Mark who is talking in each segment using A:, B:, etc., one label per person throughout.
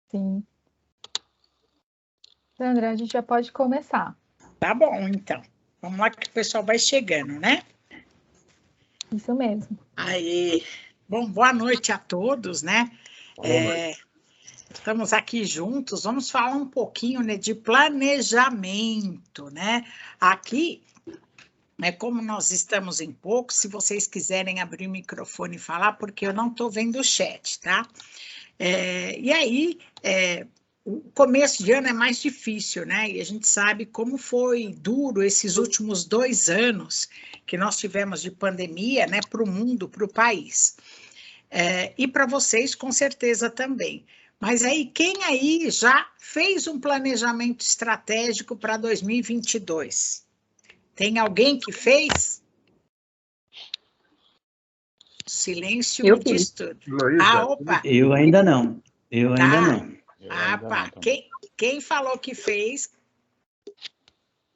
A: Sim. Sandra, a gente já pode começar.
B: Tá bom, então. Vamos lá que o pessoal vai chegando, né?
A: Isso mesmo.
B: Aí, bom, boa noite a todos, né?
C: Boa noite.
B: Estamos aqui juntos, vamos falar um pouquinho, né, de planejamento, né? Aqui, como nós estamos em pouco, se vocês quiserem abrir o microfone e falar, porque eu não estou vendo o chat, tá? E aí, o começo de ano é mais difícil, né? E a gente sabe como foi duro esses últimos 2 anos que nós tivemos de pandemia, né, para o mundo, para o país. E para vocês, com certeza, também. Mas aí, quem aí já fez um planejamento estratégico para 2022? Tem alguém que fez? Silêncio
A: Eu
B: me diz tudo.
C: Luísa,
B: Opa!
D: Eu ainda não.
B: Pá, quem falou que fez?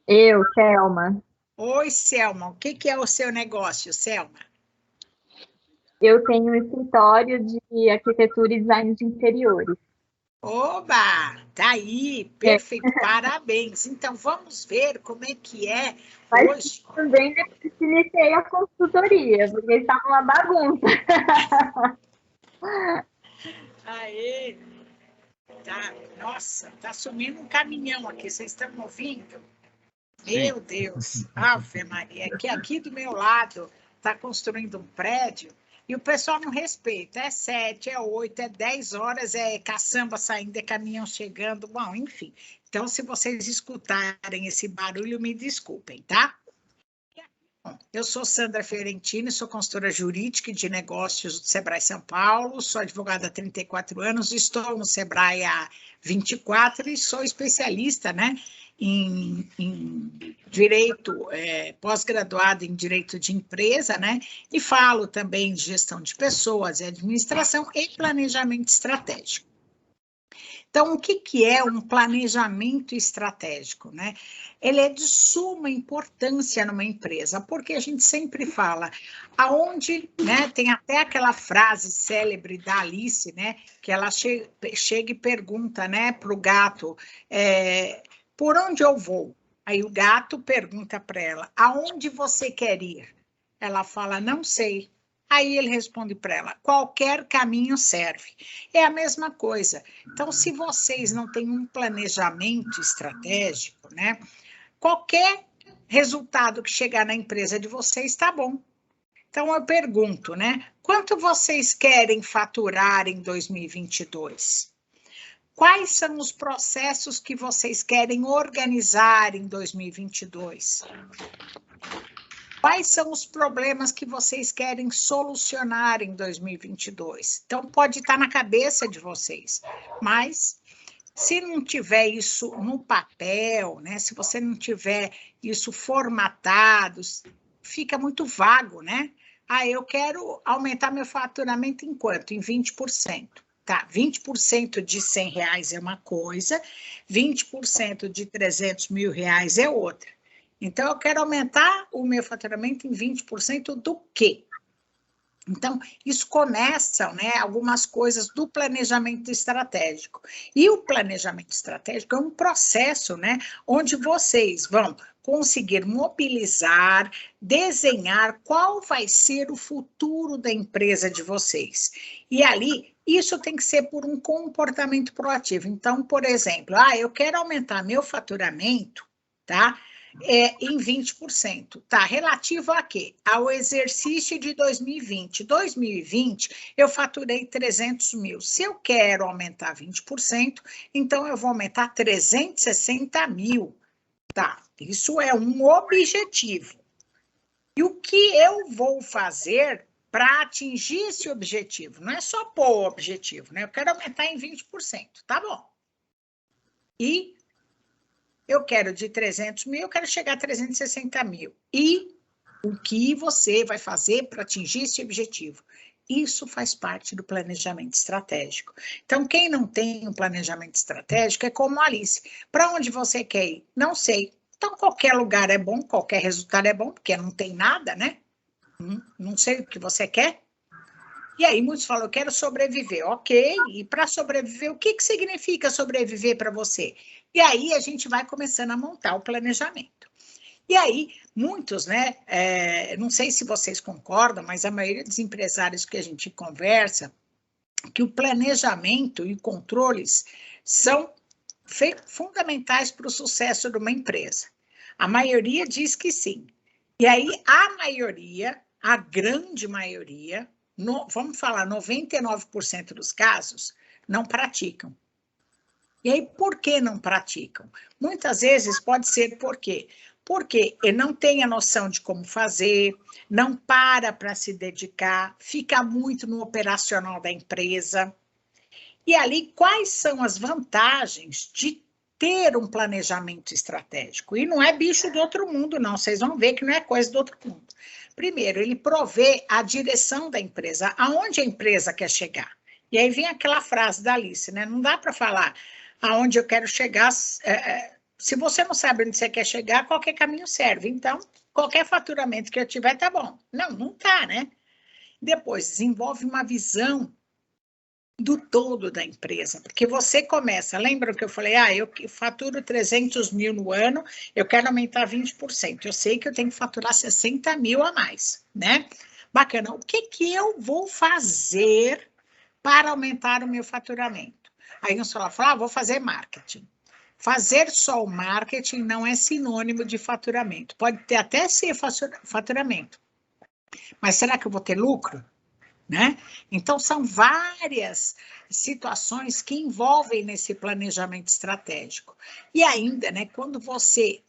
A: Eu, Selma.
B: Oi, Selma, o que é o seu negócio, Selma?
A: Eu tenho um escritório de arquitetura e design de interiores.
B: Oba, tá aí, perfeito, parabéns. Então, vamos ver como é que é hoje.
A: Também depois que iniciei a consultoria, porque estava uma bagunça.
B: Aê, tá, nossa, tá sumindo um caminhão aqui, vocês estão ouvindo? Meu Deus, Ave Maria, que aqui do meu lado está construindo um prédio e o pessoal não respeita, é 7, é 8, é 10 horas, é caçamba saindo, é caminhão chegando, bom, enfim. Então, se vocês escutarem esse barulho, me desculpem, tá? Bom, eu sou Sandra Fiorentini, sou consultora jurídica e de negócios do Sebrae São Paulo, sou advogada há 34 anos, estou no Sebrae há 24 e sou especialista, né, em direito, pós-graduada em direito de empresa, né, e falo também de gestão de pessoas e administração e planejamento estratégico. Então, o que é um planejamento estratégico, né? Ele é de suma importância numa empresa, porque a gente sempre fala, aonde, né, tem até aquela frase célebre da Alice, né, que ela chega e pergunta, né, para o gato, por onde eu vou? Aí o gato pergunta para ela, aonde você quer ir? Ela fala, não sei. Aí ele responde para ela, qualquer caminho serve. É a mesma coisa. Então, se vocês não têm um planejamento estratégico, né, qualquer resultado que chegar na empresa de vocês está bom. Então, eu pergunto, né, quanto vocês querem faturar em 2022? Quais são os processos que vocês querem organizar em 2022? Quais são os problemas que vocês querem solucionar em 2022? Então, pode estar na cabeça de vocês, mas se não tiver isso no papel, né? Se você não tiver isso formatado, fica muito vago, né? Eu quero aumentar meu faturamento em quanto? Em 20%. Tá, 20% de R$100 é uma coisa, 20% de R$300.000 é outra. Então, eu quero aumentar o meu faturamento em 20% do quê? Então, isso começa, né, algumas coisas do planejamento estratégico. E o planejamento estratégico é um processo, né, onde vocês vão conseguir mobilizar, desenhar qual vai ser o futuro da empresa de vocês. E ali, isso tem que ser por um comportamento proativo. Então, por exemplo, eu quero aumentar meu faturamento, tá? Em 20%, tá? Relativo a quê? Ao exercício de 2020. 2020, eu faturei 300 mil. Se eu quero aumentar 20%, então eu vou aumentar 360 mil, tá? Isso é um objetivo. E o que eu vou fazer para atingir esse objetivo? Não é só pôr o objetivo, né? Eu quero aumentar em 20%, tá bom. E eu quero de 300 mil, eu quero chegar a 360 mil. E o que você vai fazer para atingir esse objetivo? Isso faz parte do planejamento estratégico. Então, quem não tem um planejamento estratégico é como a Alice. Para onde você quer ir? Não sei. Então, qualquer lugar é bom, qualquer resultado é bom, porque não tem nada, né? Não sei o que você quer. E aí muitos falam, eu quero sobreviver. Ok, e para sobreviver, o que significa sobreviver para você? E aí a gente vai começando a montar o planejamento. E aí, muitos, né, não sei se vocês concordam, mas a maioria dos empresários que a gente conversa, que o planejamento e controles são fundamentais para o sucesso de uma empresa. A maioria diz que sim. E aí, a maioria, a grande maioria, vamos falar 99% dos casos, não praticam. E aí, por que não praticam? Muitas vezes pode ser por quê? Porque ele não tem a noção de como fazer, não para se dedicar, fica muito no operacional da empresa. E ali, quais são as vantagens de ter um planejamento estratégico? E não é bicho do outro mundo, não. Vocês vão ver que não é coisa do outro mundo. Primeiro, ele provê a direção da empresa, aonde a empresa quer chegar. E aí vem aquela frase da Alice, né? Não dá para falar aonde eu quero chegar. Se você não sabe onde você quer chegar, qualquer caminho serve. Então, qualquer faturamento que eu tiver, tá bom. Não tá, né? Depois, desenvolve uma visão do todo da empresa, porque você começa, lembra que eu falei, eu faturo 300 mil no ano, eu quero aumentar 20%, eu sei que eu tenho que faturar 60 mil a mais, né? Bacana, o que eu vou fazer para aumentar o meu faturamento? Aí um só fala, vou fazer marketing. Fazer só o marketing não é sinônimo de faturamento, pode ter até ser faturamento, mas será que eu vou ter lucro? Né? Então, são várias situações que envolvem nesse planejamento estratégico. E ainda, né, quando você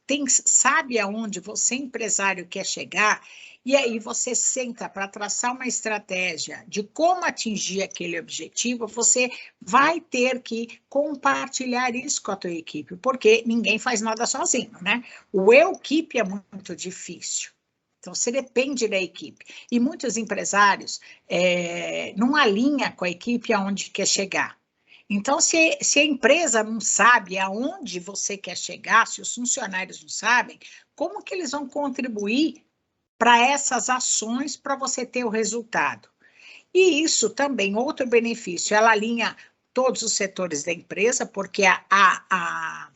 B: sabe aonde você, empresário, quer chegar, e aí você senta para traçar uma estratégia de como atingir aquele objetivo, você vai ter que compartilhar isso com a tua equipe, porque ninguém faz nada sozinho, né? O eu-equipe é muito difícil. Então, você depende da equipe. E muitos empresários não alinham com a equipe aonde quer chegar. Então, se a empresa não sabe aonde você quer chegar, se os funcionários não sabem, como que eles vão contribuir para essas ações para você ter o resultado? E isso também, outro benefício, ela alinha todos os setores da empresa, porque a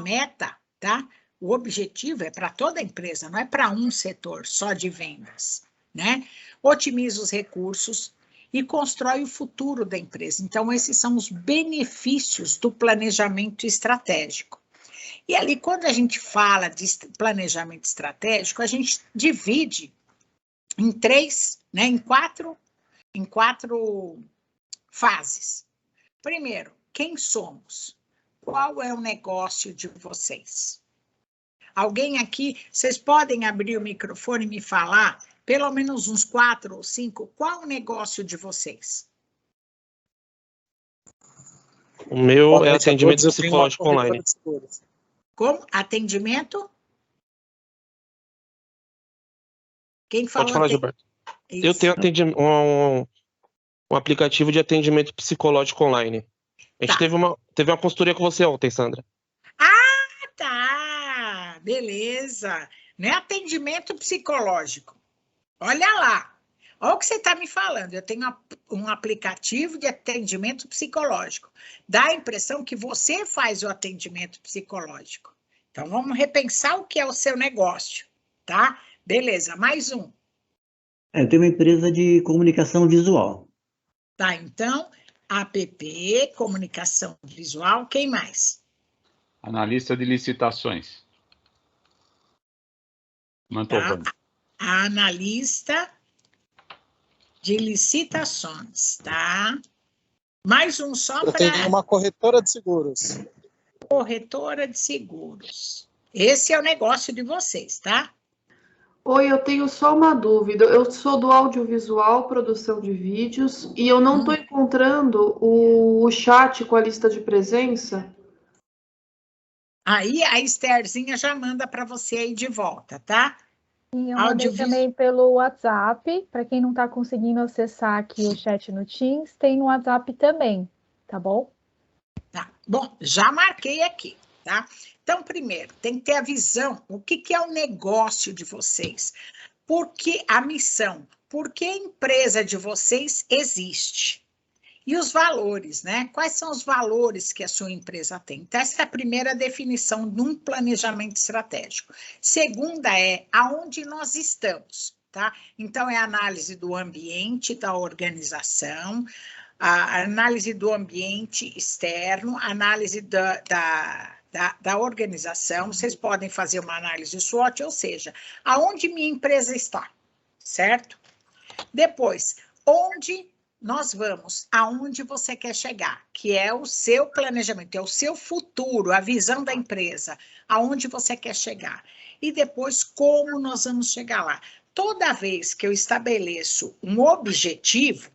B: meta, tá? O objetivo é para toda a empresa, não é para um setor só de vendas, né? Otimiza os recursos e constrói o futuro da empresa. Então, esses são os benefícios do planejamento estratégico. E ali, quando a gente fala de planejamento estratégico, a gente divide em quatro fases. Primeiro, quem somos? Qual é o negócio de vocês? Alguém aqui, vocês podem abrir o microfone e me falar, pelo menos uns 4 ou 5, qual o negócio de vocês?
C: O meu é atendimento psicológico online.
B: Como? Atendimento? Quem falou?
C: Pode falar, Gilberto. Isso. Eu tenho um aplicativo de atendimento psicológico online. A gente teve uma consultoria com você ontem, Sandra.
B: Tá, beleza. Não é atendimento psicológico. Olha lá. Olha o que você está me falando. Eu tenho um aplicativo de atendimento psicológico. Dá a impressão que você faz o atendimento psicológico. Então, vamos repensar o que é o seu negócio, tá? Beleza, mais um.
D: Eu tenho uma empresa de comunicação visual.
B: Tá, então, app, comunicação visual, quem mais?
E: Analista de licitações. Mantovani.
B: Tá. Analista de licitações, tá? Mais um só para...
F: Eu tenho uma corretora de seguros.
B: Corretora de seguros. Esse é o negócio de vocês, tá?
G: Oi, eu tenho só uma dúvida. Eu sou do audiovisual, produção de vídeos, e eu não estou encontrando o chat com a lista de presença.
B: Aí a Estherzinha já manda para você aí de volta, tá?
H: Sim, eu mandei também pelo WhatsApp. Para quem não está conseguindo acessar aqui o chat no Teams, tem no WhatsApp também, tá bom?
B: Tá. Bom, já marquei aqui, tá? Então, primeiro, tem que ter a visão, o que é o negócio de vocês. Porque a missão, por que a empresa de vocês existe. E os valores, né? Quais são os valores que a sua empresa tem? Então, essa é a primeira definição de um planejamento estratégico. Segunda é aonde nós estamos, tá? Então, é a análise do ambiente da organização, a análise do ambiente externo, a análise da organização. Vocês podem fazer uma análise SWOT, ou seja, aonde minha empresa está, certo? Depois, onde nós vamos, aonde você quer chegar, que é o seu planejamento, é o seu futuro, a visão da empresa, aonde você quer chegar. E depois, como nós vamos chegar lá. Toda vez que eu estabeleço um objetivo,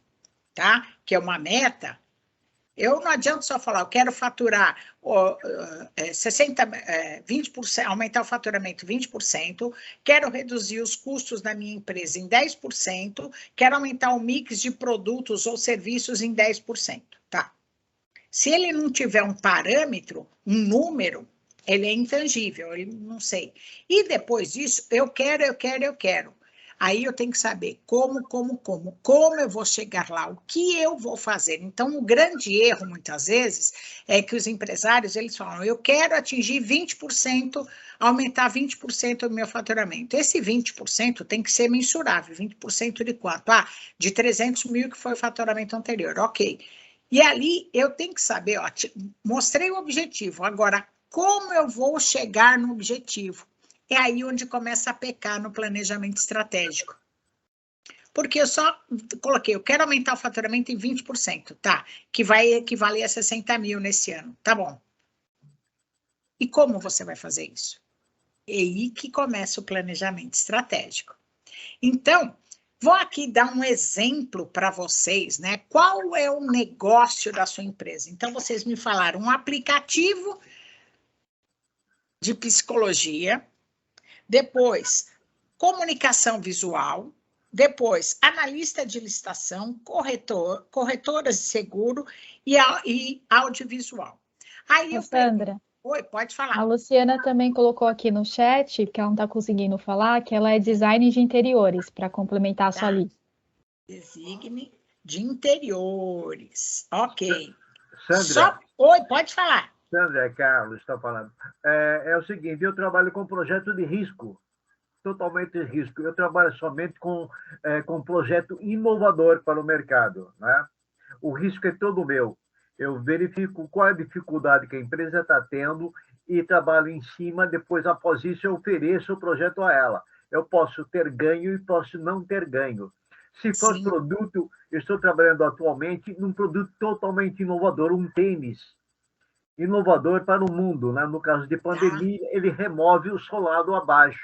B: tá? Que é uma meta, eu não adianta só falar, eu quero faturar 20%, aumentar o faturamento 20%, quero reduzir os custos da minha empresa em 10%, quero aumentar o mix de produtos ou serviços em 10%, tá? Se ele não tiver um parâmetro, um número, ele é intangível, ele não sei. E depois disso, eu quero. Aí eu tenho que saber como eu vou chegar lá, o que eu vou fazer. Então, o grande erro, muitas vezes, é que os empresários, eles falam, eu quero atingir 20%, aumentar 20% do meu faturamento. Esse 20% tem que ser mensurável. 20% de quanto? De 300 mil, que foi o faturamento anterior. Ok. E ali, eu tenho que saber, mostrei o objetivo. Agora, como eu vou chegar no objetivo? É aí onde começa a pecar no planejamento estratégico. Porque eu só coloquei, eu quero aumentar o faturamento em 20%, tá? Que vai equivaler a 60 mil nesse ano, tá bom. E como você vai fazer isso? É aí que começa o planejamento estratégico. Então, vou aqui dar um exemplo para vocês, né? Qual é o negócio da sua empresa? Então, vocês me falaram um aplicativo de psicologia, depois, comunicação visual, depois, analista de licitação, corretoras de seguro e audiovisual. Aí
H: Sandra,
B: oi, pode falar.
H: A Luciana também colocou aqui no chat, que ela não está conseguindo falar, que ela é design de interiores, para complementar a sua lista.
B: Design de interiores, ok.
I: Sandra.
B: Oi, pode falar.
I: Sandra, Carlos está falando. É o seguinte, eu trabalho com projeto de risco, totalmente de risco. Eu trabalho somente com projeto inovador para o mercado, né? O risco é todo meu. Eu verifico qual é a dificuldade que a empresa está tendo e trabalho em cima. Depois, após isso, eu ofereço o projeto a ela. Eu posso ter ganho e posso não ter ganho. Se for produto, eu estou trabalhando atualmente num produto totalmente inovador, um tênis inovador para o mundo, né? No caso de pandemia, ele remove o solado abaixo.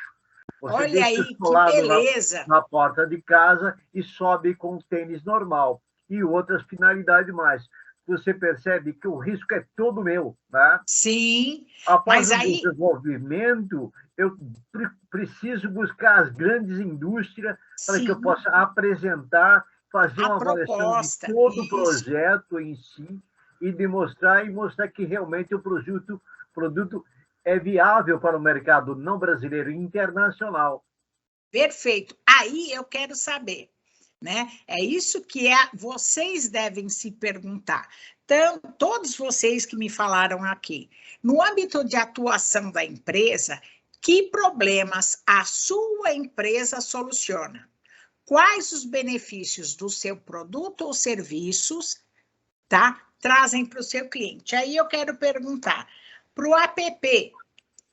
I: Você
B: olha aí,
I: o solado
B: que beleza!
I: Na porta de casa e sobe com o tênis normal. E outras finalidades mais. Você percebe que o risco é todo meu, né?
B: Sim,
I: após o desenvolvimento, eu preciso buscar as grandes indústrias para que eu possa apresentar, fazer uma avaliação de todo o projeto em si, e mostrar que realmente o produto é viável para o mercado não brasileiro e internacional.
B: Perfeito. Aí eu quero saber, né? É isso que vocês devem se perguntar. Então, todos vocês que me falaram aqui, no âmbito de atuação da empresa, que problemas a sua empresa soluciona? Quais os benefícios do seu produto ou serviços, tá? Trazem para o seu cliente. Aí eu quero perguntar, para o app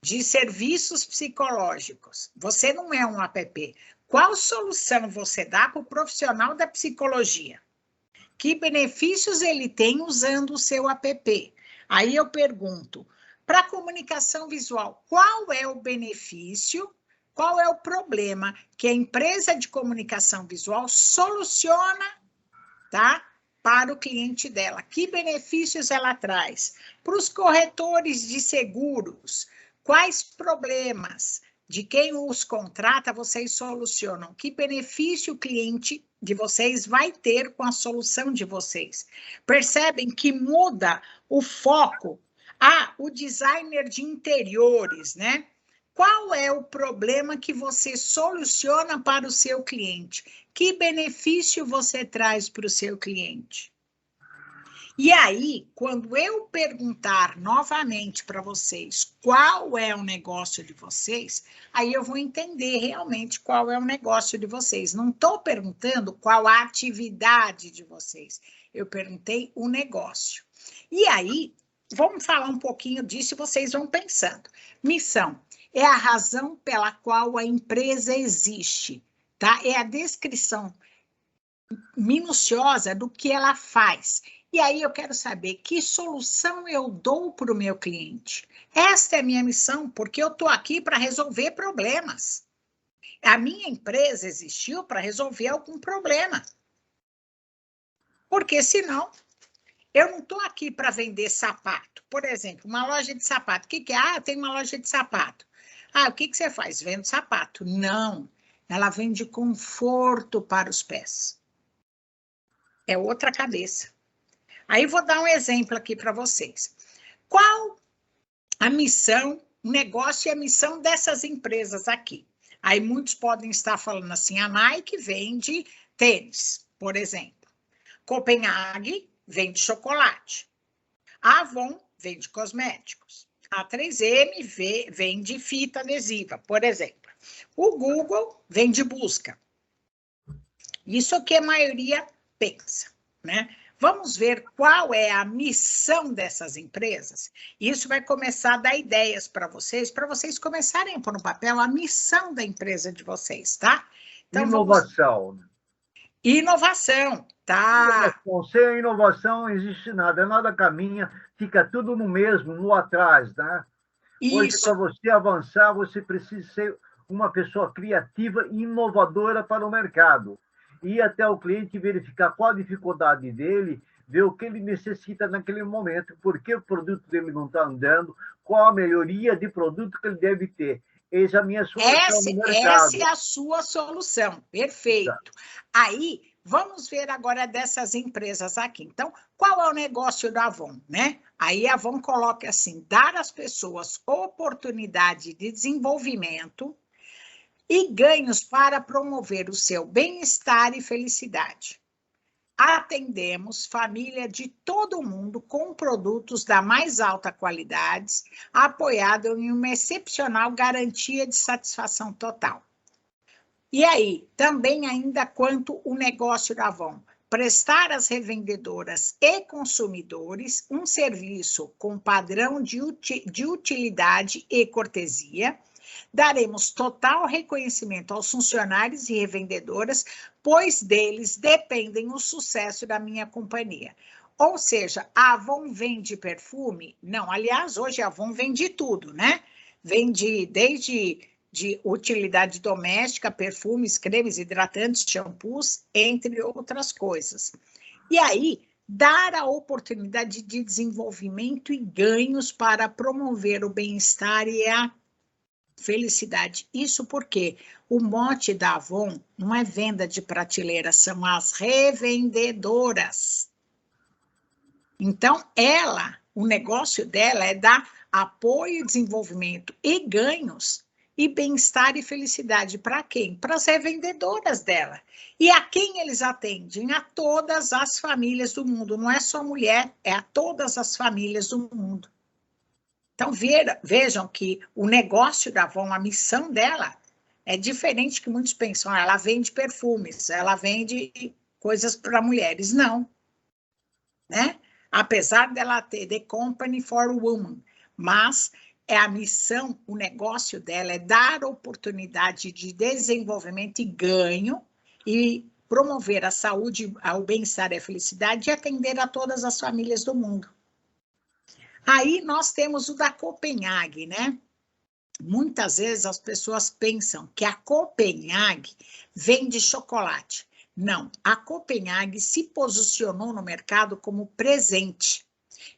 B: de serviços psicológicos, você não é um app, qual solução você dá para o profissional da psicologia? Que benefícios ele tem usando o seu app? Aí eu pergunto, para a comunicação visual, qual é o benefício, qual é o problema que a empresa de comunicação visual soluciona, tá? Para o cliente dela, que benefícios ela traz? Para os corretores de seguros, quais problemas de quem os contrata vocês solucionam? Que benefício o cliente de vocês vai ter com a solução de vocês? Percebem que muda o foco? O designer de interiores, né? Qual é o problema que você soluciona para o seu cliente? Que benefício você traz para o seu cliente? E aí, quando eu perguntar novamente para vocês qual é o negócio de vocês, aí eu vou entender realmente qual é o negócio de vocês. Não estou perguntando qual a atividade de vocês. Eu perguntei o negócio. E aí, vamos falar um pouquinho disso e vocês vão pensando. Missão é a razão pela qual a empresa existe, tá? É a descrição minuciosa do que ela faz. E aí eu quero saber que solução eu dou para o meu cliente. Esta é a minha missão, porque eu estou aqui para resolver problemas. A minha empresa existiu para resolver algum problema. Porque senão, eu não estou aqui para vender sapato. Por exemplo, uma loja de sapato. O que que é? Ah, tem uma loja de sapato. Ah, o que que você faz? Vendo sapato. Não, ela vende conforto para os pés. É outra cabeça. Aí vou dar um exemplo aqui para vocês. Qual a missão, o negócio e a missão dessas empresas aqui? Aí muitos podem estar falando assim, a Nike vende tênis, por exemplo. Copenhague vende chocolate. A Avon vende cosméticos. A 3M vende fita adesiva, por exemplo. O Google vende busca. Isso é o que a maioria pensa, né? Vamos ver qual é a missão dessas empresas. Isso vai começar a dar ideias para vocês começarem a pôr no papel a missão da empresa de vocês, tá?
I: Então, inovação.
B: Inovação, tá?
I: Sem a inovação não existe nada, nada caminha, fica tudo no mesmo, no atrás, né? Hoje, para você avançar, você precisa ser uma pessoa criativa e inovadora para o mercado. Ir até o cliente verificar qual a dificuldade dele, ver o que ele necessita naquele momento, por que o produto dele não está andando, qual a melhoria de produto que ele deve ter. Essa é a minha solução no mercado.
B: Essa é a sua solução, perfeito. Exato. Aí, vamos ver agora dessas empresas aqui. Então, qual é o negócio da Avon, né? Aí a Avon coloca assim, dar às pessoas oportunidade de desenvolvimento e ganhos para promover o seu bem-estar e felicidade. Atendemos família de todo mundo com produtos da mais alta qualidade, apoiado em uma excepcional garantia de satisfação total. E aí, também ainda quanto o negócio da Avon, prestar às revendedoras e consumidores um serviço com padrão de utilidade e cortesia. Daremos total reconhecimento aos funcionários e revendedoras, pois deles dependem o sucesso da minha companhia. Ou seja, a Avon vende perfume? Não, aliás, hoje a Avon vende tudo, né? Vende desde de utilidade doméstica, perfumes, cremes, hidratantes, shampoos, entre outras coisas. E aí, dar a oportunidade de desenvolvimento e ganhos para promover o bem-estar e a felicidade. Isso porque o mote da Avon não é venda de prateleira, são as revendedoras. Então, o negócio dela é dar apoio, desenvolvimento e ganhos e bem-estar e felicidade para quem? Para as revendedoras dela. E a quem eles atendem? A todas as famílias do mundo. Não é só mulher, é a todas as famílias do mundo. Então, vejam que o negócio da Avon, a missão dela, é diferente que muitos pensam. Ela vende perfumes, ela vende coisas para mulheres. Não. Né? Apesar dela ter The Company for Women. Mas a missão, o negócio dela é dar oportunidade de desenvolvimento e ganho e promover a saúde, o bem-estar e a felicidade e atender a todas as famílias do mundo. Aí nós temos o da Copenhague, né? Muitas vezes as pessoas pensam que a Copenhague vende chocolate. Não, a Copenhague se posicionou no mercado como presente.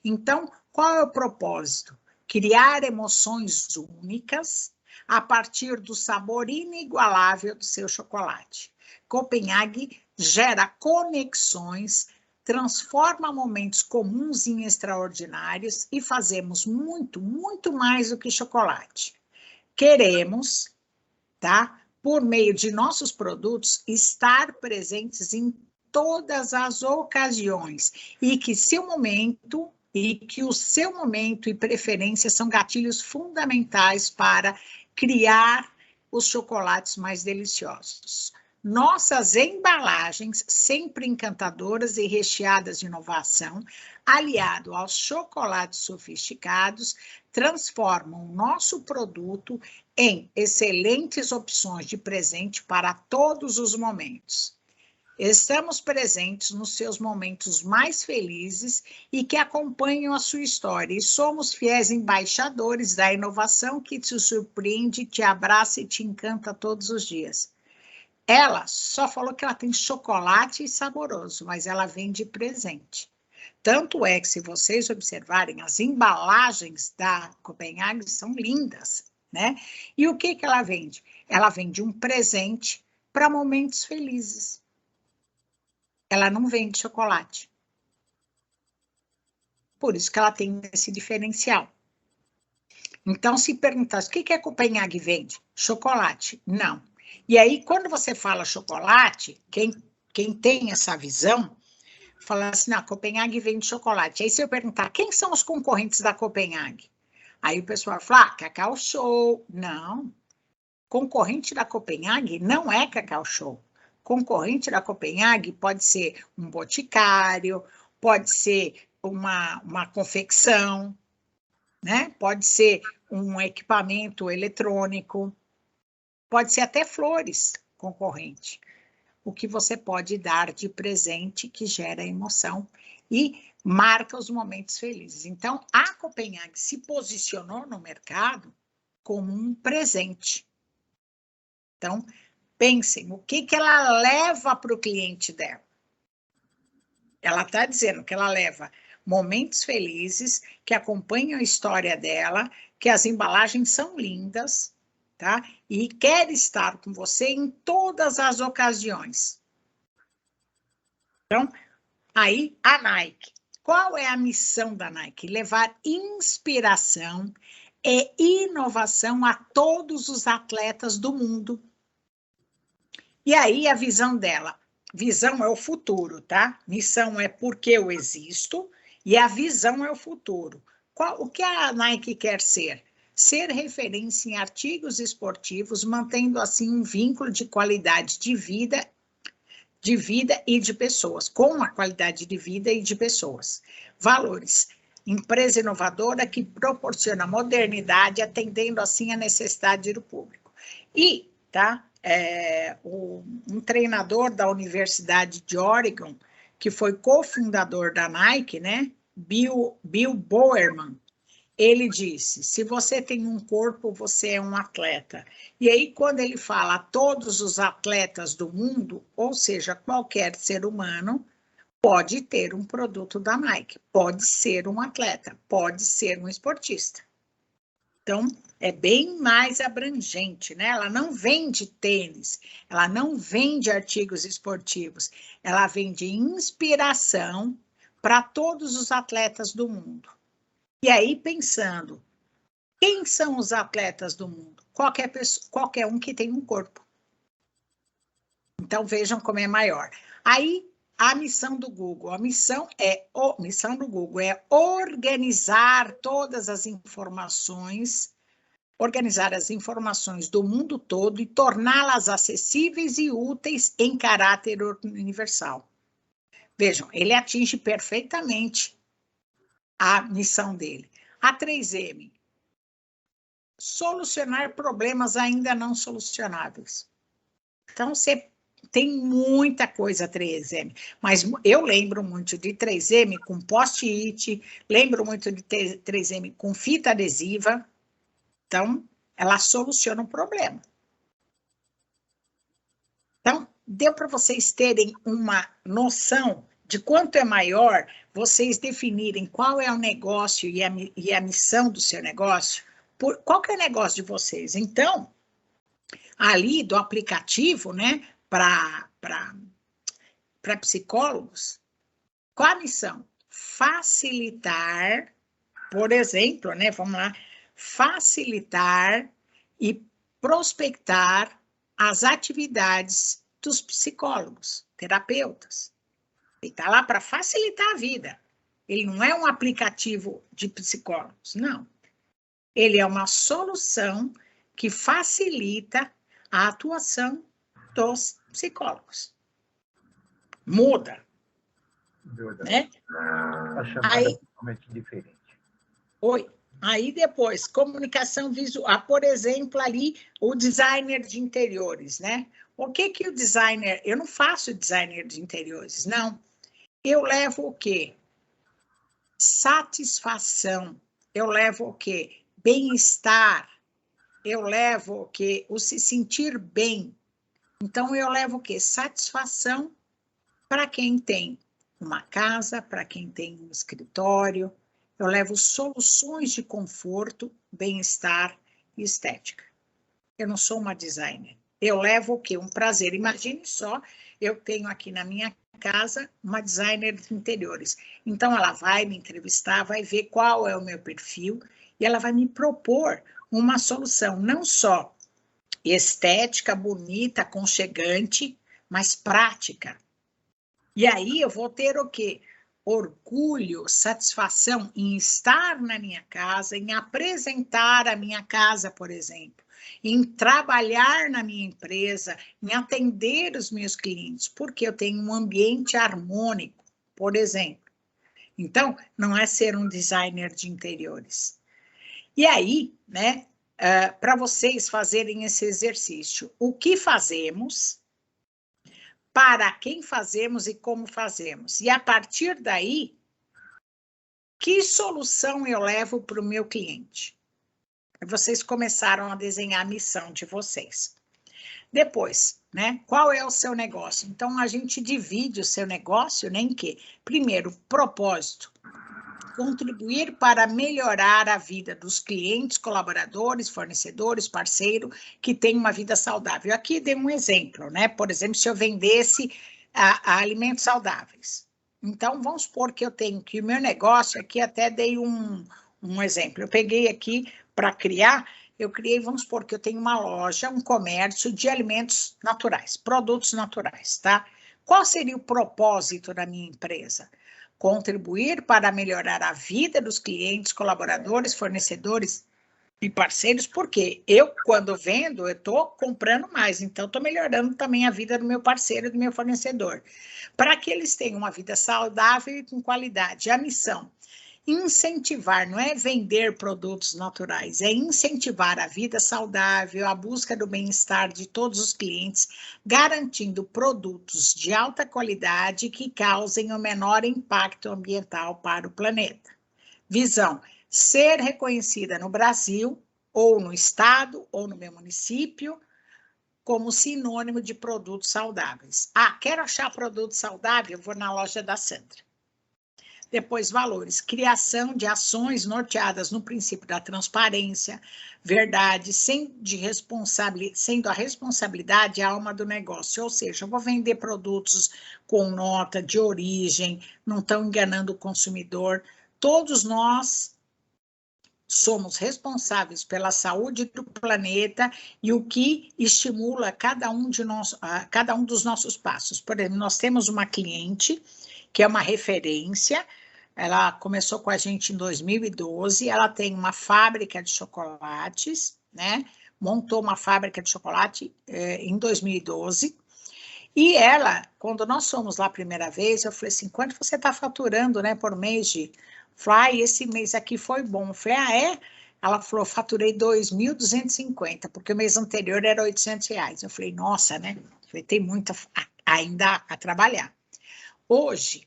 B: Então, qual é o propósito? Criar emoções únicas a partir do sabor inigualável do seu chocolate. Copenhague gera conexões, transforma momentos comuns em extraordinários e fazemos muito, muito mais do que chocolate. queremos, tá? Por meio de nossos produtos, estar presentes em todas as ocasiões e que o seu momento e preferência são gatilhos fundamentais para criar os chocolates mais deliciosos. Nossas embalagens, sempre encantadoras e recheadas de inovação, aliado aos chocolates sofisticados, transformam nosso produto em excelentes opções de presente para todos os momentos. Estamos presentes nos seus momentos mais felizes e que acompanham a sua história, e somos fiéis embaixadores da inovação que te surpreende, te abraça e te encanta todos os dias. Ela só falou que ela tem chocolate saboroso, mas ela vende presente. Tanto é que, se vocês observarem, as embalagens da Copenhague são lindas, né? E o que ela vende? Ela vende um presente para momentos felizes. Ela não vende chocolate. Por isso que ela tem esse diferencial. Então, se perguntar, o que a Copenhague vende? Chocolate? Não. E aí, quando você fala chocolate, quem tem essa visão, fala assim, não, a Copenhague vende chocolate. Aí, se eu perguntar, quem são os concorrentes da Copenhague? Aí o pessoal fala, Cacau Show. Não. Concorrente da Copenhague não é Cacau Show. Concorrente da Copenhague pode ser um boticário, pode ser uma confecção, né? Pode ser um equipamento eletrônico, pode ser até flores concorrente. O que você pode dar de presente que gera emoção e marca os momentos felizes. Então, a Copenhague se posicionou no mercado como um presente. Então, pensem, o que ela leva para o cliente dela? Ela está dizendo que ela leva momentos felizes, que acompanham a história dela, que as embalagens são lindas, tá? E quer estar com você em todas as ocasiões. Então, aí a Nike. Qual é a missão da Nike? Levar inspiração e inovação a todos os atletas do mundo. E aí a visão dela, visão é o futuro, tá? Missão é porque eu existo e a visão é o futuro. O que a Nike quer ser? Ser referência em artigos esportivos, mantendo assim um vínculo de qualidade de vida e de pessoas, com a qualidade de vida e de pessoas. Valores. Empresa inovadora que proporciona modernidade, atendendo assim a necessidade do público. E, tá? Um treinador da Universidade de Oregon, que foi cofundador da Nike, né? Bill Bowerman, ele disse, se você tem um corpo, você é um atleta. E aí, quando ele fala a todos os atletas do mundo, ou seja, qualquer ser humano, pode ter um produto da Nike, pode ser um atleta, pode ser um esportista. Então, é bem mais abrangente, né? Ela não vende tênis, ela não vende artigos esportivos, ela vende inspiração para todos os atletas do mundo. E aí, pensando, quem são os atletas do mundo? Qualquer um que tem um corpo. Então, vejam como é maior. Aí, a missão do Google. A missão do Google é organizar todas as informações, organizar as informações do mundo todo e torná-las acessíveis e úteis em caráter universal. Vejam, ele atinge perfeitamente a missão dele. A 3M, solucionar problemas ainda não solucionáveis. Então, você tem muita coisa 3M, mas eu lembro muito de 3M com post-it, lembro muito de 3M com fita adesiva. Então, ela soluciona um problema. Então, deu para vocês terem uma noção de quanto é maior vocês definirem qual é o negócio e a missão do seu negócio, qual que é o negócio de vocês. Então, ali do aplicativo, né, para psicólogos, qual a missão? Facilitar, por exemplo, né, vamos lá, facilitar e prospectar as atividades dos psicólogos, terapeutas. Ele está lá para facilitar a vida. Ele não é um aplicativo de psicólogos, não. Ele é uma solução que facilita a atuação dos psicólogos. Muda. Né?
I: A chamada é totalmente diferente.
B: Oi. Aí depois, comunicação visual, por exemplo, ali o designer de interiores, né? O que o designer... Eu não faço designer de interiores, não. Eu levo o quê? Satisfação. Eu levo o quê? Bem-estar. Eu levo o quê? O se sentir bem. Então, eu levo o quê? Satisfação para quem tem uma casa, para quem tem um escritório. Eu levo soluções de conforto, bem-estar e estética. Eu não sou uma designer. Eu levo o quê? Um prazer. Imagine só, eu tenho aqui na minha casa uma designer de interiores. Então, ela vai me entrevistar, vai ver qual é o meu perfil e ela vai me propor uma solução, não só estética, bonita, aconchegante, mas prática. E aí eu vou ter o quê? Orgulho, satisfação em estar na minha casa, em apresentar a minha casa, por exemplo, em trabalhar na minha empresa, em atender os meus clientes, porque eu tenho um ambiente harmônico, por exemplo. Então, não é ser um designer de interiores. E aí, né, para vocês fazerem esse exercício, o que fazemos, para quem fazemos e como fazemos. E a partir daí, que solução eu levo para o meu cliente? Vocês começaram a desenhar a missão de vocês. Depois, né? Qual é o seu negócio? Então, a gente divide o seu negócio, né, em quê? Primeiro, propósito. Contribuir para melhorar a vida dos clientes, colaboradores, fornecedores, parceiro, que têm uma vida saudável. Aqui dei um exemplo, né? Por exemplo, se eu vendesse alimentos saudáveis. Então, vamos supor que eu tenho que o meu negócio, aqui até dei um exemplo. Eu peguei aqui para criar, eu criei, vamos supor que eu tenho uma loja, um comércio de alimentos naturais, produtos naturais, tá? Qual seria o propósito da minha empresa? Contribuir para melhorar a vida dos clientes, colaboradores, fornecedores e parceiros, porque eu, quando vendo, eu estou comprando mais, então estou melhorando também a vida do meu parceiro e do meu fornecedor, para que eles tenham uma vida saudável e com qualidade. A missão, incentivar, não é vender produtos naturais, é incentivar a vida saudável, a busca do bem-estar de todos os clientes, garantindo produtos de alta qualidade que causem o menor impacto ambiental para o planeta. Visão, ser reconhecida no Brasil, ou no estado, ou no meu município, como sinônimo de produtos saudáveis. Ah, quero achar produto saudável? Eu vou na loja da Sandra. Depois, valores. Criação de ações norteadas no princípio da transparência, verdade, sendo a responsabilidade a alma do negócio. Ou seja, eu vou vender produtos com nota de origem, não estão enganando o consumidor. Todos nós somos responsáveis pela saúde do planeta e o que estimula cada um dos nossos passos. Por exemplo, nós temos uma cliente que é uma referência, ela começou com a gente em 2012, ela tem uma fábrica de chocolates, né? Montou uma fábrica de chocolate em 2012, e ela, quando nós fomos lá a primeira vez, eu falei assim, quanto você está faturando, né, por mês de... Falei, esse mês aqui foi bom. Eu falei, é? Ela falou, faturei 2.250, porque o mês anterior era R$800. Eu falei, nossa, né? Eu falei, tem muito ainda a trabalhar. Hoje,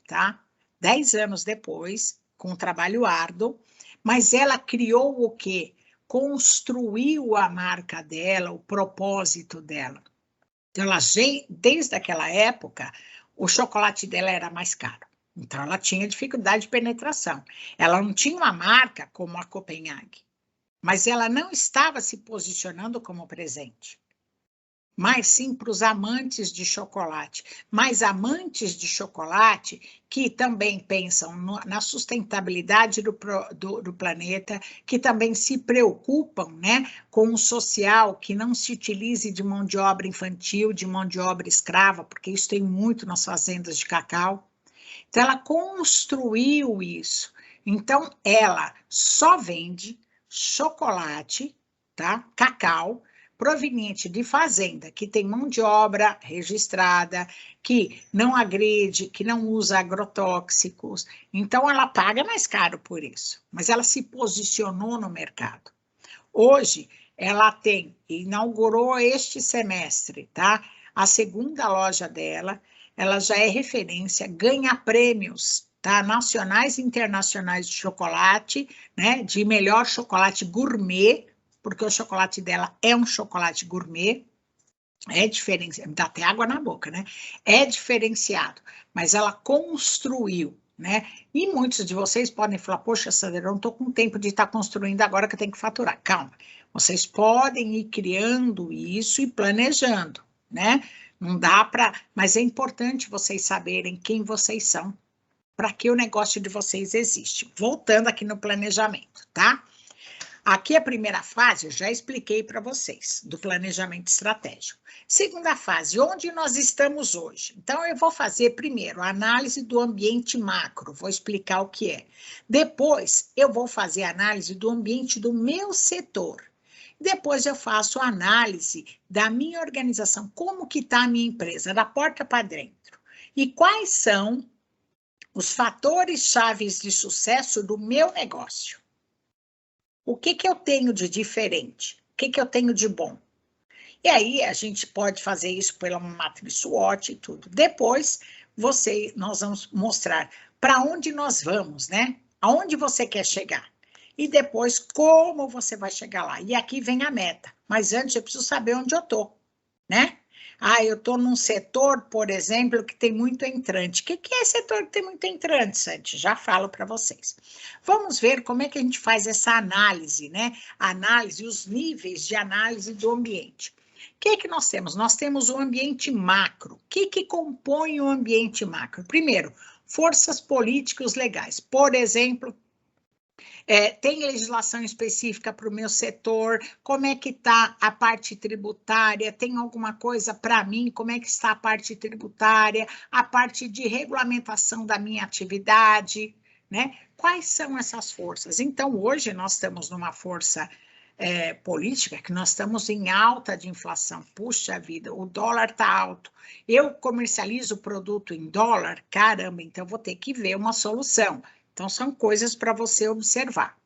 B: tá? 10 anos depois, com um trabalho árduo, mas ela criou o quê? Construiu a marca dela, o propósito dela. Então, desde aquela época, o chocolate dela era mais caro. Então, ela tinha dificuldade de penetração. Ela não tinha uma marca como a Copenhague, mas ela não estava se posicionando como presente. mas sim para os amantes de chocolate. Mas amantes de chocolate que também pensam na sustentabilidade do planeta, que também se preocupam, né, com o social, que não se utilize de mão de obra infantil, de mão de obra escrava, porque isso tem muito nas fazendas de cacau. Então, ela construiu isso. Então, ela só vende chocolate, tá? Cacau, proveniente de fazenda, que tem mão de obra registrada, que não agride, que não usa agrotóxicos. Então, ela paga mais caro por isso, mas ela se posicionou no mercado. Hoje, ela inaugurou este semestre, tá? A segunda loja dela, ela já é referência, ganha prêmios, tá? Nacionais e internacionais de chocolate, né? De melhor chocolate gourmet, porque o chocolate dela é um chocolate gourmet, é diferenciado, dá até água na boca, né? É diferenciado, mas ela construiu, né? E muitos de vocês podem falar, poxa, Sandra, eu não estou com tempo de estar construindo agora que eu tenho que faturar. Calma, vocês podem ir criando isso e planejando, né? Não dá para, mas é importante vocês saberem quem vocês são, para que o negócio de vocês existe. Voltando aqui no planejamento, tá? Aqui a primeira fase, eu já expliquei para vocês, do planejamento estratégico. Segunda fase, onde nós estamos hoje? Então, eu vou fazer primeiro a análise do ambiente macro, vou explicar o que é. Depois, eu vou fazer a análise do ambiente do meu setor. Depois, eu faço a análise da minha organização, como que está a minha empresa, da porta para dentro. E quais são os fatores chaves de sucesso do meu negócio? O que eu tenho de diferente? O que eu tenho de bom? E aí, a gente pode fazer isso pela matriz SWOT e tudo. Depois, nós vamos mostrar para onde nós vamos, né? Aonde você quer chegar. E depois, como você vai chegar lá. E aqui vem a meta. Mas antes, eu preciso saber onde eu estou, né? Ah, eu estou num setor, por exemplo, que tem muito entrante. O que é setor que tem muito entrante, Santi? Já falo para vocês. Vamos ver como é que a gente faz essa análise, né? Análise, os níveis de análise do ambiente. O que nós temos? Nós temos o ambiente macro. O que compõe o ambiente macro? Primeiro, forças políticos legais. Por exemplo, tem legislação específica para o meu setor? Como é que está a parte tributária? Tem alguma coisa para mim? Como é que está a parte tributária? A parte de regulamentação da minha atividade, né? Quais são essas forças? Então, hoje nós estamos numa força política, que nós estamos em alta de inflação. Puxa vida, o dólar está alto. Eu comercializo o produto em dólar? Caramba, então vou ter que ver uma solução. Então, são coisas para você observar.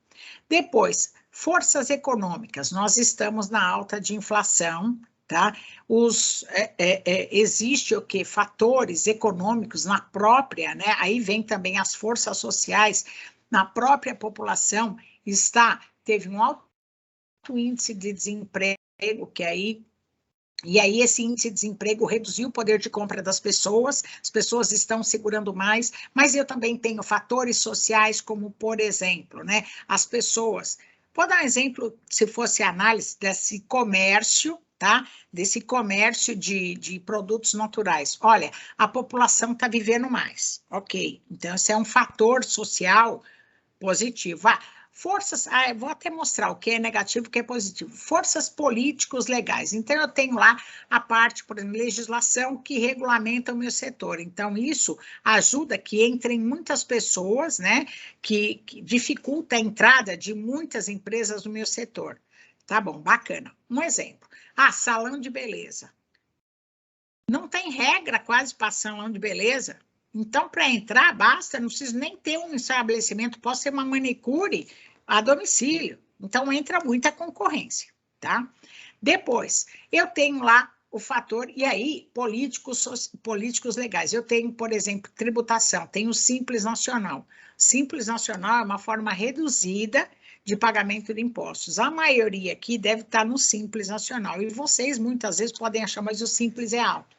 B: Depois, forças econômicas. Nós estamos na alta de inflação, tá? Existe o quê? Fatores econômicos na própria, né? Aí vem também as forças sociais. Na própria população teve um alto índice de desemprego, que aí... E aí, esse índice de desemprego reduziu o poder de compra das pessoas, as pessoas estão segurando mais, mas eu também tenho fatores sociais, como, por exemplo, né, as pessoas. Vou dar um exemplo, se fosse análise desse comércio, tá? Desse comércio de produtos naturais. Olha, a população está vivendo mais, ok. Então, esse é um fator social positivo. Forças, eu vou até mostrar o que é negativo e o que é positivo. Forças políticos legais. Então, eu tenho lá a parte, por exemplo, legislação que regulamenta o meu setor. Então, isso ajuda que entrem muitas pessoas, né, que dificulta a entrada de muitas empresas no meu setor. Tá bom, bacana. Um exemplo. Salão de beleza. Não tem regra quase para salão de beleza. Então, para entrar, basta, não preciso nem ter um estabelecimento, posso ter uma manicure a domicílio. Então, entra muita concorrência, tá? Depois, eu tenho lá o fator, e aí, políticos legais. Eu tenho, por exemplo, tributação, tenho o Simples Nacional. Simples Nacional é uma forma reduzida de pagamento de impostos. A maioria aqui deve estar no Simples Nacional, e vocês muitas vezes podem achar, mas o Simples é alto.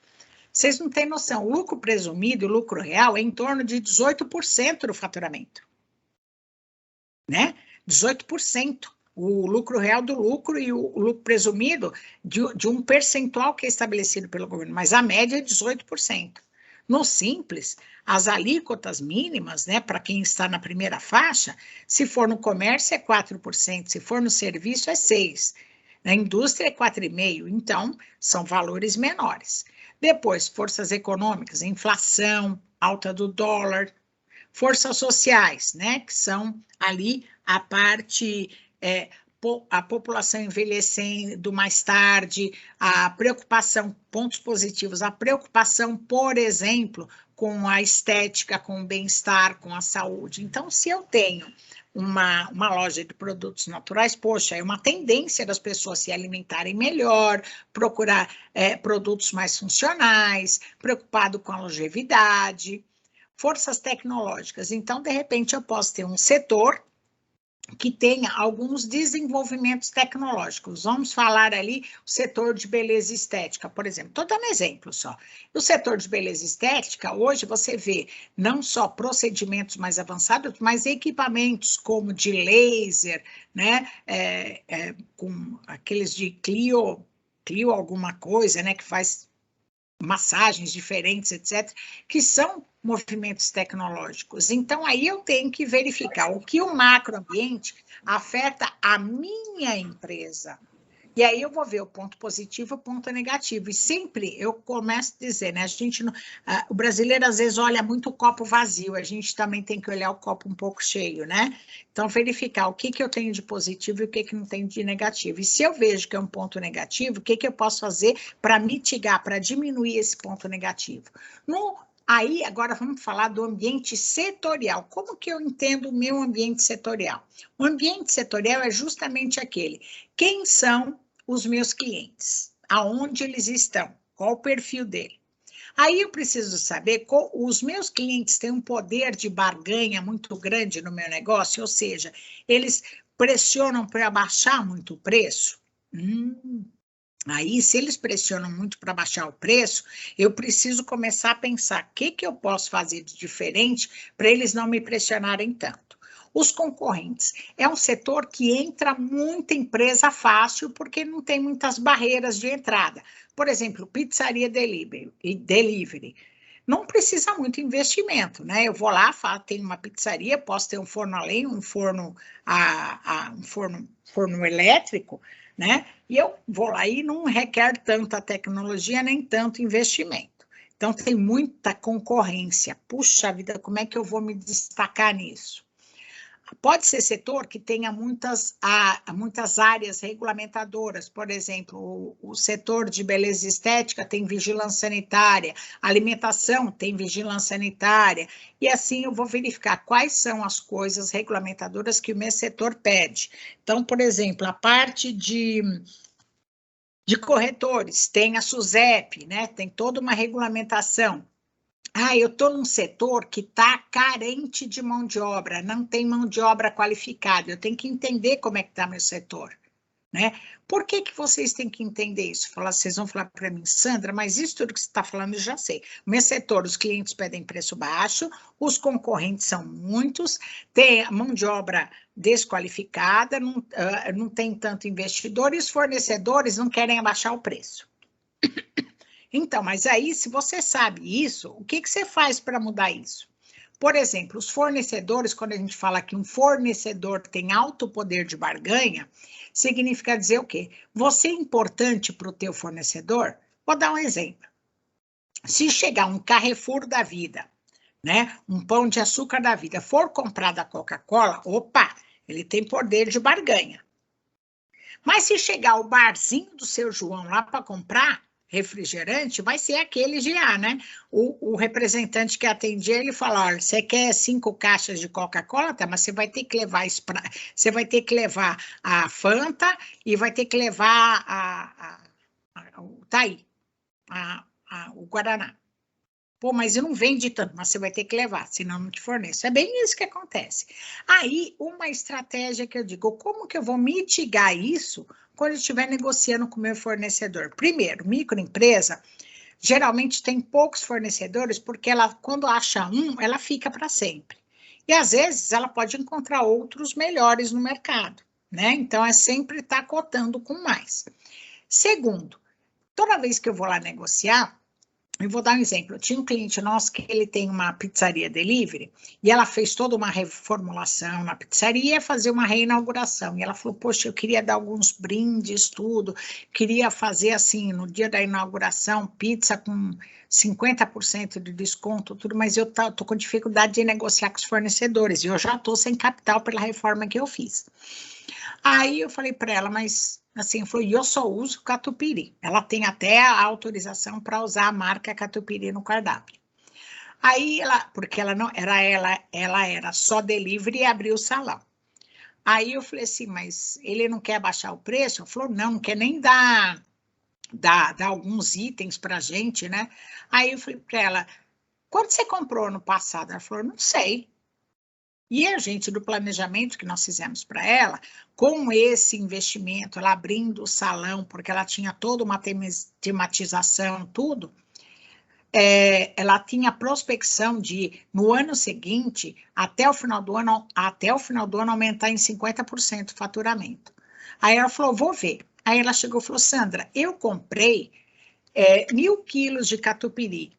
B: Vocês não têm noção, o lucro presumido, o lucro real, é em torno de 18% do faturamento. Né? 18% o lucro real do lucro e o lucro presumido de um percentual que é estabelecido pelo governo, mas a média é 18%. No Simples, as alíquotas mínimas, né, para quem está na primeira faixa, se for no comércio é 4%, se for no serviço é 6%, na indústria é 4,5%, então são valores menores. Depois, forças econômicas, inflação, alta do dólar, forças sociais, né, que são ali a parte, a população envelhecendo mais tarde, a preocupação, pontos positivos, a preocupação, por exemplo, com a estética, com o bem-estar, com a saúde. Então, se eu tenho uma loja de produtos naturais, poxa, é uma tendência das pessoas se alimentarem melhor, procurar produtos mais funcionais, preocupado com a longevidade. Forças tecnológicas. Então, de repente, eu posso ter um setor que tenha alguns desenvolvimentos tecnológicos. Vamos falar ali o setor de beleza estética, por exemplo. Estou dando exemplo só. No setor de beleza estética, hoje você vê não só procedimentos mais avançados, mas equipamentos como de laser, né? Com aqueles de Clio alguma coisa, né? Que faz massagens diferentes, etc., que são movimentos tecnológicos. Então, aí eu tenho que verificar o que o macroambiente afeta a minha empresa. E aí eu vou ver o ponto positivo e o ponto negativo. E sempre eu começo a dizer, né? O brasileiro às vezes olha muito o copo vazio, a gente também tem que olhar o copo um pouco cheio, né? Então, verificar o que eu tenho de positivo e o que não tenho de negativo. E se eu vejo que é um ponto negativo, o que eu posso fazer para mitigar, para diminuir esse ponto negativo? Aí, agora vamos falar do ambiente setorial. Como que eu entendo o meu ambiente setorial? O ambiente setorial é justamente aquele. Quem são os meus clientes? Aonde eles estão? Qual o perfil dele? Aí eu preciso saber, os meus clientes têm um poder de barganha muito grande no meu negócio, ou seja, eles pressionam para baixar muito o preço? Aí, se eles pressionam muito para baixar o preço, eu preciso começar a pensar o que eu posso fazer de diferente para eles não me pressionarem tanto. Os concorrentes. É um setor que entra muita empresa fácil porque não tem muitas barreiras de entrada. Por exemplo, pizzaria delivery. Não precisa muito investimento, né? Eu vou lá, tenho uma pizzaria, posso ter um forno a lenha, um forno elétrico, né? E eu vou lá e não requer tanta tecnologia nem tanto investimento. Então, tem muita concorrência. Puxa vida, como é que eu vou me destacar nisso? Pode ser setor que tenha muitas áreas regulamentadoras, por exemplo, o setor de beleza estética tem vigilância sanitária, alimentação tem vigilância sanitária, e assim eu vou verificar quais são as coisas regulamentadoras que o meu setor pede. Então, por exemplo, a parte de corretores, tem a SUSEP, né? Tem toda uma regulamentação. Eu estou num setor que está carente de mão de obra, não tem mão de obra qualificada, eu tenho que entender como é que está meu setor, né? Por que vocês têm que entender isso? Vocês vão falar para mim, Sandra, mas isso tudo que você está falando eu já sei. No meu setor, os clientes pedem preço baixo, os concorrentes são muitos, tem a mão de obra desqualificada, não tem tanto investidor, e os fornecedores não querem abaixar o preço. Então, mas aí, se você sabe isso, o que você faz para mudar isso? Por exemplo, os fornecedores, quando a gente fala que um fornecedor tem alto poder de barganha, significa dizer o quê? Você é importante para o teu fornecedor? Vou dar um exemplo. Se chegar um Carrefour da vida, né, um Pão de Açúcar da vida, for comprar da Coca-Cola, opa, ele tem poder de barganha. Mas se chegar o barzinho do seu João lá para comprar refrigerante, vai ser aquele GA, né? O representante que atendia, ele fala, olha, você quer 5 caixas de Coca-Cola, tá? Mas você vai ter que levar você vai ter que levar a Fanta e vai ter que levar o Guaraná. Pô, mas eu não vende tanto, mas você vai ter que levar, senão não te forneço. É bem isso que acontece. Aí, uma estratégia que eu digo, como que eu vou mitigar isso quando eu estiver negociando com o meu fornecedor? Primeiro, microempresa, geralmente tem poucos fornecedores, porque ela, quando acha ela fica para sempre. E, às vezes, ela pode encontrar outros melhores no mercado. né? Então, é sempre estar cotando com mais. Segundo, toda vez que eu vou lá negociar, eu vou dar um exemplo. Eu tinha um cliente nosso que ele tem uma pizzaria delivery e ela fez toda uma reformulação na pizzaria e ia fazer uma reinauguração. E ela falou, poxa, eu queria dar alguns brindes, tudo. Queria fazer assim, no dia da inauguração, pizza com 50% de desconto, tudo. Mas eu tô com dificuldade de negociar com os fornecedores. E eu já tô sem capital pela reforma que eu fiz. Aí eu falei para ela, mas... Assim, falou, e eu só uso catupiry. Ela tem até a autorização para usar a marca catupiry no cardápio. Aí ela, porque ela não era ela era só delivery e abriu o salão. Aí eu falei assim, mas ele não quer baixar o preço? Ela falou, não quer nem dar alguns itens para a gente, né? Aí eu falei para ela, quanto você comprou no passado? Ela falou, não sei. E a gente, do planejamento que nós fizemos para ela, com esse investimento, ela abrindo o salão, porque ela tinha toda uma tematização, tudo, ela tinha prospecção de, no ano seguinte, até o final do ano aumentar em 50% o faturamento. Aí ela falou, vou ver. Aí ela chegou e falou, Sandra, eu comprei 1.000 quilos de catupiry.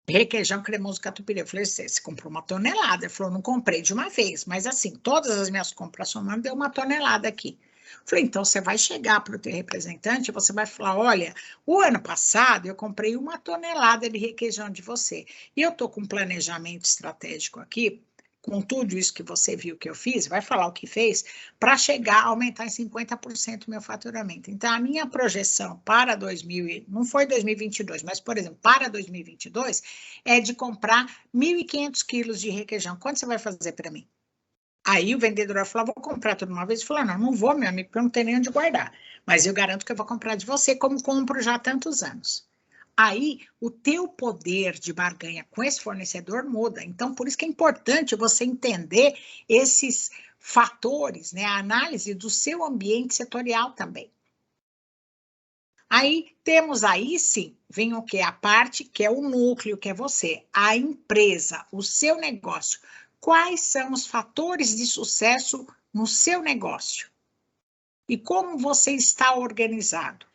B: Requeijão cremoso catupiry. Eu falei, você comprou 1 tonelada. Ele falou, não comprei de uma vez, mas assim, todas as minhas compras somando deu 1 tonelada aqui. Eu falei, então você vai chegar para o teu representante e você vai falar, olha, o ano passado eu comprei 1 tonelada de requeijão de você. E eu estou com um planejamento estratégico aqui, com tudo isso que você viu que eu fiz, vai falar o que fez, para chegar a aumentar em 50% o meu faturamento. Então, a minha projeção para não foi 2022, mas, por exemplo, para 2022, é de comprar 1.500 quilos de requeijão. Quanto você vai fazer para mim? Aí o vendedor falou, vou comprar tudo uma vez. Eu falei, não vou, meu amigo, porque eu não tenho nem onde guardar. Mas eu garanto que eu vou comprar de você, como compro já há tantos anos. Aí, o teu poder de barganha com esse fornecedor muda. Então, por isso que é importante você entender esses fatores, né? A análise do seu ambiente setorial também. Aí, temos aí, sim, vem o quê? A parte que é o núcleo, que é você, a empresa, o seu negócio. Quais são os fatores de sucesso no seu negócio? E como você está organizado?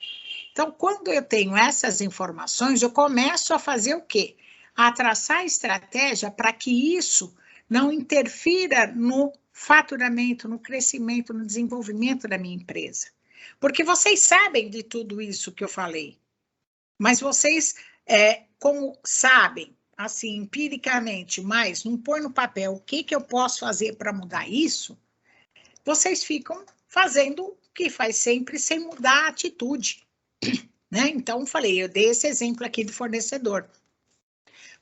B: Então, quando eu tenho essas informações, eu começo a fazer o quê? A traçar estratégia para que isso não interfira no faturamento, no crescimento, no desenvolvimento da minha empresa. Porque vocês sabem de tudo isso que eu falei, mas vocês, como sabem, assim, empiricamente, mas não põe no papel o que eu posso fazer para mudar isso, vocês ficam fazendo o que faz sempre sem mudar a atitude. Né? Então, eu dei esse exemplo aqui do fornecedor.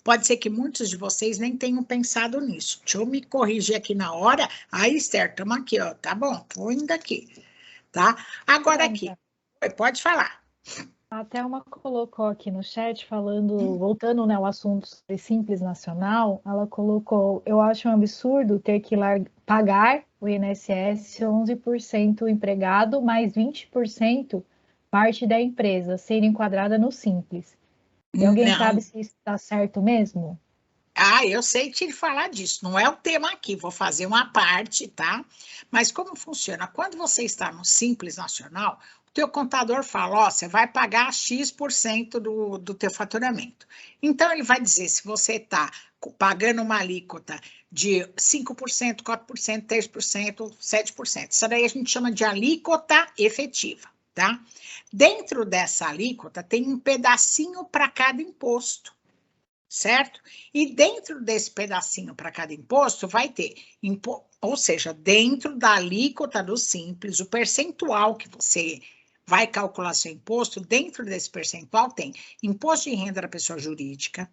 B: Pode ser que muitos de vocês nem tenham pensado nisso. Deixa eu me corrigir aqui na hora. Aí, Esther, estamos aqui, ó. Tá bom, tô indo aqui. Tá? Agora aqui. Pode falar.
H: Até uma colocou aqui no chat, falando, voltando, né, ao assunto sobre Simples Nacional, ela colocou, eu acho um absurdo ter que pagar o INSS 11% o empregado, mais 20% parte da empresa ser enquadrada no Simples. E alguém sabe se isso está certo mesmo?
B: Eu sei te falar disso, não é o tema aqui, vou fazer uma parte, tá? Mas como funciona? Quando você está no Simples Nacional, o teu contador fala, ó, você vai pagar X% do teu faturamento. Então, ele vai dizer se você está pagando uma alíquota de 5%, 4%, 3%, 7%. Isso daí a gente chama de alíquota efetiva. Tá? Dentro dessa alíquota tem um pedacinho para cada imposto, certo? E dentro desse pedacinho para cada imposto vai ter, ou seja, dentro da alíquota do Simples, o percentual que você vai calcular seu imposto, dentro desse percentual tem imposto de renda da pessoa jurídica,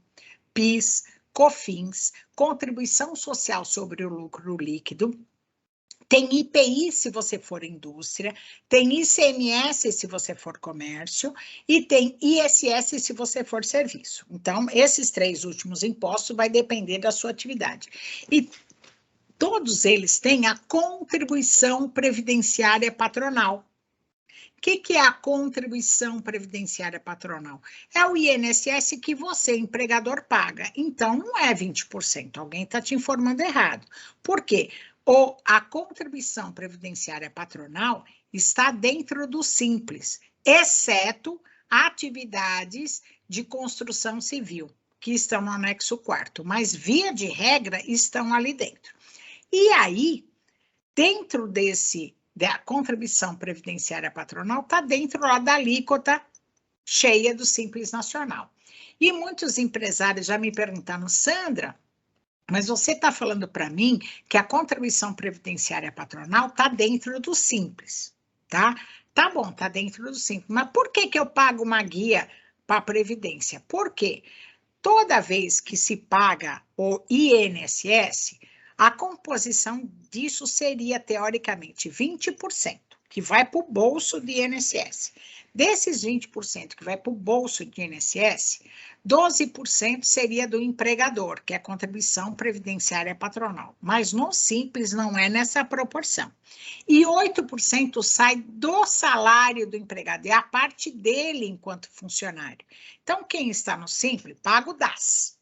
B: PIS, COFINS, contribuição social sobre o lucro líquido, tem IPI se você for indústria, tem ICMS se você for comércio e tem ISS se você for serviço. Então, esses 3 últimos impostos vai depender da sua atividade. E todos eles têm a contribuição previdenciária patronal. O que é a contribuição previdenciária patronal? É o INSS que você, empregador, paga. Então, não é 20%. Alguém está te informando errado. Por quê? a contribuição previdenciária patronal está dentro do Simples, exceto atividades de construção civil, que estão no anexo 4º, mas, via de regra, estão ali dentro. E aí, dentro da contribuição previdenciária patronal, está dentro lá da alíquota cheia do Simples Nacional. E muitos empresários já me perguntaram, Sandra, mas você está falando para mim que a contribuição previdenciária patronal está dentro do Simples, tá? Tá bom, está dentro do Simples, mas por que eu pago uma guia para a Previdência? Por quê? Toda vez que se paga o INSS, a composição disso seria, teoricamente, 20%, que vai para o bolso do INSS. Desses 20% que vai para o bolso do INSS, 12% seria do empregador, que é a contribuição previdenciária patronal. Mas no Simples não é nessa proporção. E 8% sai do salário do empregado, é a parte dele enquanto funcionário. Então, quem está no Simples, paga o DAS.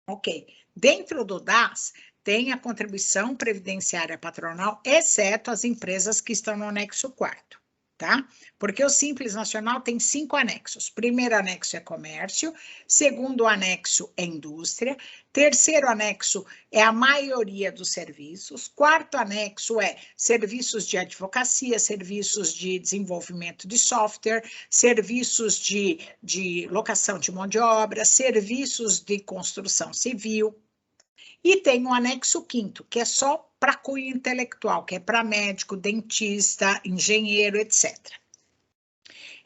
B: Ok. Dentro do DAS, tem a contribuição previdenciária patronal, exceto as empresas que estão no anexo 4º. Tá? Porque o Simples Nacional tem 5 anexos. Primeiro anexo é comércio, segundo anexo é indústria, terceiro anexo é a maioria dos serviços, quarto anexo é serviços de advocacia, serviços de desenvolvimento de software, serviços de locação de mão de obra, serviços de construção civil. E tem o anexo 5º, que é só para cunho intelectual, que é para médico, dentista, engenheiro, etc.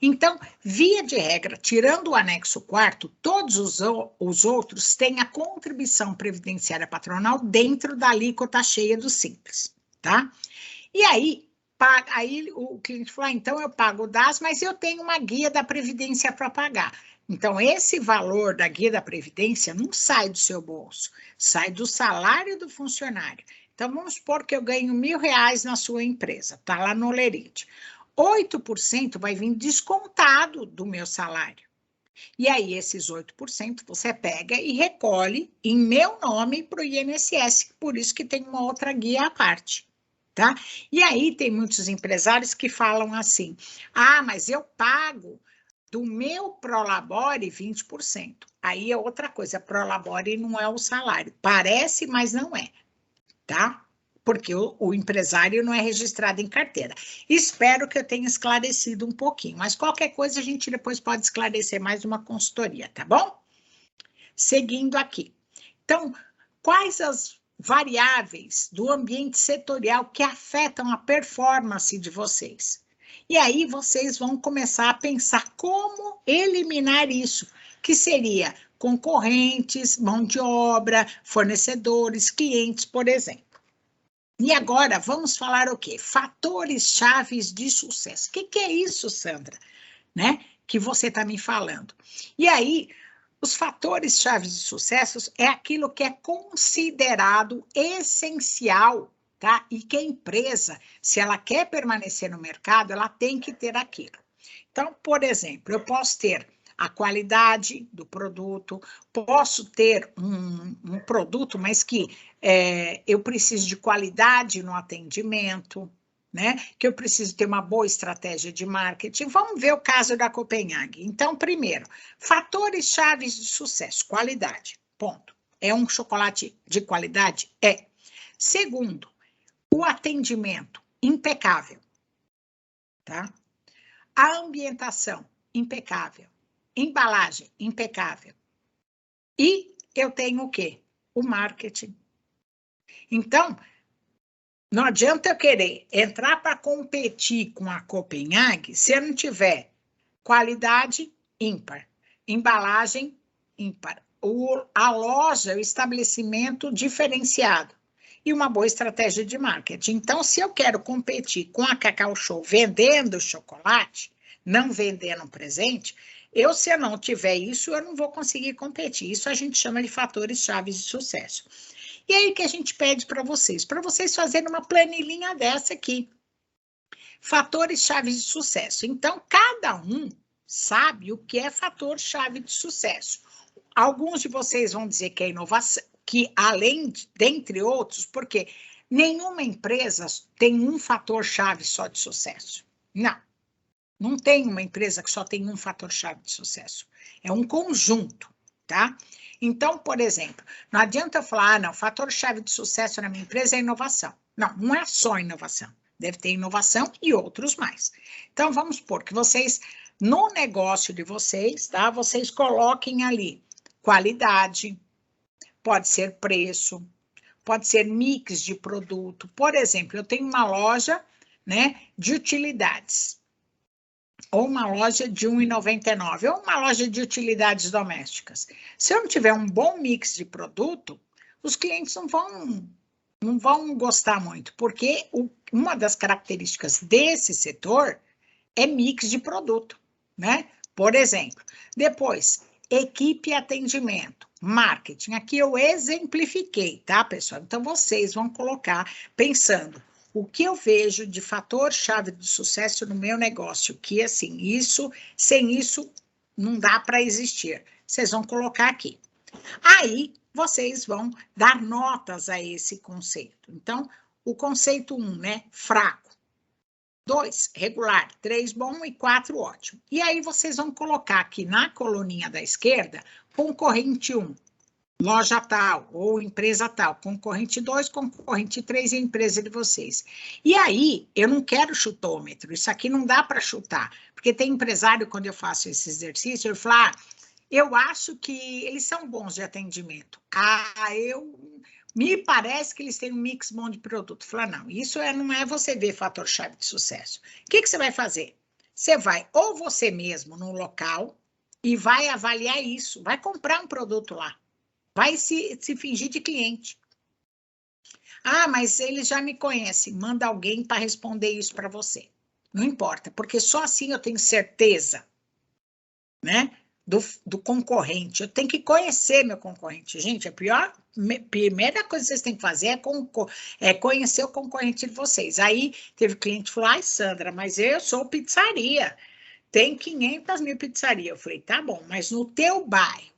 B: Então, via de regra, tirando o anexo 4º, todos os outros têm a contribuição previdenciária patronal dentro da alíquota cheia do Simples, tá? E aí o cliente falou, então eu pago o DAS, mas eu tenho uma guia da Previdência para pagar. Então, esse valor da guia da Previdência não sai do seu bolso, sai do salário do funcionário. Então, vamos supor que eu ganho R$1.000 na sua empresa, tá lá no Olerite. 8% vai vir descontado do meu salário. E aí, esses 8% você pega e recolhe em meu nome para o INSS, por isso que tem uma outra guia à parte, tá? E aí, tem muitos empresários que falam assim, mas eu pago do meu Prolabore 20%. Aí é outra coisa, Prolabore não é o salário. Parece, mas não é, tá? Porque o empresário não é registrado em carteira. Espero que eu tenha esclarecido um pouquinho, mas qualquer coisa a gente depois pode esclarecer mais uma consultoria, tá bom? Seguindo aqui. Então, quais as variáveis do ambiente setorial que afetam a performance de vocês? E aí vocês vão começar a pensar como eliminar isso, que seria concorrentes, mão de obra, fornecedores, clientes, por exemplo. E agora vamos falar o quê? Fatores chaves de sucesso. O que é isso, Sandra? Né? Que você está me falando. E aí, os fatores chaves de sucesso é aquilo que é considerado essencial, tá? E que a empresa, se ela quer permanecer no mercado, ela tem que ter aquilo. Então, por exemplo, eu posso ter a qualidade do produto, posso ter um produto, mas que eu preciso de qualidade no atendimento, né? Que eu preciso ter uma boa estratégia de marketing. Vamos ver o caso da Copenhague. Então, primeiro, fatores chaves de sucesso, qualidade, ponto. É um chocolate de qualidade? É. Segundo, o atendimento, impecável, tá? A ambientação, impecável. Embalagem, impecável. E eu tenho o quê? O marketing. Então, não adianta eu querer entrar para competir com a Copenhague se eu não tiver qualidade ímpar, embalagem ímpar, a loja, o estabelecimento diferenciado e uma boa estratégia de marketing. Então, se eu quero competir com a Cacau Show vendendo chocolate, não vendendo um presente, se eu não tiver isso, eu não vou conseguir competir. Isso a gente chama de fatores chaves de sucesso. E aí que a gente pede para vocês fazerem uma planilhinha dessa aqui. Fatores chaves de sucesso. Então, cada um sabe o que é fator chave de sucesso. Alguns de vocês vão dizer que é inovação, que além, dentre outros, porque Nenhuma empresa tem um fator-chave só de sucesso. Não. Não tem uma empresa que só tem um fator-chave de sucesso. É um conjunto, tá? Então, por exemplo, não adianta eu falar, não, o fator-chave de sucesso na minha empresa é inovação. Não, não é só inovação. Deve ter inovação e outros mais. Então, vamos supor que vocês, no negócio de vocês, tá? Vocês coloquem ali qualidade, pode ser preço, pode ser mix de produto. Por exemplo, eu tenho uma loja, né, de utilidades. Ou uma loja de R$ 1,99, ou uma loja de utilidades domésticas. Se eu não tiver um bom mix de produto, os clientes não vão gostar muito, porque uma das características desse setor é mix de produto, né? Por exemplo, depois, equipe e atendimento, marketing. Aqui eu exemplifiquei, tá, pessoal? Então, vocês vão colocar pensando o que eu vejo de fator-chave de sucesso no meu negócio, que assim, sem isso não dá para existir. Vocês vão colocar aqui. Aí, vocês vão dar notas a esse conceito. Então, o conceito 1, né, fraco. 2, regular. 3, bom. E 4, ótimo. E aí, vocês vão colocar aqui na coluninha da esquerda, concorrente 1. Loja tal, ou empresa tal, concorrente 2, concorrente 3 e a empresa de vocês. E aí, eu não quero chutômetro, isso aqui não dá para chutar, porque tem empresário, quando eu faço esse exercício, eu falo, eu acho que eles são bons de atendimento. Me parece que eles têm um mix bom de produto. Fala, não, isso não é você ver fator-chave de sucesso. O que você vai fazer? Você vai, ou você mesmo no local, e vai avaliar isso, vai comprar um produto lá. Vai se fingir de cliente. Ah, mas eles já me conhecem. Manda alguém para responder isso para você. Não importa, porque só assim eu tenho certeza, né, do concorrente. Eu tenho que conhecer meu concorrente. Gente, a primeira coisa que vocês têm que fazer é conhecer o concorrente de vocês. Aí teve cliente que falou, ai, Sandra, mas eu sou pizzaria. Tem 500 mil pizzarias. Eu falei, tá bom, mas no teu bairro,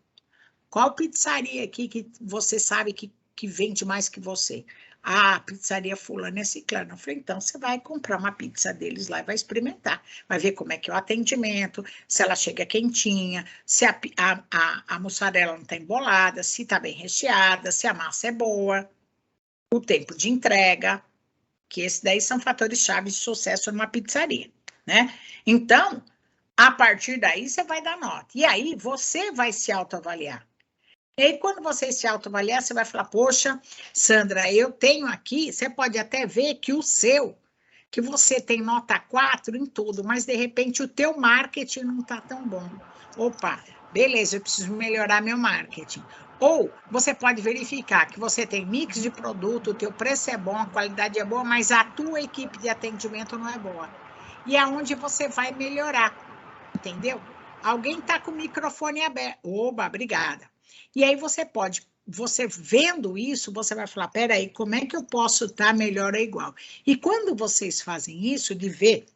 B: qual pizzaria aqui que você sabe que vende mais que você? Ah, pizzaria fulana é ciclana. Eu falei, então você vai comprar uma pizza deles lá e vai experimentar. Vai ver como é que é o atendimento, se ela chega quentinha, se a mussarela não está embolada, se está bem recheada, se a massa é boa, o tempo de entrega, que esses daí são fatores chaves de sucesso numa pizzaria, né? Então, a partir daí você vai dar nota. E aí você vai se autoavaliar. E aí, quando você se autoavaliar, você vai falar, poxa, Sandra, eu tenho aqui, você pode até ver que que você tem nota 4 em tudo, mas de repente o teu marketing não está tão bom. Opa, beleza, eu preciso melhorar meu marketing. Ou você pode verificar que você tem mix de produto, o teu preço é bom, a qualidade é boa, mas a tua equipe de atendimento não é boa. E é onde você vai melhorar, entendeu? Alguém está com o microfone aberto. Oba, obrigada. E aí você vendo isso, você vai falar, peraí, como é que eu posso estar melhor ou igual? E quando vocês fazem isso, de ver,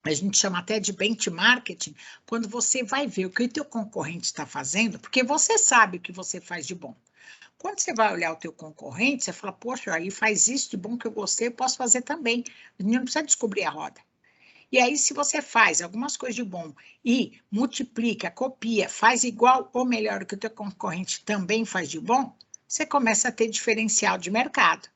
B: a gente chama até de benchmarking, quando você vai ver o que o teu concorrente está fazendo, porque você sabe o que você faz de bom. Quando você vai olhar o teu concorrente, você fala, poxa, ele faz isso de bom que eu gostei, eu posso fazer também. Não precisa descobrir a roda. E aí, se você faz algumas coisas de bom e multiplica, copia, faz igual ou melhor que o teu concorrente também faz de bom, você começa a ter diferencial de mercado,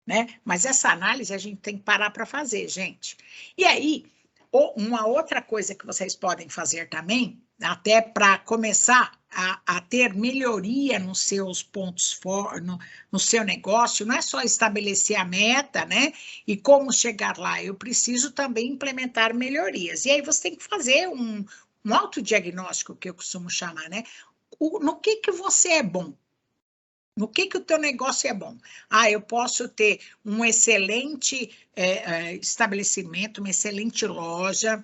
B: né? Mas essa análise a gente tem que parar para fazer, gente. E aí, uma outra coisa que vocês podem fazer também, até para começar a ter melhoria nos seus pontos no seu negócio, não é só estabelecer a meta, né? E como chegar lá, eu preciso também implementar melhorias. E aí você tem que fazer um autodiagnóstico, que eu costumo chamar, né? No que você é bom? No que o teu negócio é bom? Ah, eu posso ter um excelente estabelecimento, uma excelente loja.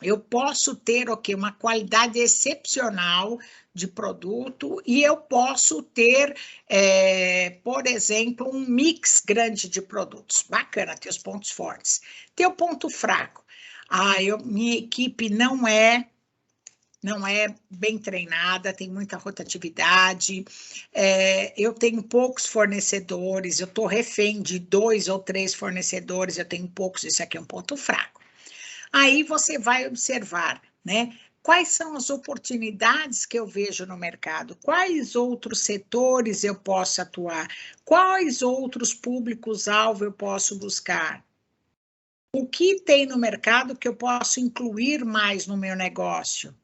B: Eu posso ter uma qualidade excepcional de produto e eu posso ter, por exemplo, um mix grande de produtos. Bacana, ter os pontos fortes. Teu ponto fraco. Ah, minha equipe não é não é bem treinada, tem muita rotatividade, eu tenho poucos fornecedores, eu estou refém de 2 ou 3 fornecedores, eu tenho poucos, isso aqui é um ponto fraco. Aí você vai observar, né? Quais são as oportunidades que eu vejo no mercado? Quais outros setores eu posso atuar? Quais outros públicos-alvo eu posso buscar? O que tem no mercado que eu posso incluir mais no meu negócio?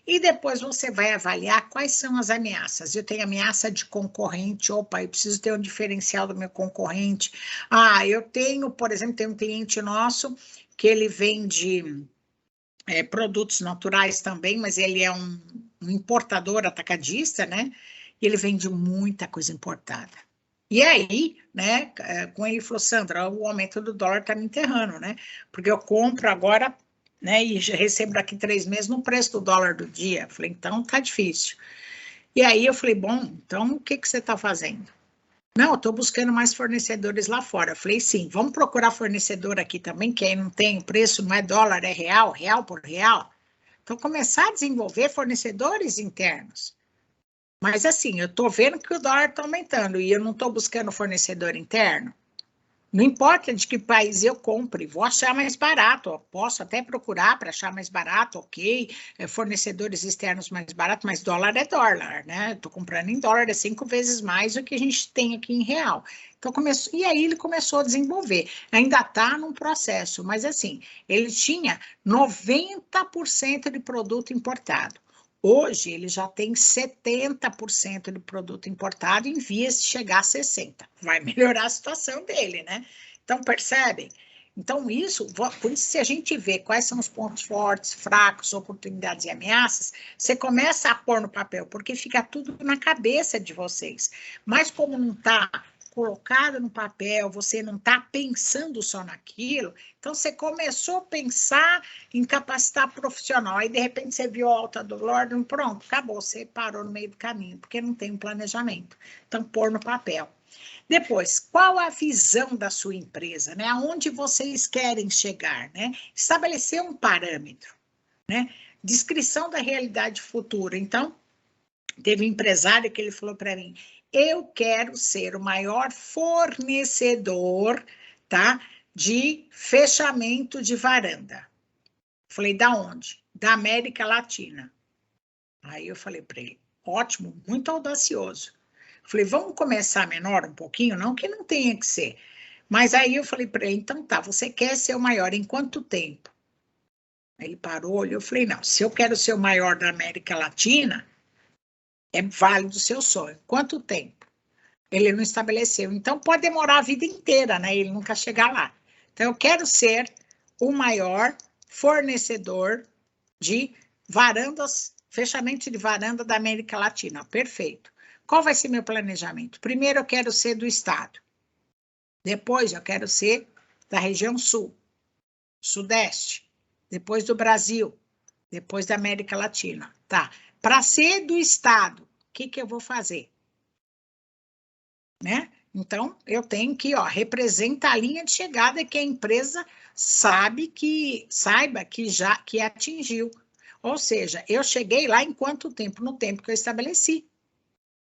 B: E depois você vai avaliar quais são as ameaças. Eu tenho ameaça de concorrente, opa, eu preciso ter um diferencial do meu concorrente. Ah, eu tenho, por exemplo, tem um cliente nosso que ele vende produtos naturais também, mas ele é um importador atacadista, né? E ele vende muita coisa importada. E aí, né, com ele falou, Sandra, o aumento do dólar está me enterrando, né? Porque eu compro agora, né, e recebo daqui 3 meses no preço do dólar do dia. Eu falei, então tá difícil. E aí eu falei, bom, então o que você está fazendo? Não, eu estou buscando mais fornecedores lá fora. Eu falei, sim, vamos procurar fornecedor aqui também, que aí não tem preço, não é dólar, é real, real por real. Então, começar a desenvolver fornecedores internos. Mas assim, eu estou vendo que o dólar está aumentando e eu não estou buscando fornecedor interno. Não importa de que país eu compre, vou achar mais barato. Posso até procurar para achar mais barato, ok. Fornecedores externos mais barato, mas dólar é dólar, né? Estou comprando em dólar, é 5 vezes mais do que a gente tem aqui em real. Então, e aí ele começou a desenvolver. Ainda está num processo, mas assim, ele tinha 90% de produto importado. Hoje, ele já tem 70% do produto importado em vias de chegar a 60%. Vai melhorar a situação dele, né? Então, percebem? Então, por isso, se a gente vê quais são os pontos fortes, fracos, oportunidades e ameaças, você começa a pôr no papel, porque fica tudo na cabeça de vocês. Mas como não está colocado no papel, você não está pensando só naquilo, então você começou a pensar em capacitar profissional, aí de repente você viu a alta do dólar, pronto, acabou, você parou no meio do caminho, porque não tem um planejamento. Então, pôr no papel. Depois, qual a visão da sua empresa, né? Aonde vocês querem chegar, né? Estabelecer um parâmetro, né? Descrição da realidade futura. Então, teve um empresário que ele falou para mim, eu quero ser o maior fornecedor, tá, de fechamento de varanda. Falei, da onde? Da América Latina. Aí eu falei para ele, ótimo, muito audacioso. Falei, vamos começar menor um pouquinho? Não que não tenha que ser. Mas aí eu falei para ele, então tá, você quer ser o maior em quanto tempo? Aí ele parou, olhou, eu falei, não, se eu quero ser o maior da América Latina, é válido o seu sonho. Quanto tempo? Ele não estabeleceu. Então, pode demorar a vida inteira, né? Ele nunca chegar lá. Então, eu quero ser o maior fornecedor de varandas, fechamento de varanda da América Latina. Perfeito. Qual vai ser meu planejamento? Primeiro, eu quero ser do estado. Depois, eu quero ser da região sul, sudeste. Depois do Brasil. Depois da América Latina. Tá. Para ser do estado, o que eu vou fazer? Né? Então, eu tenho que, representa a linha de chegada que a empresa saiba que atingiu. Ou seja, eu cheguei lá em quanto tempo? No tempo que eu estabeleci.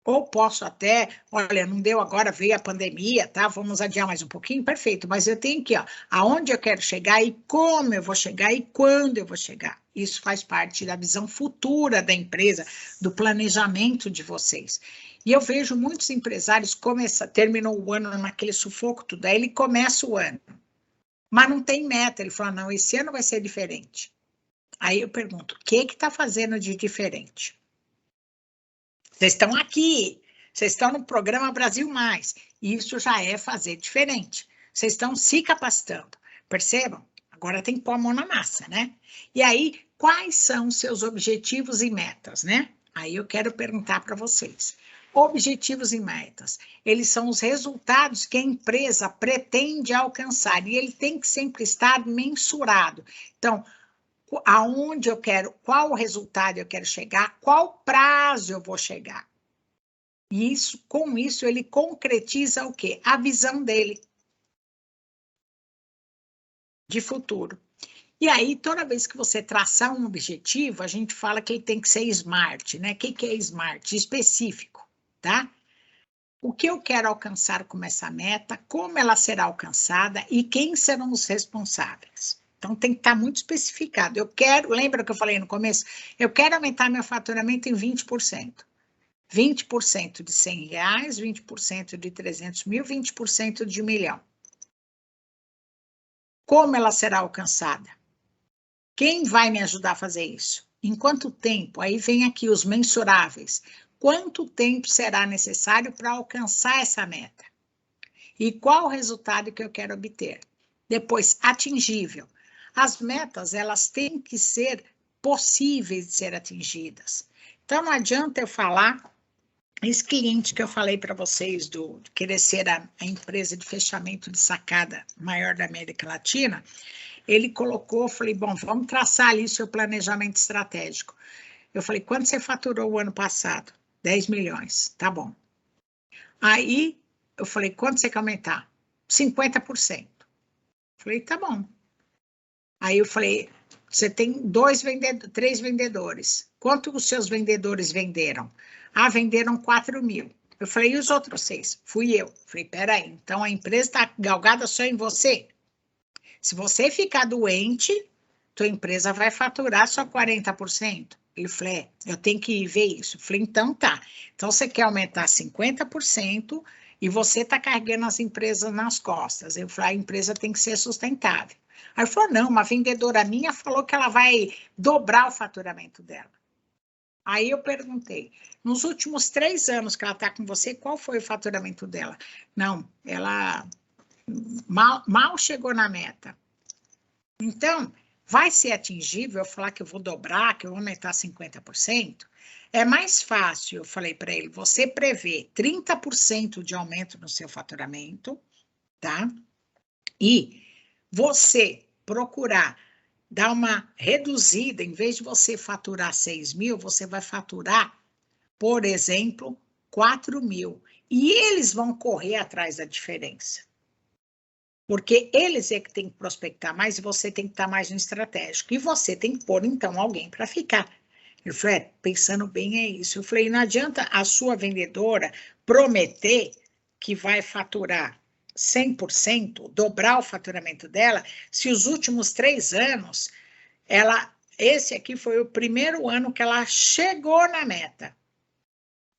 B: Ou posso até, olha, não deu agora, veio a pandemia, tá? Vamos adiar mais um pouquinho, perfeito. Mas eu tenho que, aonde eu quero chegar e como eu vou chegar e quando eu vou chegar. Isso faz parte da visão futura da empresa, do planejamento de vocês. E eu vejo muitos empresários terminou o ano naquele sufoco tudo, aí ele começa o ano, mas não tem meta. Ele fala, não, esse ano vai ser diferente. Aí eu pergunto, o que está fazendo de diferente? Vocês estão aqui, vocês estão no programa Brasil Mais, isso já é fazer diferente. Vocês estão se capacitando, percebam? Agora tem que pôr a mão na massa, né? E aí, quais são os seus objetivos e metas, né? Aí eu quero perguntar para vocês. Objetivos e metas, eles são os resultados que a empresa pretende alcançar e ele tem que sempre estar mensurado. Então, aonde eu quero, qual resultado eu quero chegar, qual prazo eu vou chegar. E com isso ele concretiza o quê? A visão dele de futuro. E aí, toda vez que você traçar um objetivo, a gente fala que ele tem que ser SMART, né? O que é SMART? Específico, tá? O que eu quero alcançar com essa meta, como ela será alcançada e quem serão os responsáveis. Então, tem que estar muito especificado. Eu quero, lembra que eu falei no começo? Eu quero aumentar meu faturamento em 20%. 20% de R$100, 20% de 300 mil, 20% de 1 milhão. Como ela será alcançada? Quem vai me ajudar a fazer isso? Em quanto tempo? Aí vem aqui os mensuráveis. Quanto tempo será necessário para alcançar essa meta? E qual o resultado que eu quero obter? Depois, atingível. As metas, elas têm que ser possíveis de ser atingidas. Então, não adianta eu falar, esse cliente que eu falei para vocês, de querer ser a empresa de fechamento de sacada maior da América Latina, ele colocou, eu falei, bom, vamos traçar ali seu planejamento estratégico. Eu falei, quanto você faturou o ano passado? 10 milhões, tá bom. Aí, eu falei, quanto você quer aumentar? 50%. Falei, tá bom. Aí eu falei, você tem 3 vendedores. Quanto os seus vendedores venderam? Ah, venderam 4 mil. Eu falei, e os outros 6? Fui eu. Falei, peraí, então a empresa está galgada só em você? Se você ficar doente, tua empresa vai faturar só 40%. Ele falou, eu tenho que ver isso. Eu falei, então tá. Então você quer aumentar 50% e você está carregando as empresas nas costas. Eu falei, a empresa tem que ser sustentável. Aí ele falou, não, uma vendedora minha falou que ela vai dobrar o faturamento dela. Aí eu perguntei, nos últimos 3 anos que ela está com você, qual foi o faturamento dela? Não, ela mal chegou na meta. Então, vai ser atingível eu falar que eu vou dobrar, que eu vou aumentar 50%? É mais fácil, eu falei para ele, você prever 30% de aumento no seu faturamento, tá? E você procurar dar uma reduzida, em vez de você faturar 6 mil, você vai faturar, por exemplo, 4 mil. E eles vão correr atrás da diferença. Porque eles é que tem que prospectar mais e você tem que estar mais no estratégico. E você tem que pôr, então, alguém para ficar. Ele falou, pensando bem é isso. Eu falei, não adianta a sua vendedora prometer que vai faturar 100%, dobrar o faturamento dela, se os últimos 3 anos, esse aqui foi o primeiro ano que ela chegou na meta.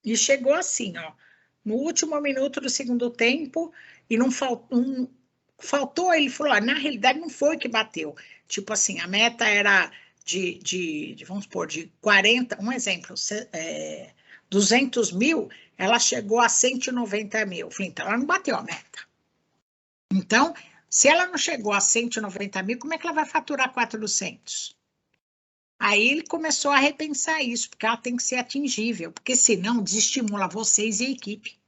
B: E chegou assim, ó, no último minuto do segundo tempo, e não faltou, ele falou, na realidade não foi que bateu. Tipo assim, a meta era vamos supor, de 40, um exemplo, 200 mil, ela chegou a 190 mil. Eu falei, então ela não bateu a meta. Então, se ela não chegou a 190 mil, como é que ela vai faturar 400? Aí ele começou a repensar isso, porque ela tem que ser atingível, porque senão desestimula vocês e a equipe.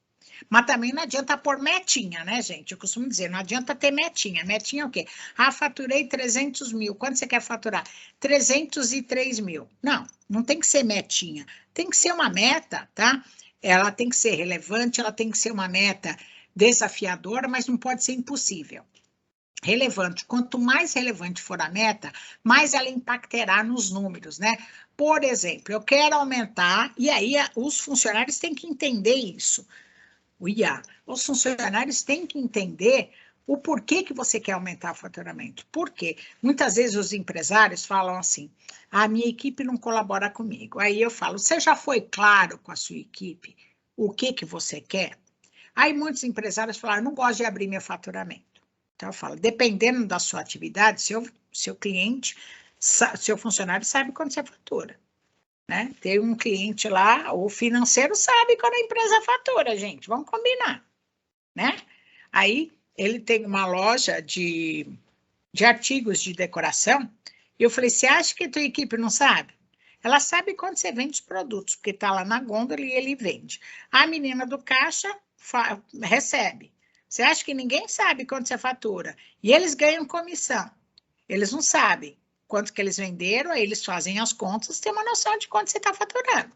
B: Mas também não adianta pôr metinha, né, gente? Eu costumo dizer, não adianta ter metinha. Metinha é o quê? Ah, faturei 300 mil. Quanto você quer faturar? 303 mil. Não, não tem que ser metinha. Tem que ser uma meta, tá? Ela tem que ser relevante, ela tem que ser uma meta desafiadora, mas não pode ser impossível. Relevante. Quanto mais relevante for a meta, mais ela impactará nos números, né? Por exemplo, eu quero aumentar, e aí os funcionários têm que entender isso. Os funcionários têm que entender o porquê que você quer aumentar o faturamento. Por quê? Muitas vezes os empresários falam assim, a minha equipe não colabora comigo. Aí eu falo, você já foi claro com a sua equipe o que você quer? Aí muitos empresários falaram, não gosto de abrir meu faturamento. Então eu falo, dependendo da sua atividade, seu cliente, seu funcionário sabe quando você fatura. Né? Tem um cliente lá, o financeiro sabe quando a empresa fatura, gente, vamos combinar, né? Aí ele tem uma loja de artigos de decoração, e eu falei, você acha que a tua equipe não sabe? Ela sabe quando você vende os produtos, porque está lá na gôndola e ele vende. A menina do caixa recebe. Você acha que ninguém sabe quando você fatura? E eles ganham comissão. Eles não sabem quanto que eles venderam, aí eles fazem as contas, tem uma noção de quanto você está faturando.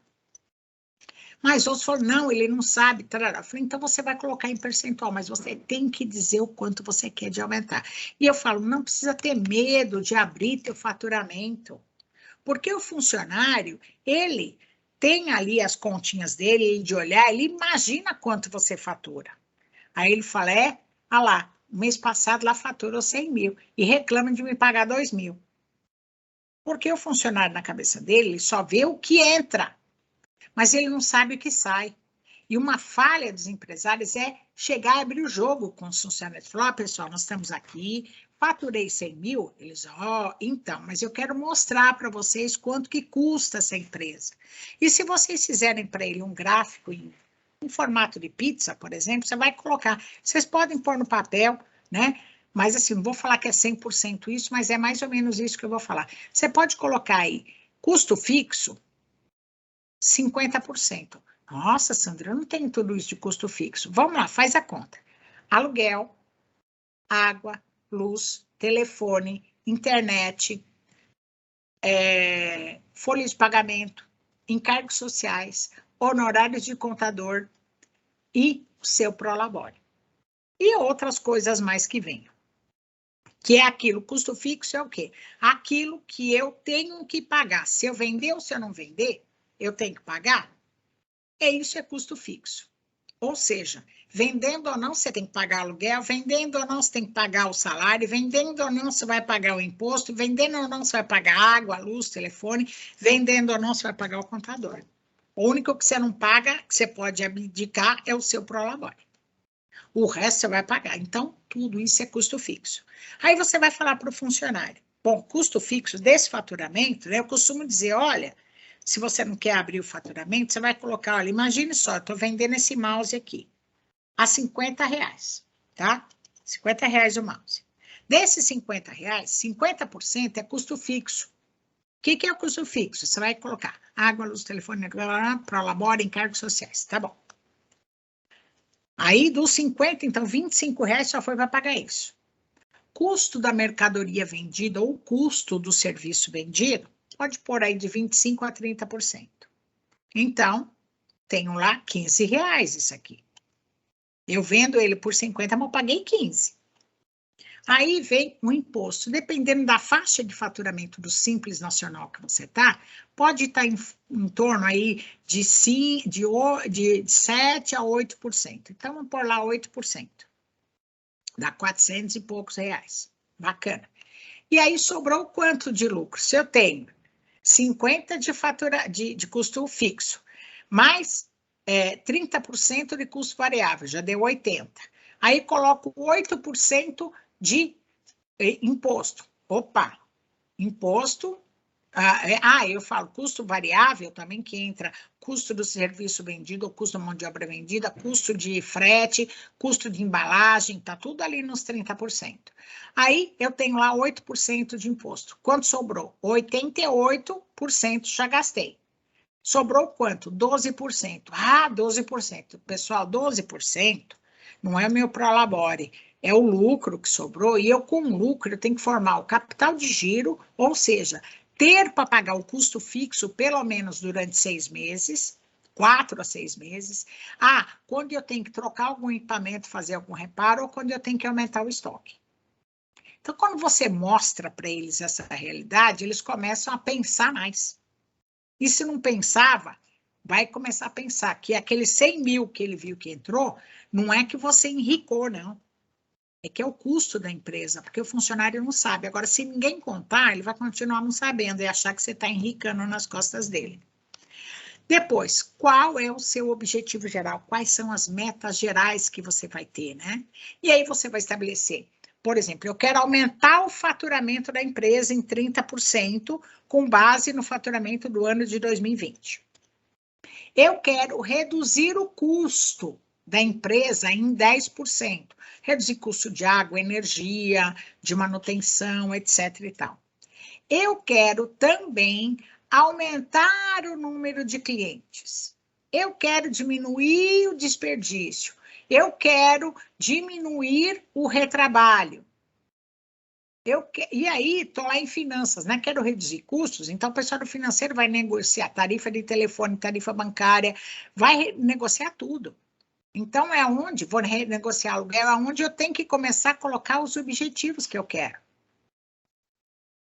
B: Mas outros falaram, não, ele não sabe. Tarará. Eu falei, então você vai colocar em percentual, mas você tem que dizer o quanto você quer de aumentar. E eu falo, não precisa ter medo de abrir teu faturamento. Porque o funcionário, ele tem ali as continhas dele, de olhar, ele imagina quanto você fatura. Aí ele fala, ah lá, mês passado lá faturou 100 mil e reclama de me pagar 2 mil. Porque o funcionário na cabeça dele, ele só vê o que entra, mas ele não sabe o que sai. E uma falha dos empresários é chegar e abrir o jogo com os funcionários. Falar, pessoal, nós estamos aqui, faturei 100 mil. Eles, então, mas eu quero mostrar para vocês quanto que custa essa empresa. E se vocês fizerem para ele um gráfico em formato de pizza, por exemplo, você vai colocar. Vocês podem pôr no papel, né? Mas assim, não vou falar que é 100% isso, mas é mais ou menos isso que eu vou falar. Você pode colocar aí, custo fixo, 50%. Nossa, Sandra, eu não tenho tudo isso de custo fixo. Vamos lá, faz a conta. Aluguel, água, luz, telefone, internet, folha de pagamento, encargos sociais, honorários de contador e o seu prolabore. E outras coisas mais que venham. Que é aquilo, custo fixo é o quê? Aquilo que eu tenho que pagar. Se eu vender ou se eu não vender, eu tenho que pagar? Isso é custo fixo. Ou seja, vendendo ou não, você tem que pagar aluguel, vendendo ou não, você tem que pagar o salário, vendendo ou não, você vai pagar o imposto, vendendo ou não, você vai pagar água, luz, telefone, vendendo ou não, você vai pagar o contador. O único que você não paga, que você pode abdicar, é o seu prolabore. O resto você vai pagar. Então, tudo isso é custo fixo. Aí você vai falar para o funcionário. Bom, custo fixo desse faturamento, né, eu costumo dizer, olha, se você não quer abrir o faturamento, você vai colocar, olha, imagine só, eu estou vendendo esse mouse aqui a R$50, tá? R$50 o mouse. Desses R$50, 50% é custo fixo. O que é o custo fixo? Você vai colocar água, luz, telefone, prolabore, encargos sociais, tá bom. Aí, dos 50, então, R$25 só foi para pagar isso. Custo da mercadoria vendida ou custo do serviço vendido, pode pôr aí de 25% a 30%. Então, tenho lá R$15 isso aqui. Eu vendo ele por 50, mas eu paguei 15. Aí vem o imposto. Dependendo da faixa de faturamento do Simples Nacional que você está, pode estar em torno aí de 7% a 8%. Então, vamos pôr lá 8%. Dá 400 e poucos reais. Bacana. E aí, sobrou quanto de lucro? Se eu tenho 50 de custo fixo, mais 30% de custo variável, já deu 80%. Aí, coloco 8% de imposto. Opa, imposto. Eu falo custo variável também, que entra custo do serviço vendido, ou custo da mão de obra vendida, custo de frete, custo de embalagem, tá tudo ali nos 30%. Aí eu tenho lá 8% de imposto. Quanto sobrou? 88% já gastei. Sobrou quanto? 12%. 12%. Pessoal, 12% não é o meu prolabore. É o lucro que sobrou, e eu com lucro eu tenho que formar o capital de giro, ou seja, ter para pagar o custo fixo pelo menos durante 6 meses, 4 a 6 meses. Quando eu tenho que trocar algum equipamento, fazer algum reparo, ou quando eu tenho que aumentar o estoque. Então, quando você mostra para eles essa realidade, eles começam a pensar mais. E se não pensava, vai começar a pensar que aquele 100 mil que ele viu que entrou, não é que você enricou, não. É que é o custo da empresa, porque o funcionário não sabe. Agora, se ninguém contar, ele vai continuar não sabendo e achar que você está enricando nas costas dele. Depois, qual é o seu objetivo geral? Quais são as metas gerais que você vai ter, né? E aí você vai estabelecer, por exemplo, eu quero aumentar o faturamento da empresa em 30% com base no faturamento do ano de 2020. Eu quero reduzir o custo da empresa em 10%. Reduzir custo de água, energia, de manutenção, etc. e tal. Eu quero também aumentar o número de clientes. Eu quero diminuir o desperdício. Eu quero diminuir o retrabalho. E aí, estou lá em finanças, né? Quero reduzir custos, então o pessoal do financeiro vai negociar tarifa de telefone, tarifa bancária, vai negociar tudo. Então, é onde, vou renegociar aluguel, é onde eu tenho que começar a colocar os objetivos que eu quero.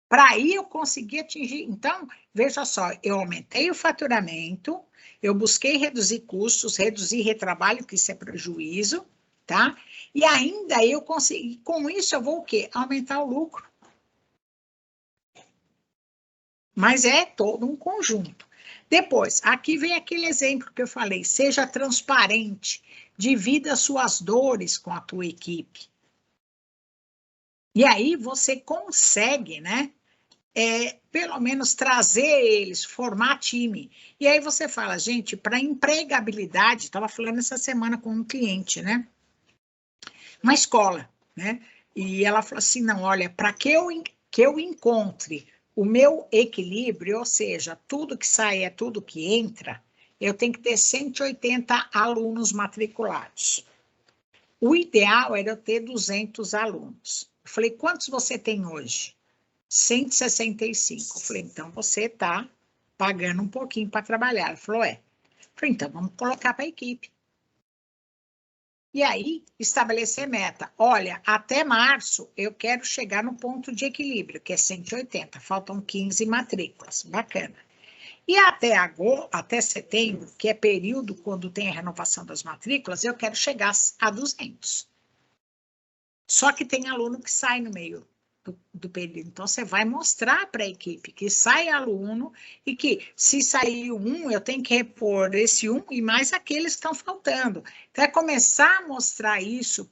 B: Para aí eu conseguir atingir. Então, veja só, eu aumentei o faturamento, eu busquei reduzir custos, reduzir retrabalho, que isso é prejuízo, tá? E ainda eu consegui, com isso eu vou o quê? Aumentar o lucro. Mas é todo um conjunto. Depois, aqui vem aquele exemplo que eu falei, seja transparente, divida suas dores com a tua equipe. E aí você consegue, né? Pelo menos trazer eles, formar time. E aí você fala, gente, para empregabilidade, estava falando essa semana com um cliente, né? Uma escola, né? E ela falou assim, não, olha, para que eu encontre o meu equilíbrio, ou seja, tudo que sai é tudo que entra, eu tenho que ter 180 alunos matriculados. O ideal era eu ter 200 alunos. Eu falei, quantos você tem hoje? 165. Eu falei, então você está pagando um pouquinho para trabalhar. Ela falou, é. Eu falei, então vamos colocar para a equipe. E aí, estabelecer meta. Olha, até março eu quero chegar no ponto de equilíbrio, que é 180. Faltam 15 matrículas. Bacana. E até setembro, que é período quando tem a renovação das matrículas, eu quero chegar a 200. Só que tem aluno que sai no meio do período. Então, você vai mostrar para a equipe que sai aluno e que se sair um, eu tenho que repor esse um e mais aqueles que estão faltando. Então, é começar a mostrar isso,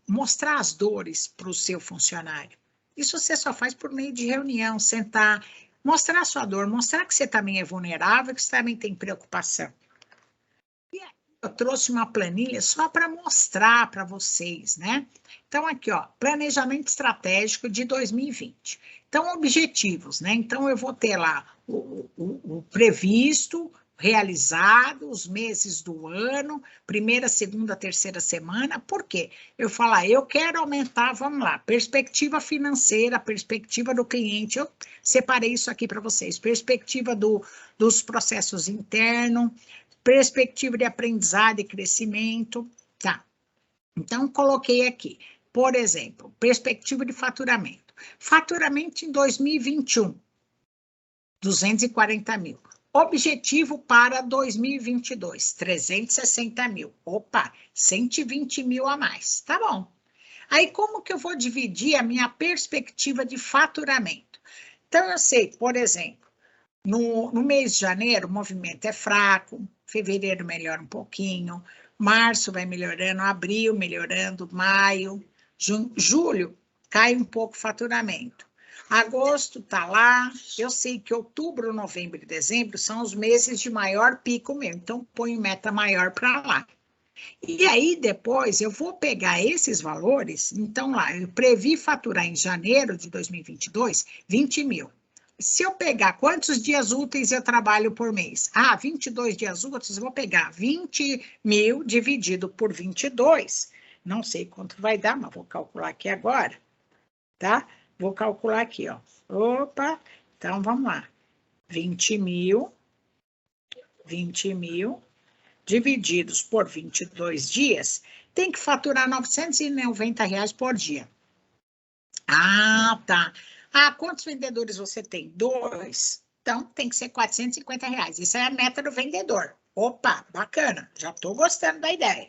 B: mostrar as dores para o seu funcionário. Isso você só faz por meio de reunião, sentar, mostrar a sua dor, mostrar que você também é vulnerável, que você também tem preocupação. E aí, eu trouxe uma planilha só para mostrar para vocês, né? Então, aqui, ó, planejamento estratégico de 2020. Então, objetivos, né? Então, eu vou ter lá o previsto, realizado, os meses do ano, primeira, segunda, terceira semana. Por quê? Eu falo, eu quero aumentar, vamos lá, perspectiva financeira, perspectiva do cliente. Eu separei isso aqui para vocês. Perspectiva dos processos internos, perspectiva de aprendizado e crescimento. Tá. Então, coloquei aqui. Por exemplo, perspectiva de faturamento. Faturamento em 2021, 240 mil. Objetivo para 2022, 360 mil. Opa, 120 mil a mais. Tá bom. Aí, como que eu vou dividir a minha perspectiva de faturamento? Então, eu sei, por exemplo, no mês de janeiro, o movimento é fraco, fevereiro melhora um pouquinho, março vai melhorando, abril melhorando, maio, julho cai um pouco o faturamento. Agosto está lá, eu sei que outubro, novembro e dezembro são os meses de maior pico mesmo, então ponho meta maior para lá. E aí depois eu vou pegar esses valores, então lá, eu previ faturar em janeiro de 2022, 20 mil. Se eu pegar quantos dias úteis eu trabalho por mês? 22 dias úteis, eu vou pegar 20 mil dividido por 22. Não sei quanto vai dar, mas vou calcular aqui agora, tá? Vou calcular aqui, ó. Opa, então vamos lá. 20 mil divididos por 22 dias, tem que faturar R$ 990 por dia. Tá. Quantos vendedores você tem? 2. Então, tem que ser R$ 450. Isso é a meta do vendedor. Opa, bacana. Já estou gostando da ideia.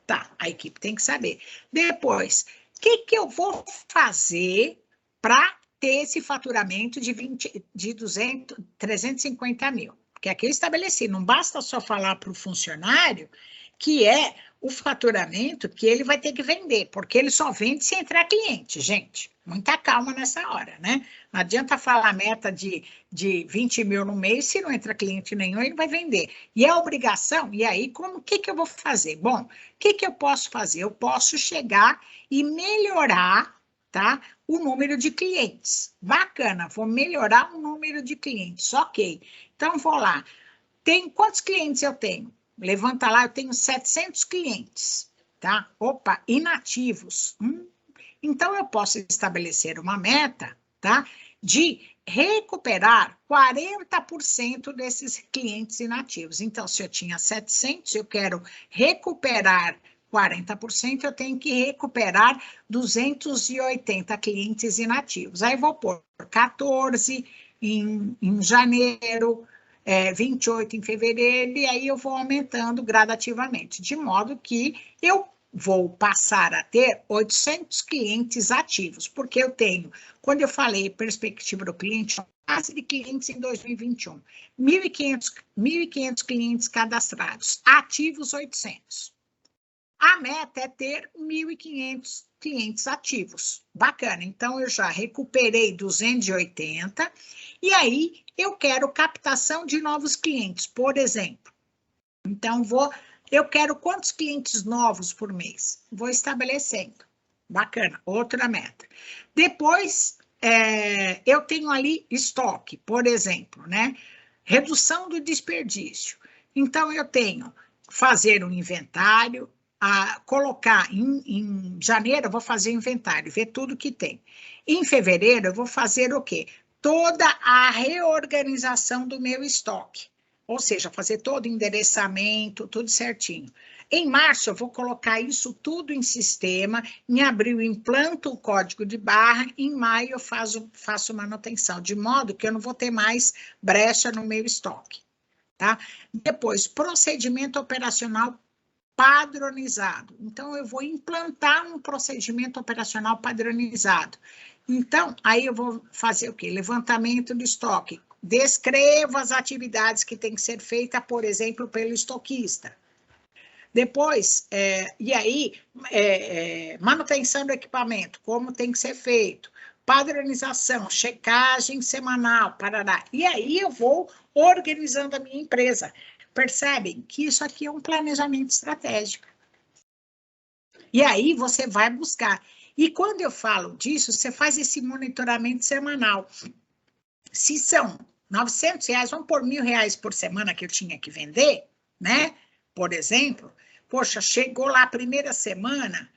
B: Tá, a equipe tem que saber. Depois, o que eu vou fazer para ter esse faturamento de 350 mil? Porque aqui eu estabeleci, não basta só falar para o funcionário que é o faturamento que ele vai ter que vender, porque ele só vende se entrar cliente, gente. Muita calma nessa hora, né? Não adianta falar meta de 20 mil no mês, se não entra cliente nenhum, ele vai vender. E a obrigação, e aí, o que eu vou fazer? Bom, o que eu posso fazer? Eu posso chegar e melhorar, tá? O número de clientes. Bacana, vou melhorar o número de clientes, ok. Então, vou lá. Quantos clientes eu tenho? Levanta lá, eu tenho 700 clientes, tá? Opa, inativos. Então, eu posso estabelecer uma meta, tá? De recuperar 40% desses clientes inativos. Então, se eu tinha 700, eu quero recuperar 40%, eu tenho que recuperar 280 clientes inativos. Aí, vou pôr 14 em janeiro, 28 em fevereiro, e aí eu vou aumentando gradativamente, de modo que eu vou passar a ter 800 clientes ativos, porque eu tenho, quando eu falei perspectiva do cliente, base de clientes em 2021, 1.500 clientes cadastrados, ativos 800. A meta é ter 1.500 clientes ativos. Bacana, então eu já recuperei 280, e aí eu quero captação de novos clientes, por exemplo. Então, eu quero quantos clientes novos por mês? Vou estabelecendo. Bacana, outra meta. Depois, eu tenho ali estoque, por exemplo, né? Redução do desperdício. Então, eu tenho fazer um inventário, colocar em janeiro, eu vou fazer inventário, ver tudo que tem. Em fevereiro, eu vou fazer o quê? Toda a reorganização do meu estoque. Ou seja, fazer todo o endereçamento, tudo certinho. Em março, eu vou colocar isso tudo em sistema. Em abril, eu implanto o código de barra. Em maio, eu faço manutenção, de modo que eu não vou ter mais brecha no meu estoque. Tá? Depois, procedimento operacional padronizado. Então, eu vou implantar um procedimento operacional padronizado. Então, aí eu vou fazer o quê? Levantamento do estoque. Descreva as atividades que têm que ser feitas, por exemplo, pelo estoquista. Depois, manutenção do equipamento, como tem que ser feito. Padronização, checagem semanal, parará. E aí eu vou organizando a minha empresa. Percebem que isso aqui é um planejamento estratégico. E aí você vai buscar. E quando eu falo disso, você faz esse monitoramento semanal. Se são R$900, vamos pôr R$1.000 por semana que eu tinha que vender, né? Por exemplo, poxa, chegou lá a primeira semana,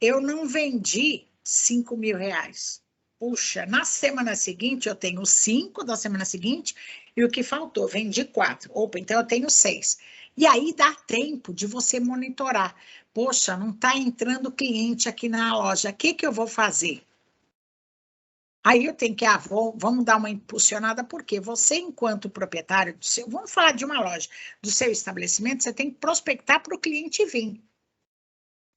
B: eu não vendi R$5.000. Puxa, na semana seguinte eu tenho 5 da semana seguinte e o que faltou, vendi 4. Opa, então eu tenho 6. E aí dá tempo de você monitorar. Poxa, não está entrando cliente aqui na loja, o que eu vou fazer? Aí eu tenho que, vamos dar uma impulsionada, porque você, enquanto proprietário do seu, vamos falar de uma loja, do seu estabelecimento, você tem que prospectar para o cliente vir.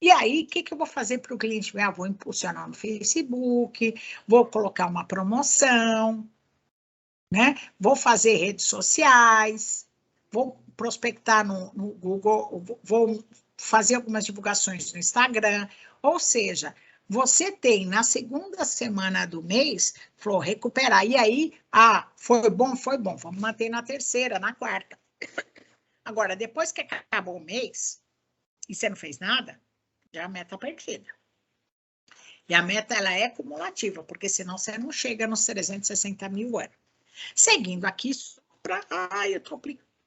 B: E aí, o que eu vou fazer para o cliente vir? Vou impulsionar no Facebook, vou colocar uma promoção, né? Vou fazer redes sociais, vou prospectar no Google, vou fazer algumas divulgações no Instagram, ou seja, você tem na segunda semana do mês, falou, recuperar. E aí, foi bom, vamos manter na terceira, na quarta. Agora, depois que acabou o mês, e você não fez nada, já a meta perdida. E a meta, ela é cumulativa, porque senão você não chega nos 360 mil anos. Seguindo aqui, eu estou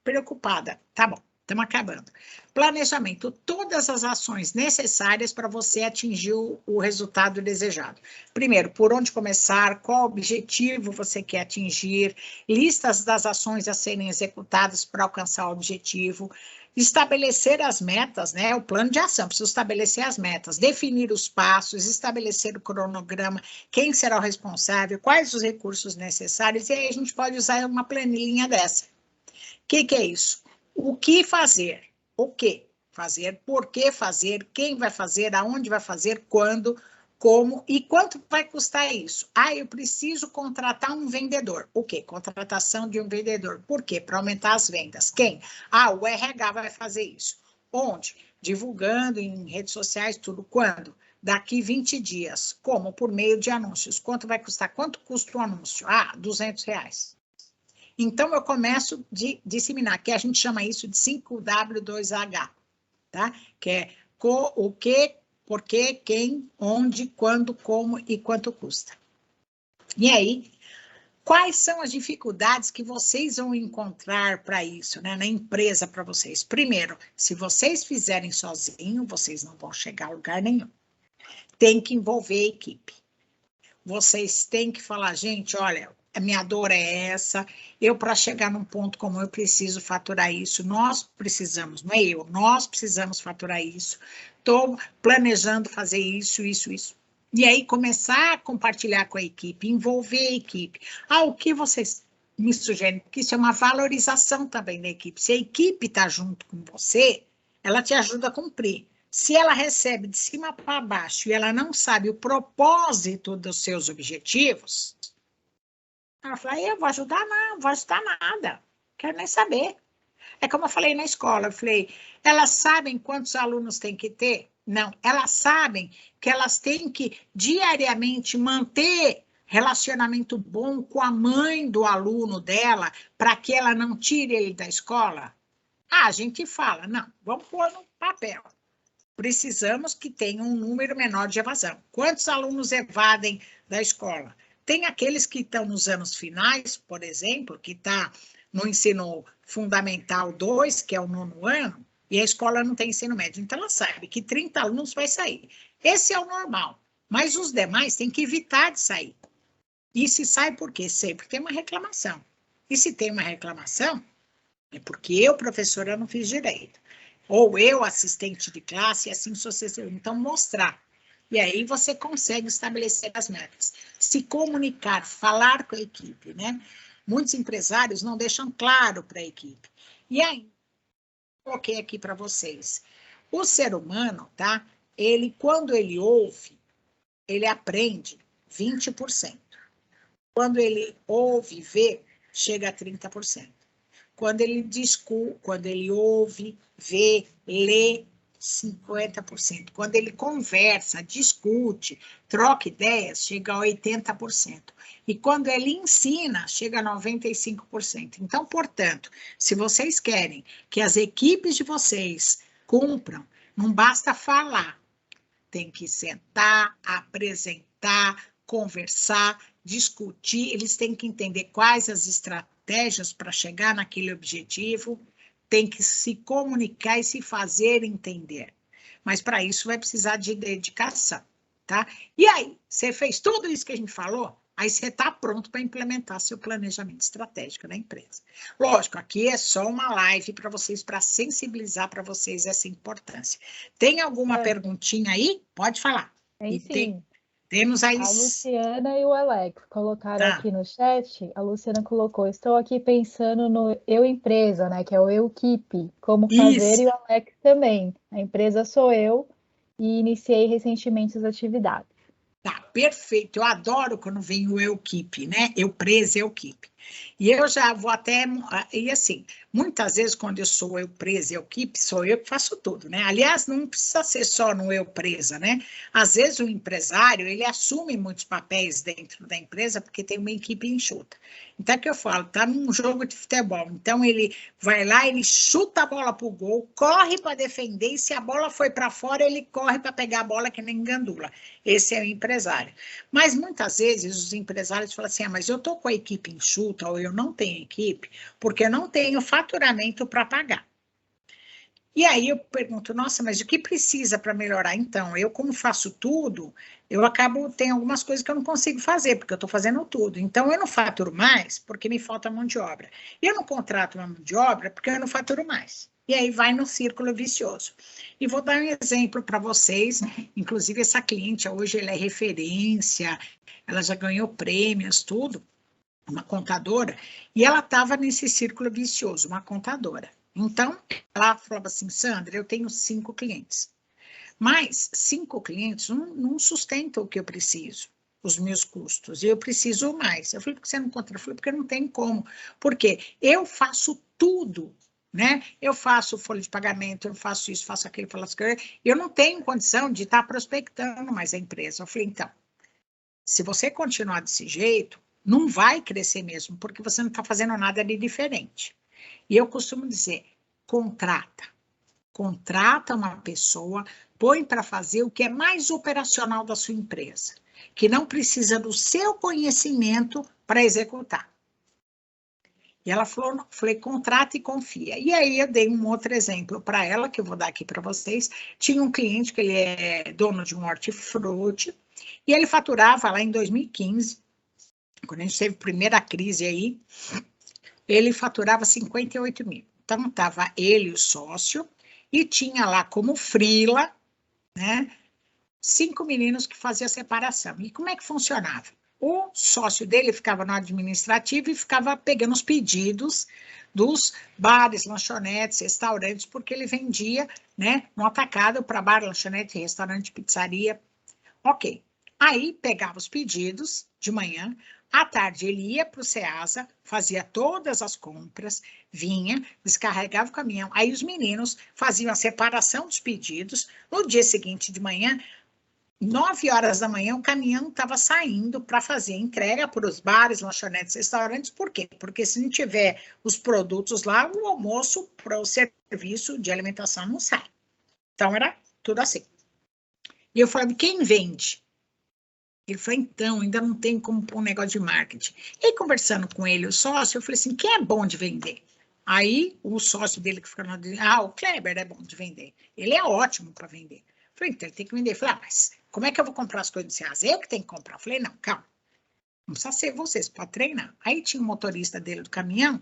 B: preocupada. Tá bom. Estamos acabando. Planejamento. Todas as ações necessárias para você atingir o resultado desejado. Primeiro, por onde começar, qual objetivo você quer atingir, listas das ações a serem executadas para alcançar o objetivo, estabelecer as metas, né? O plano de ação, preciso estabelecer as metas, definir os passos, estabelecer o cronograma, quem será o responsável, quais os recursos necessários, e aí a gente pode usar uma planilhinha dessa. O que é isso? O que fazer? O que fazer? Por que fazer? Quem vai fazer? Aonde vai fazer? Quando? Como? E quanto vai custar isso? Eu preciso contratar um vendedor. O quê? Contratação de um vendedor. Por quê? Para aumentar as vendas. Quem? O RH vai fazer isso. Onde? Divulgando em redes sociais, tudo. Quando? Daqui 20 dias. Como? Por meio de anúncios. Quanto vai custar? Quanto custa o anúncio? R$200. Então, eu começo a disseminar, que a gente chama isso de 5W2H, tá? Que é o que, por que, quem, onde, quando, como e quanto custa. E aí, quais são as dificuldades que vocês vão encontrar para isso, né? Na empresa para vocês? Primeiro, se vocês fizerem sozinho, vocês não vão chegar a lugar nenhum. tem que envolver a equipe. Vocês têm que falar, gente, olha, a minha dor é essa, eu para chegar num ponto como eu preciso faturar isso, nós precisamos, não é eu, nós precisamos faturar isso, estou planejando fazer isso. E aí começar a compartilhar com a equipe, envolver a equipe. O que vocês me sugerem? Porque isso é uma valorização também da equipe. Se a equipe está junto com você, ela te ajuda a cumprir. Se ela recebe de cima para baixo e ela não sabe o propósito dos seus objetivos, ela fala, eu vou ajudar? Não vou ajudar nada. Quero nem saber. É como eu falei na escola, eu falei, elas sabem quantos alunos tem que ter? Não, elas sabem que elas têm que diariamente manter relacionamento bom com a mãe do aluno dela para que ela não tire ele da escola? A gente fala, não, vamos pôr no papel. Precisamos que tenha um número menor de evasão. Quantos alunos evadem da escola? Tem aqueles que estão nos anos finais, por exemplo, que está no ensino fundamental 2, que é o 9º ano, e a escola não tem ensino médio. Então, ela sabe que 30 alunos vai sair. Esse é o normal. Mas os demais têm que evitar de sair. E se sai por quê? Sempre tem uma reclamação. E se tem uma reclamação, é porque eu, professora, não fiz direito. Ou eu, assistente de classe, e assim sucessivamente. Então, mostrar. E aí você consegue estabelecer as metas. Se comunicar, falar com a equipe, né? Muitos empresários não deixam claro para a equipe. E aí, coloquei aqui para vocês. O ser humano, tá? Ele, quando ele ouve, ele aprende 20%. Quando ele ouve e vê, chega a 30%. Quando ele ouve, vê, lê, 50%. Quando ele conversa, discute, troca ideias, chega a 80%. E quando ele ensina, chega a 95%. Então, portanto, se vocês querem que as equipes de vocês cumpram, não basta falar. Tem que sentar, apresentar, conversar, discutir. Eles têm que entender quais as estratégias para chegar naquele objetivo. Tem que se comunicar e se fazer entender. Mas para isso vai precisar de dedicação, tá? E aí, você fez tudo isso que a gente falou? Aí você está pronto para implementar seu planejamento estratégico na empresa. Lógico, aqui é só uma live para vocês, para sensibilizar para vocês essa importância. Tem alguma perguntinha aí? Pode falar.
H: Tem sim.
B: Temos aí...
H: A Luciana e o Alex colocaram aqui no chat. A Luciana colocou, estou aqui pensando no eu empresa, né? Que é o eu equipe, como fazer, e o Alex também. A empresa sou eu e iniciei recentemente as atividades.
B: Tá, perfeito. Eu adoro quando vem o eu equipe, né? Eu presa, eu equipe. E eu já vou até... E assim, muitas vezes quando eu sou eu presa, eu equipe, sou eu que faço tudo, né? Aliás, não precisa ser só no eu presa, né? Às vezes o empresário, ele assume muitos papéis dentro da empresa porque tem uma equipe enxuta. Então, é que eu falo, tá num jogo de futebol. Então, ele vai lá, ele chuta a bola pro gol, corre para defender, e se a bola foi para fora, ele corre para pegar a bola que nem gandula. Esse é o empresário. Mas, muitas vezes, os empresários falam assim, mas eu tô com a equipe enxuta, ou eu não tenho equipe, porque eu não tenho faturamento para pagar. E aí eu pergunto, nossa, mas o que precisa para melhorar? Então, eu como faço tudo, tem algumas coisas que eu não consigo fazer, porque eu estou fazendo tudo. Então, eu não faturo mais, porque me falta mão de obra. E eu não contrato uma mão de obra, porque eu não faturo mais. E aí vai no círculo vicioso. E vou dar um exemplo para vocês, inclusive essa cliente, hoje ela é referência, ela já ganhou prêmios, tudo, uma contadora, e ela estava nesse círculo vicioso, uma contadora. Então, ela falava assim, Sandra, eu tenho 5 clientes, mas 5 clientes não sustentam o que eu preciso, os meus custos, e eu preciso mais. Eu falei, por que você não contrata? Eu falei, porque não tem como, porque eu faço tudo, né? Eu faço folha de pagamento, eu faço isso, faço aquilo, eu não tenho condição de estar prospectando mais a empresa. Eu falei, então, se você continuar desse jeito, não vai crescer mesmo, porque você não está fazendo nada de diferente. E eu costumo dizer, contrata uma pessoa, põe para fazer o que é mais operacional da sua empresa, que não precisa do seu conhecimento para executar. E ela falou, falei, contrata e confia. E aí eu dei um outro exemplo para ela, que eu vou dar aqui para vocês. Tinha um cliente que ele é dono de um hortifruti, e ele faturava lá em 2015, quando a gente teve a primeira crise aí, ele faturava 58 mil. Então, estava ele, o sócio, e tinha lá como freela, né, 5 meninos que faziam a separação. E como é que funcionava? O sócio dele ficava no administrativo e ficava pegando os pedidos dos bares, lanchonetes, restaurantes, porque ele vendia, né, no atacado para bar, lanchonete, restaurante, pizzaria. Ok. Aí pegava os pedidos de manhã, à tarde ele ia para o Ceasa, fazia todas as compras, vinha, descarregava o caminhão. Aí os meninos faziam a separação dos pedidos. No dia seguinte de manhã, 9 horas da manhã, o caminhão estava saindo para fazer entrega para os bares, lanchonetes, restaurantes. Por quê? Porque se não tiver os produtos lá, o almoço para o serviço de alimentação não sai. Então, era tudo assim. E eu falei, quem vende? Ele falou, então, ainda não tem como pôr um negócio de marketing. E aí, conversando com ele, o sócio, eu falei assim, quem é bom de vender? Aí, o sócio dele que fica lá, o Kleber é bom de vender. Ele é ótimo para vender. Eu falei, então, ele tem que vender. Eu falei, mas como é que eu vou comprar as coisas do Ceasa? Eu que tenho que comprar. Eu falei, não, calma. Não precisa ser vocês, pode treinar. Aí tinha um motorista dele do caminhão,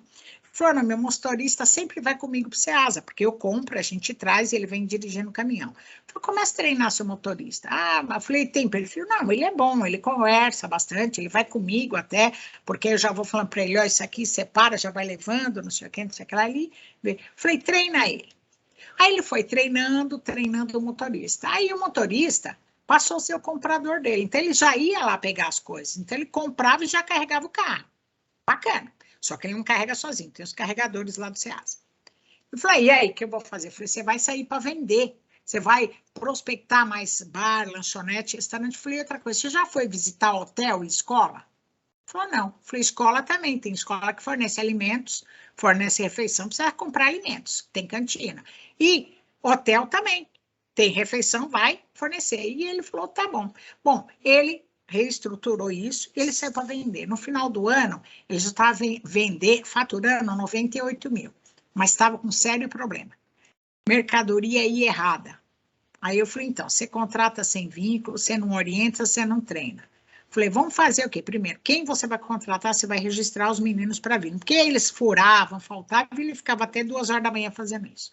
B: falou, não, meu motorista sempre vai comigo para o Ceasa, porque eu compro, a gente traz e ele vem dirigindo o caminhão. Falei, começa a treinar seu motorista. Ah, eu falei, tem perfil? Não, ele é bom, ele conversa bastante, ele vai comigo até, porque eu já vou falando para ele, ó, isso aqui separa, já vai levando, não sei o que, não sei o que lá ali. Falei, treina ele. Aí ele foi treinando o motorista. Aí o motorista passou a ser o comprador dele. Então, ele já ia lá pegar as coisas. Então, ele comprava e já carregava o carro. Bacana. Só que ele não carrega sozinho. Tem os carregadores lá do Ceasa. Eu falei, e aí, o que eu vou fazer? Eu falei, você vai sair para vender. Você vai prospectar mais bar, lanchonete, restaurante. Eu falei, outra coisa, você já foi visitar hotel e escola? Ele falou, não. Eu falei, escola também. Tem escola que fornece alimentos, fornece refeição, precisa comprar alimentos. Tem cantina. E hotel também. Tem refeição, vai fornecer. E ele falou, tá bom. Bom, ele reestruturou isso e ele saiu para vender. No final do ano, ele já estava faturando 98 mil, mas estava com sério problema. Mercadoria ia errada. Aí eu falei, então, você contrata sem vínculo, você não orienta, você não treina. Falei, vamos fazer o quê? Primeiro, quem você vai contratar, você vai registrar os meninos para vir. Porque eles furavam, faltavam, e ele ficava até 2 horas da manhã fazendo isso.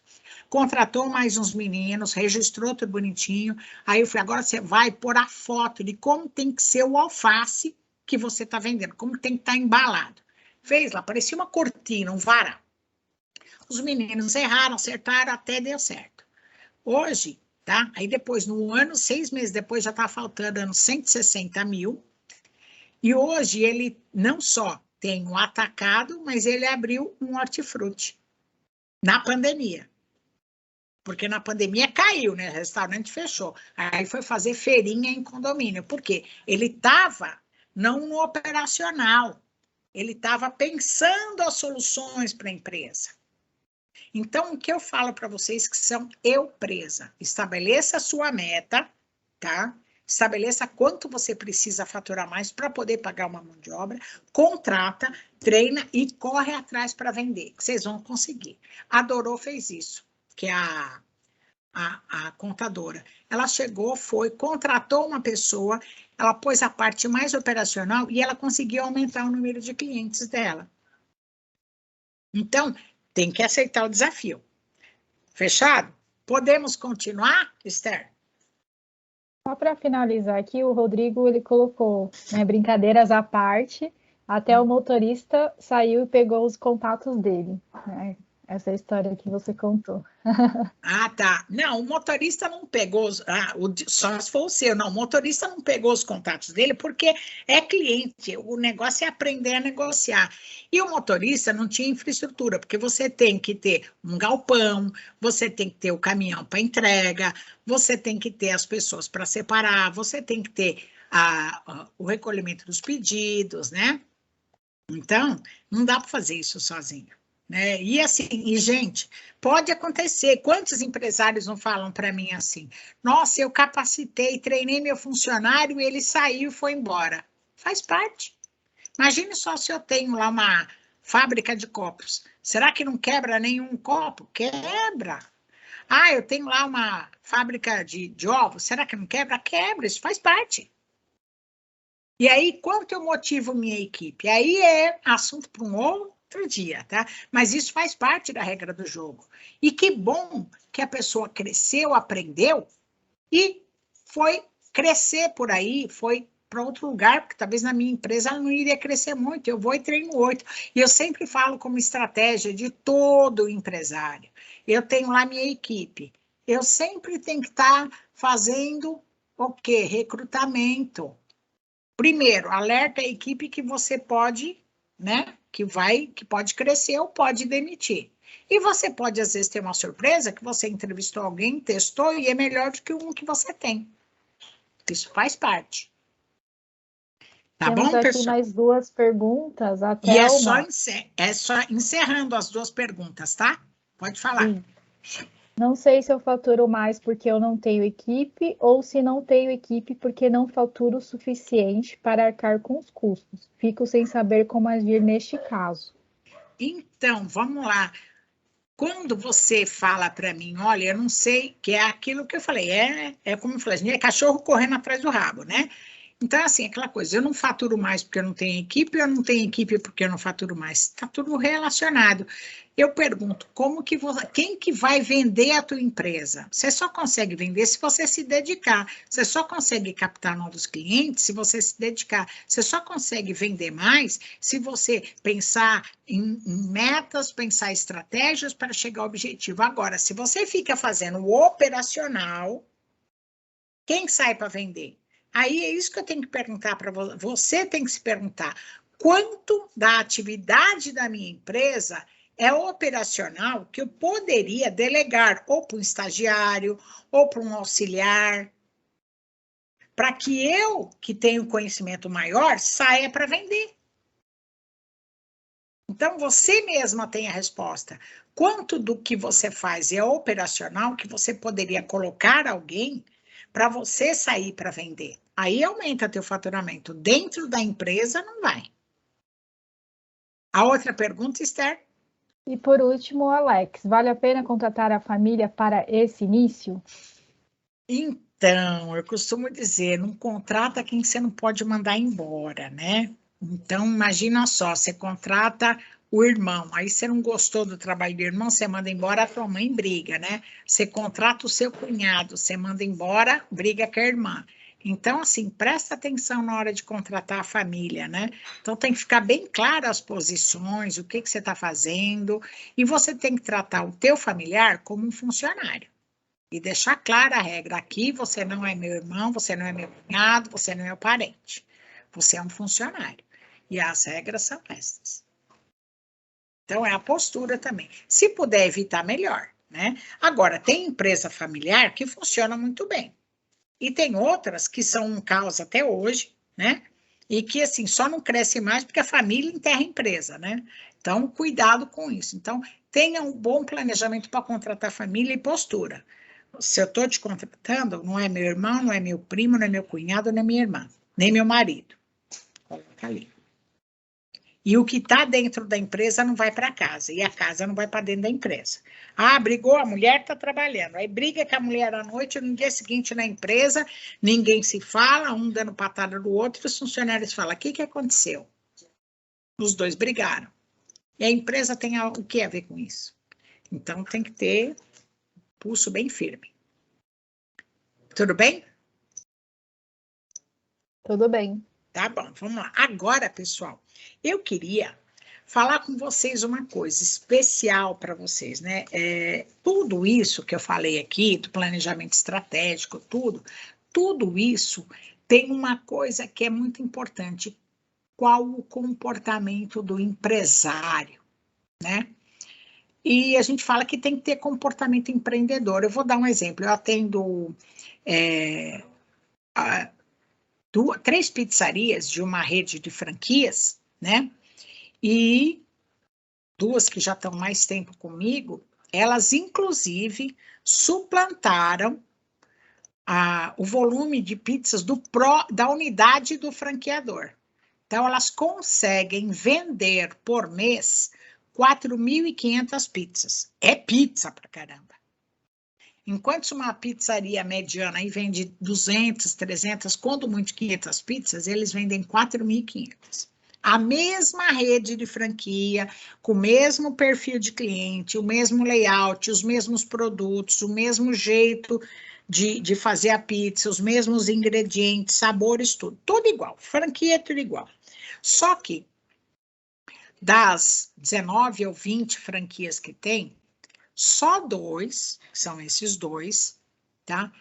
B: Contratou mais uns meninos, registrou tudo bonitinho. Aí eu falei, agora você vai pôr a foto de como tem que ser o alface que você está vendendo, como tem que estar embalado. Fez lá, parecia uma cortina, um varal. Os meninos erraram, acertaram, até deu certo. Hoje, tá? Aí depois, no ano, 6 meses depois, já está faltando 160 mil. E hoje ele não só tem um atacado, mas ele abriu um hortifruti na pandemia. Porque na pandemia caiu, né? O restaurante fechou. Aí foi fazer feirinha em condomínio. Por quê? Ele estava não no operacional. Ele estava pensando as soluções para a empresa. Então, o que eu falo para vocês que são empresa, estabeleça a sua meta, tá? Estabeleça quanto você precisa faturar mais para poder pagar uma mão de obra, contrata, treina e corre atrás para vender, que vocês vão conseguir. A Dorô fez isso, que é a contadora. Ela chegou, contratou uma pessoa, ela pôs a parte mais operacional e ela conseguiu aumentar o número de clientes dela. Então, tem que aceitar o desafio. Fechado? Podemos continuar, Esther?
H: Só para finalizar aqui, o Rodrigo ele colocou, né, brincadeiras à parte, até o motorista saiu e pegou os contatos dele, né? Essa é a história que você contou.
B: Ah, tá. Não, o motorista não pegou, só se for o seu, não, o motorista não pegou os contatos dele porque é cliente, o negócio é aprender a negociar. E o motorista não tinha infraestrutura, porque você tem que ter um galpão, você tem que ter o caminhão para entrega, você tem que ter as pessoas para separar, você tem que ter o recolhimento dos pedidos, né? Então, não dá para fazer isso sozinho. Né? E assim, gente, pode acontecer. Quantos empresários não falam para mim assim? Nossa, eu capacitei, treinei meu funcionário e ele saiu e foi embora. Faz parte. Imagine só se eu tenho lá uma fábrica de copos. Será que não quebra nenhum copo? Quebra. Ah, eu tenho lá uma fábrica de ovos. Será que não quebra? Quebra, isso faz parte. E aí, quanto eu motivo minha equipe? Aí é assunto para um outro dia, tá? Mas isso faz parte da regra do jogo. E que bom que a pessoa cresceu, aprendeu e foi crescer por aí, foi para outro lugar, porque talvez na minha empresa ela não iria crescer muito. Eu vou e treino 8. E eu sempre falo como estratégia de todo empresário. Eu tenho lá minha equipe. Eu sempre tenho que estar fazendo o quê? Recrutamento. Primeiro, alerta a equipe que você pode, né? Que pode crescer ou pode demitir. E você pode, às vezes, ter uma surpresa que você entrevistou alguém, testou e é melhor do que um que você tem. Isso faz parte. Tá
H: Temos
B: bom,
H: aqui
B: pessoal?
H: mais 2 perguntas. A
B: E é
H: Thelma.
B: só encerrando as 2 perguntas, tá? Pode falar.
H: Sim. Não sei se eu faturo mais porque eu não tenho equipe ou se não tenho equipe porque não faturo o suficiente para arcar com os custos. Fico sem saber como agir neste caso.
B: Então, vamos lá. Quando você fala para mim, olha, eu não sei, que é aquilo que eu falei, é como eu falei, é cachorro correndo atrás do rabo, né? Então, assim, aquela coisa, eu não faturo mais porque eu não tenho equipe, eu não tenho equipe porque eu não faturo mais. Está tudo relacionado. Eu pergunto, quem que vai vender a tua empresa? Você só consegue vender se você se dedicar. Você só consegue captar novos clientes se você se dedicar. Você só consegue vender mais se você pensar em metas, pensar em estratégias para chegar ao objetivo. Agora, se você fica fazendo o operacional, quem sai para vender? Aí é isso que eu tenho que perguntar para você. Você tem que se perguntar quanto da atividade da minha empresa é operacional que eu poderia delegar ou para um estagiário ou para um auxiliar, para que eu, que tenho conhecimento maior, saia para vender. Então, você mesma tem a resposta. Quanto do que você faz é operacional que você poderia colocar alguém para você sair para vender? Aí aumenta teu faturamento. Dentro da empresa, não vai. A outra pergunta, Esther?
H: E por último, Alex, vale a pena contratar a família para esse início?
B: Então, eu costumo dizer, não contrata quem você não pode mandar embora, né? Então, imagina só, você contrata o irmão, aí você não gostou do trabalho do irmão, você manda embora, a tua mãe briga, né? Você contrata o seu cunhado, você manda embora, briga com a irmã. Então, assim, presta atenção na hora de contratar a família, né? Então, tem que ficar bem claro as posições, o que você está fazendo, e você tem que tratar o teu familiar como um funcionário. E deixar clara a regra, aqui você não é meu irmão, você não é meu cunhado, você não é meu parente. Você é um funcionário. E as regras são essas. Então, é a postura também. Se puder evitar, melhor, né? Agora, tem empresa familiar que funciona muito bem. E tem outras que são um caos até hoje, né? E que, assim, só não cresce mais porque a família enterra a empresa, né? Então, cuidado com isso. Então, tenha um bom planejamento para contratar família e postura. Se eu estou te contratando, não é meu irmão, não é meu primo, não é meu cunhado, não é minha irmã, nem meu marido. Coloca ali. E o que está dentro da empresa não vai para casa, e a casa não vai para dentro da empresa. Ah, brigou, a mulher está trabalhando. Aí briga com a mulher à noite, no dia seguinte na empresa, ninguém se fala, um dando patada no outro, e os funcionários falam, o que aconteceu? Os dois brigaram. E a empresa tem o que a ver com isso? Então, tem que ter pulso bem firme. Tudo bem?
H: Tudo bem.
B: Tá bom, vamos lá. Agora, pessoal, eu queria falar com vocês uma coisa especial para vocês, né? Tudo isso que eu falei aqui, do planejamento estratégico, tudo isso tem uma coisa que é muito importante. Qual o comportamento do empresário, né? E a gente fala que tem que ter comportamento empreendedor. Eu vou dar um exemplo. Eu atendo 3 pizzarias de uma rede de franquias, né? E 2 que já estão mais tempo comigo, elas inclusive suplantaram o volume de pizzas da unidade do franqueador. Então, elas conseguem vender por mês 4.500 pizzas. É pizza pra caramba. Enquanto uma pizzaria mediana aí vende 200, 300, quando muito 500 pizzas, eles vendem 4.500. A mesma rede de franquia, com o mesmo perfil de cliente, o mesmo layout, os mesmos produtos, o mesmo jeito de fazer a pizza, os mesmos ingredientes, sabores, tudo igual. Franquia, tudo igual. Só que das 19 ou 20 franquias que tem, só 2, que são esses 2, tá?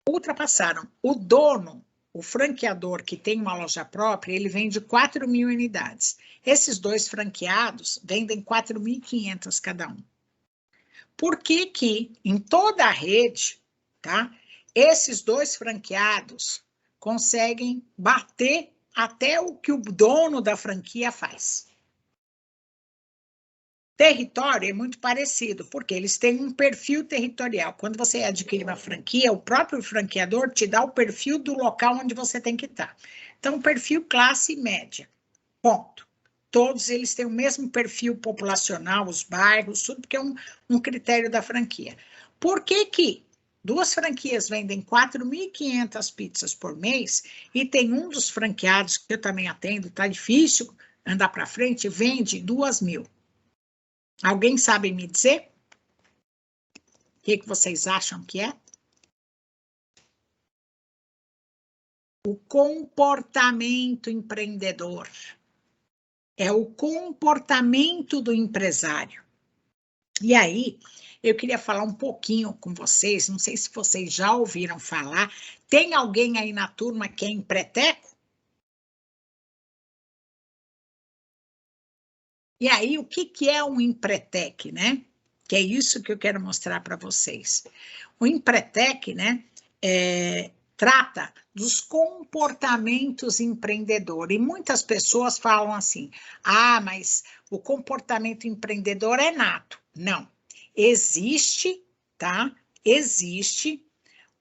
B: Ultrapassaram. O dono, o franqueador que tem uma loja própria, ele vende 4.000 unidades. Esses 2 franqueados vendem 4.500 cada um. Por que que em toda a rede, tá? Esses 2 franqueados conseguem bater até o que o dono da franquia faz? Território é muito parecido, porque eles têm um perfil territorial. Quando você adquire uma franquia, o próprio franqueador te dá o perfil do local onde você tem que estar. Então, perfil classe média, ponto. Todos eles têm o mesmo perfil populacional, os bairros, tudo, porque é um critério da franquia. Por que que 2 franquias vendem 4.500 pizzas por mês e tem um dos franqueados, que eu também atendo, tá difícil andar para frente, vende 2.000? Alguém sabe me dizer? O que vocês acham que é? O comportamento empreendedor. É o comportamento do empresário. E aí, eu queria falar um pouquinho com vocês, não sei se vocês já ouviram falar. Tem alguém aí na turma que é empreteco? E aí, o que é um empretec, né? Que é isso que eu quero mostrar para vocês. O empretec, né, trata dos comportamentos empreendedores. E muitas pessoas falam assim, mas o comportamento empreendedor é nato. Não. Existe, tá? Existe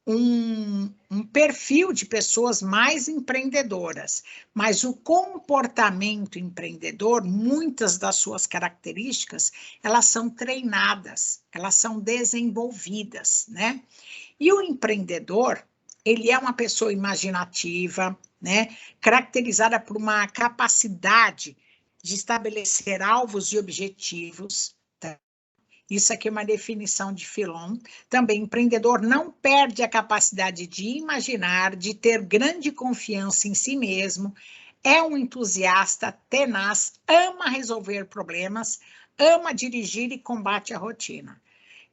B: um perfil de pessoas mais empreendedoras, mas o comportamento empreendedor, muitas das suas características, elas são treinadas, elas são desenvolvidas, né? E o empreendedor, ele é uma pessoa imaginativa, né? Caracterizada por uma capacidade de estabelecer alvos e objetivos. Isso aqui é uma definição de Filon. Também, empreendedor não perde a capacidade de imaginar, de ter grande confiança em si mesmo, é um entusiasta, tenaz, ama resolver problemas, ama dirigir e combate a rotina.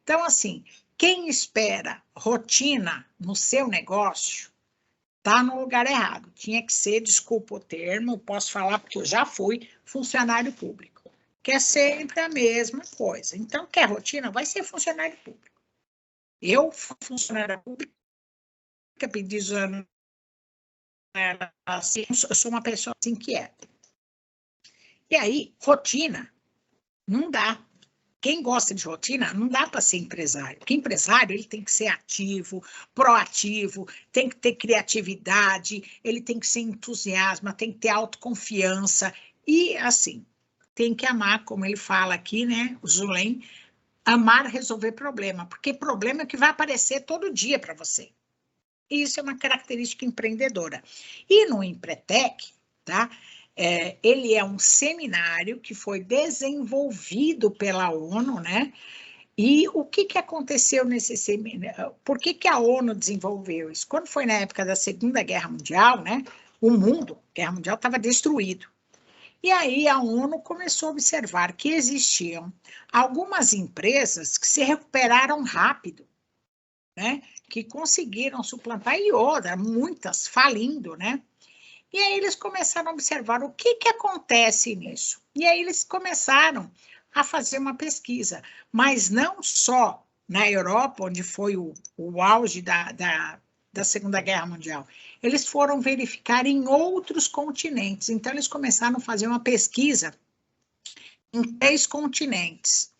B: Então, assim, quem espera rotina no seu negócio, está no lugar errado. Tinha que ser, desculpa o termo, posso falar porque eu já fui funcionário público. Quer sempre a mesma coisa. Então, quer rotina? Vai ser funcionário público. Eu, funcionária pública, pedi exame, assim, eu sou uma pessoa assim inquieta. E aí, rotina, não dá. Quem gosta de rotina, não dá para ser empresário. Porque empresário, ele tem que ser ativo, proativo, tem que ter criatividade, ele tem que ser entusiasmo, tem que ter autoconfiança e, assim, tem que amar, como ele fala aqui, né, o Zulem, amar resolver problema, porque problema é que vai aparecer todo dia para você. Isso é uma característica empreendedora. E no Empretec, tá, ele é um seminário que foi desenvolvido pela ONU, né, e o que aconteceu nesse seminário? Por que a ONU desenvolveu isso? Quando foi na época da Segunda Guerra Mundial, né, o mundo, a Guerra Mundial estava destruído. E aí a ONU começou a observar que existiam algumas empresas que se recuperaram rápido, né? Que conseguiram suplantar e outras, muitas falindo, né? E aí eles começaram a observar o que acontece nisso. E aí eles começaram a fazer uma pesquisa, mas não só na Europa, onde foi o auge da Segunda Guerra Mundial. Eles foram verificar em outros continentes. Então, eles começaram a fazer uma pesquisa em 3 continentes.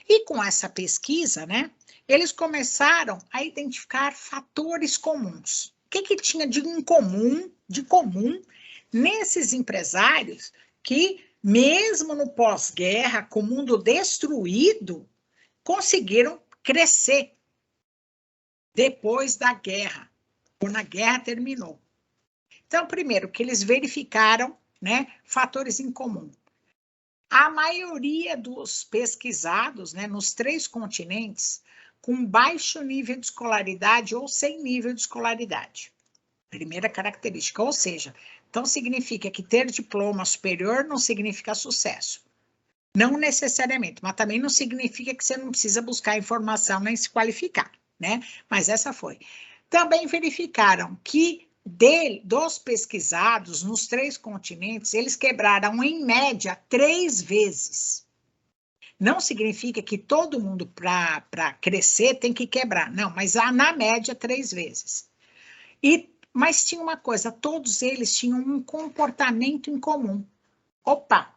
B: E com essa pesquisa, né, eles começaram a identificar fatores comuns. O que tinha de comum nesses empresários que, mesmo no pós-guerra, com o mundo destruído, conseguiram crescer depois da guerra, quando a guerra terminou. Então, primeiro, que eles verificaram, né, fatores em comum. A maioria dos pesquisados, né, nos 3 continentes, com baixo nível de escolaridade ou sem nível de escolaridade. Primeira característica, ou seja, então significa que ter diploma superior não significa sucesso. Não necessariamente, mas também não significa que você não precisa buscar informação nem se qualificar, né? Mas essa foi. Também verificaram que dos pesquisados nos 3 continentes, eles quebraram em média 3 vezes. Não significa que todo mundo para crescer tem que quebrar, não, mas na média 3 vezes. Mas tinha uma coisa, todos eles tinham um comportamento em comum. Opa!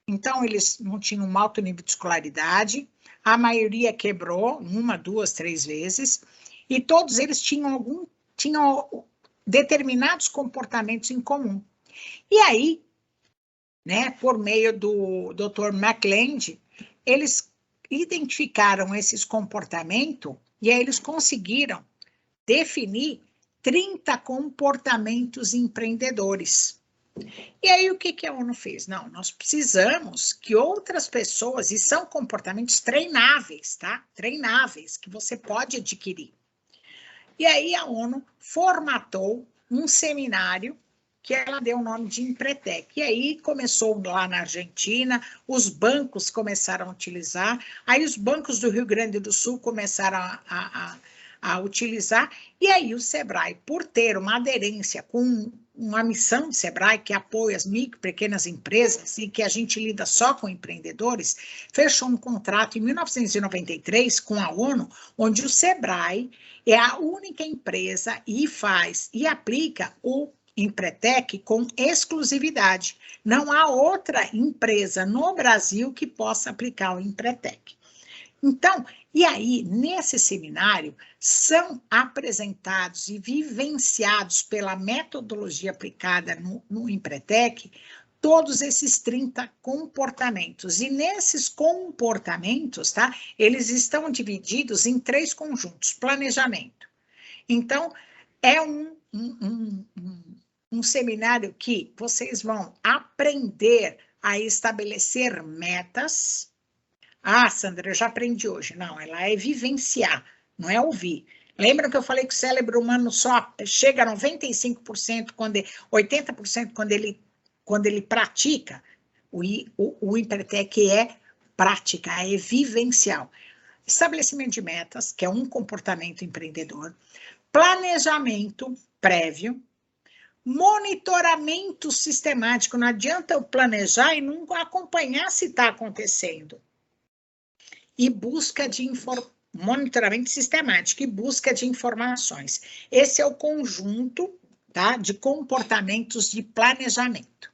B: Então, eles não tinham um alto nível de escolaridade, a maioria quebrou 1, 2, 3 vezes, e todos eles tinham determinados comportamentos em comum. E aí, né, por meio do Dr. McLeod, eles identificaram esses comportamentos e aí eles conseguiram definir 30 comportamentos empreendedores. E aí o que a ONU fez? Não, nós precisamos que outras pessoas, e são comportamentos treináveis, tá? Treináveis, que você pode adquirir. E aí a ONU formatou um seminário que ela deu o nome de Empretec. E aí começou lá na Argentina, os bancos começaram a utilizar, aí os bancos do Rio Grande do Sul começaram a utilizar, e aí o Sebrae, por ter uma aderência com uma missão do Sebrae, que apoia as micro e pequenas empresas, e que a gente lida só com empreendedores, fechou um contrato em 1993 com a ONU, onde o Sebrae é a única empresa e faz e aplica o Empretec com exclusividade. Não há outra empresa no Brasil que possa aplicar o Empretec. Então, e aí, nesse seminário, são apresentados e vivenciados pela metodologia aplicada no Empretec todos esses 30 comportamentos. E nesses comportamentos, tá? Eles estão divididos em 3 conjuntos. Planejamento. Então, é um seminário que vocês vão aprender a estabelecer metas. Ah, Sandra, eu já aprendi hoje. Não, ela é vivenciar, não é ouvir. Lembra que eu falei que o cérebro humano só chega a 95%, 80% quando ele pratica? O Empretec é prática, é vivencial. Estabelecimento de metas, que é um comportamento empreendedor. Planejamento prévio. Monitoramento sistemático. Não adianta eu planejar e não acompanhar se está acontecendo. E busca de monitoramento sistemático e busca de informações. Esse é o conjunto, tá, de comportamentos de planejamento.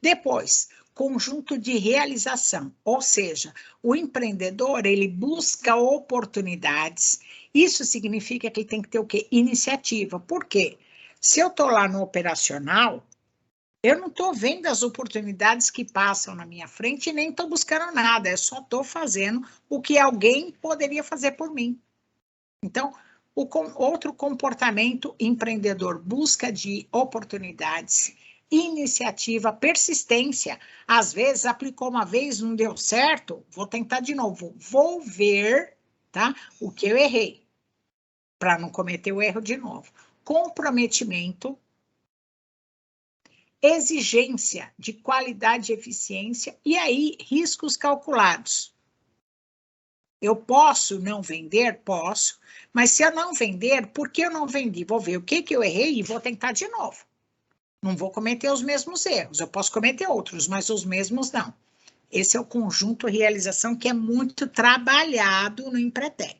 B: Depois, conjunto de realização, ou seja, o empreendedor, ele busca oportunidades. Isso significa que ele tem que ter o quê? Iniciativa. Por quê? Se eu estou lá no operacional, eu não estou vendo as oportunidades que passam na minha frente e nem estou buscando nada, eu só estou fazendo o que alguém poderia fazer por mim. Então, outro comportamento empreendedor, busca de oportunidades, iniciativa, persistência. Às vezes, aplicou uma vez, não deu certo, vou tentar de novo. Vou ver, tá, o que eu errei, para não cometer o erro de novo. Comprometimento, exigência de qualidade e eficiência, e aí, riscos calculados. Eu posso não vender? Posso, mas se eu não vender, por que eu não vendi? Vou ver o que eu errei e vou tentar de novo. Não vou cometer os mesmos erros, eu posso cometer outros, mas os mesmos não. Esse é o conjunto realização que é muito trabalhado no Empretec.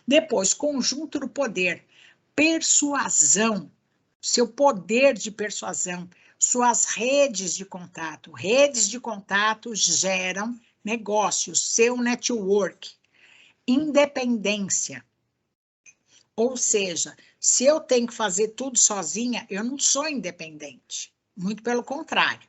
B: Depois, conjunto do poder, persuasão, seu poder de persuasão, suas redes de contato. Redes de contato geram negócios, seu network. Independência. Ou seja, se eu tenho que fazer tudo sozinha, eu não sou independente. muito pelo contrário.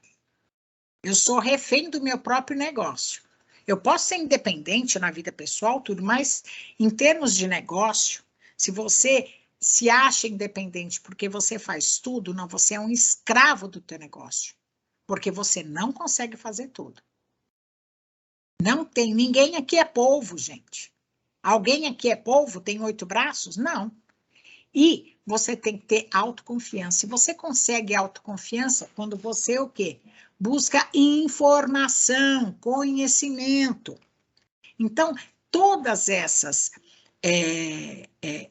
B: Eu sou refém do meu próprio negócio. Eu posso ser independente na vida pessoal, tudo, mas em termos de negócio, se você se acha independente porque você faz tudo, não, você é um escravo do teu negócio, porque você não consegue fazer tudo. Não tem, ninguém aqui é polvo, gente. Alguém aqui é polvo, tem 8 braços? Não. E você tem que ter autoconfiança. E você consegue autoconfiança quando você o quê? Busca informação, conhecimento. Então, todas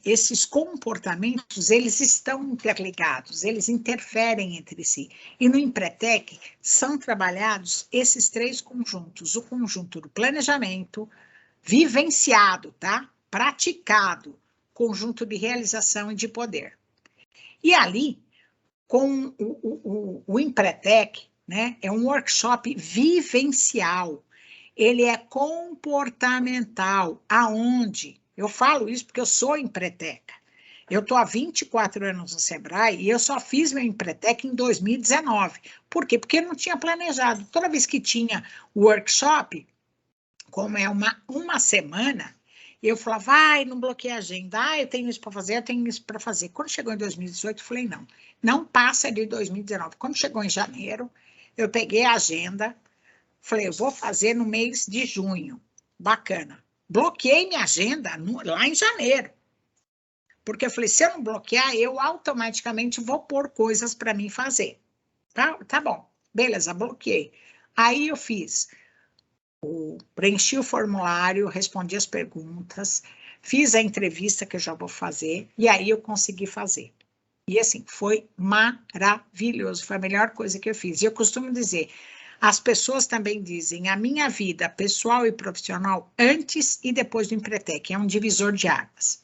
B: esses comportamentos, eles estão interligados, eles interferem entre si. E no Empretec são trabalhados esses 3 conjuntos. O conjunto do planejamento, vivenciado, tá? Praticado, conjunto de realização e de poder. E ali, com o Empretec, né, é um workshop vivencial, ele é comportamental, aonde, eu falo isso porque eu sou empreteca, eu estou há 24 anos no Sebrae e eu só fiz meu Empretec em 2019. Por quê? Porque eu não tinha planejado. Toda vez que tinha workshop, como é uma semana, eu falava, vai, não bloqueia a agenda, eu tenho isso para fazer, eu tenho isso para fazer. Quando chegou em 2018, eu falei, não passa de 2019. Quando chegou em janeiro, eu peguei a agenda, falei, eu vou fazer no mês de junho. Bacana. Bloqueei minha agenda lá em janeiro. Porque eu falei, se eu não bloquear, eu automaticamente vou pôr coisas para mim fazer. Tá bom, beleza, bloqueei. Aí eu preenchi o formulário, respondi as perguntas, fiz a entrevista que eu já vou fazer, e aí eu consegui fazer. E assim, foi maravilhoso, foi a melhor coisa que eu fiz. E eu costumo dizer, as pessoas também dizem, a minha vida pessoal e profissional antes e depois do Empretec, é um divisor de águas.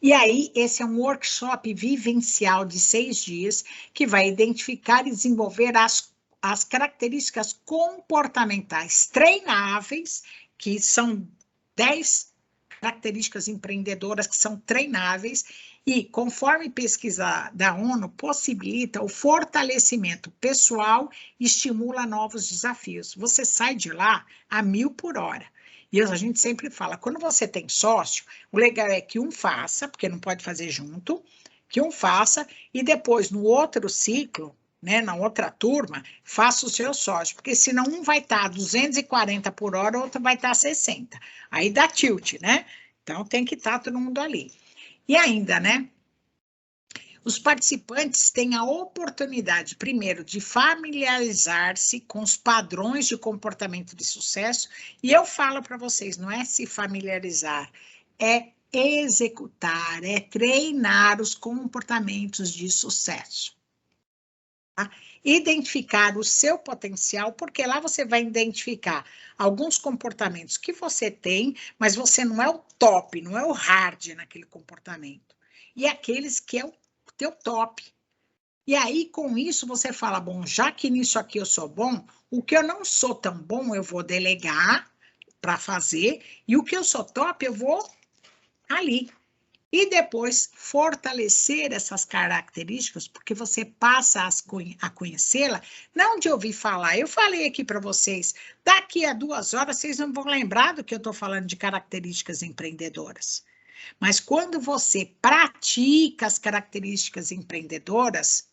B: E aí, esse é um workshop vivencial de 6 dias, que vai identificar e desenvolver as características comportamentais treináveis, que são 10 características empreendedoras que são treináveis, e, conforme pesquisa da ONU, possibilita o fortalecimento pessoal e estimula novos desafios. Você sai de lá a 1000 por hora. E a gente sempre fala, quando você tem sócio, o legal é que um faça, porque não pode fazer junto, que um faça, e depois, no outro ciclo, né, na outra turma, faça o seu sócio, porque senão um vai estar 240 por hora, o outro vai estar 60. Aí dá tilt, né? Então tem que estar todo mundo ali. E ainda, né? Os participantes têm a oportunidade, primeiro, de familiarizar-se com os padrões de comportamento de sucesso, e eu falo para vocês, não é se familiarizar, é executar, é treinar os comportamentos de sucesso. Tá? Identificar o seu potencial, porque lá você vai identificar alguns comportamentos que você tem, mas você não é o top, não é o hard naquele comportamento. E aqueles que é o teu top. E aí, com isso, você fala, bom, já que nisso aqui eu sou bom, o que eu não sou tão bom, eu vou delegar para fazer, e o que eu sou top, eu vou ali. E depois fortalecer essas características, porque você passa a conhecê-la, não de ouvir falar. Eu falei aqui para vocês, daqui a 2 horas vocês não vão lembrar do que eu estou falando de características empreendedoras. Mas quando você pratica as características empreendedoras,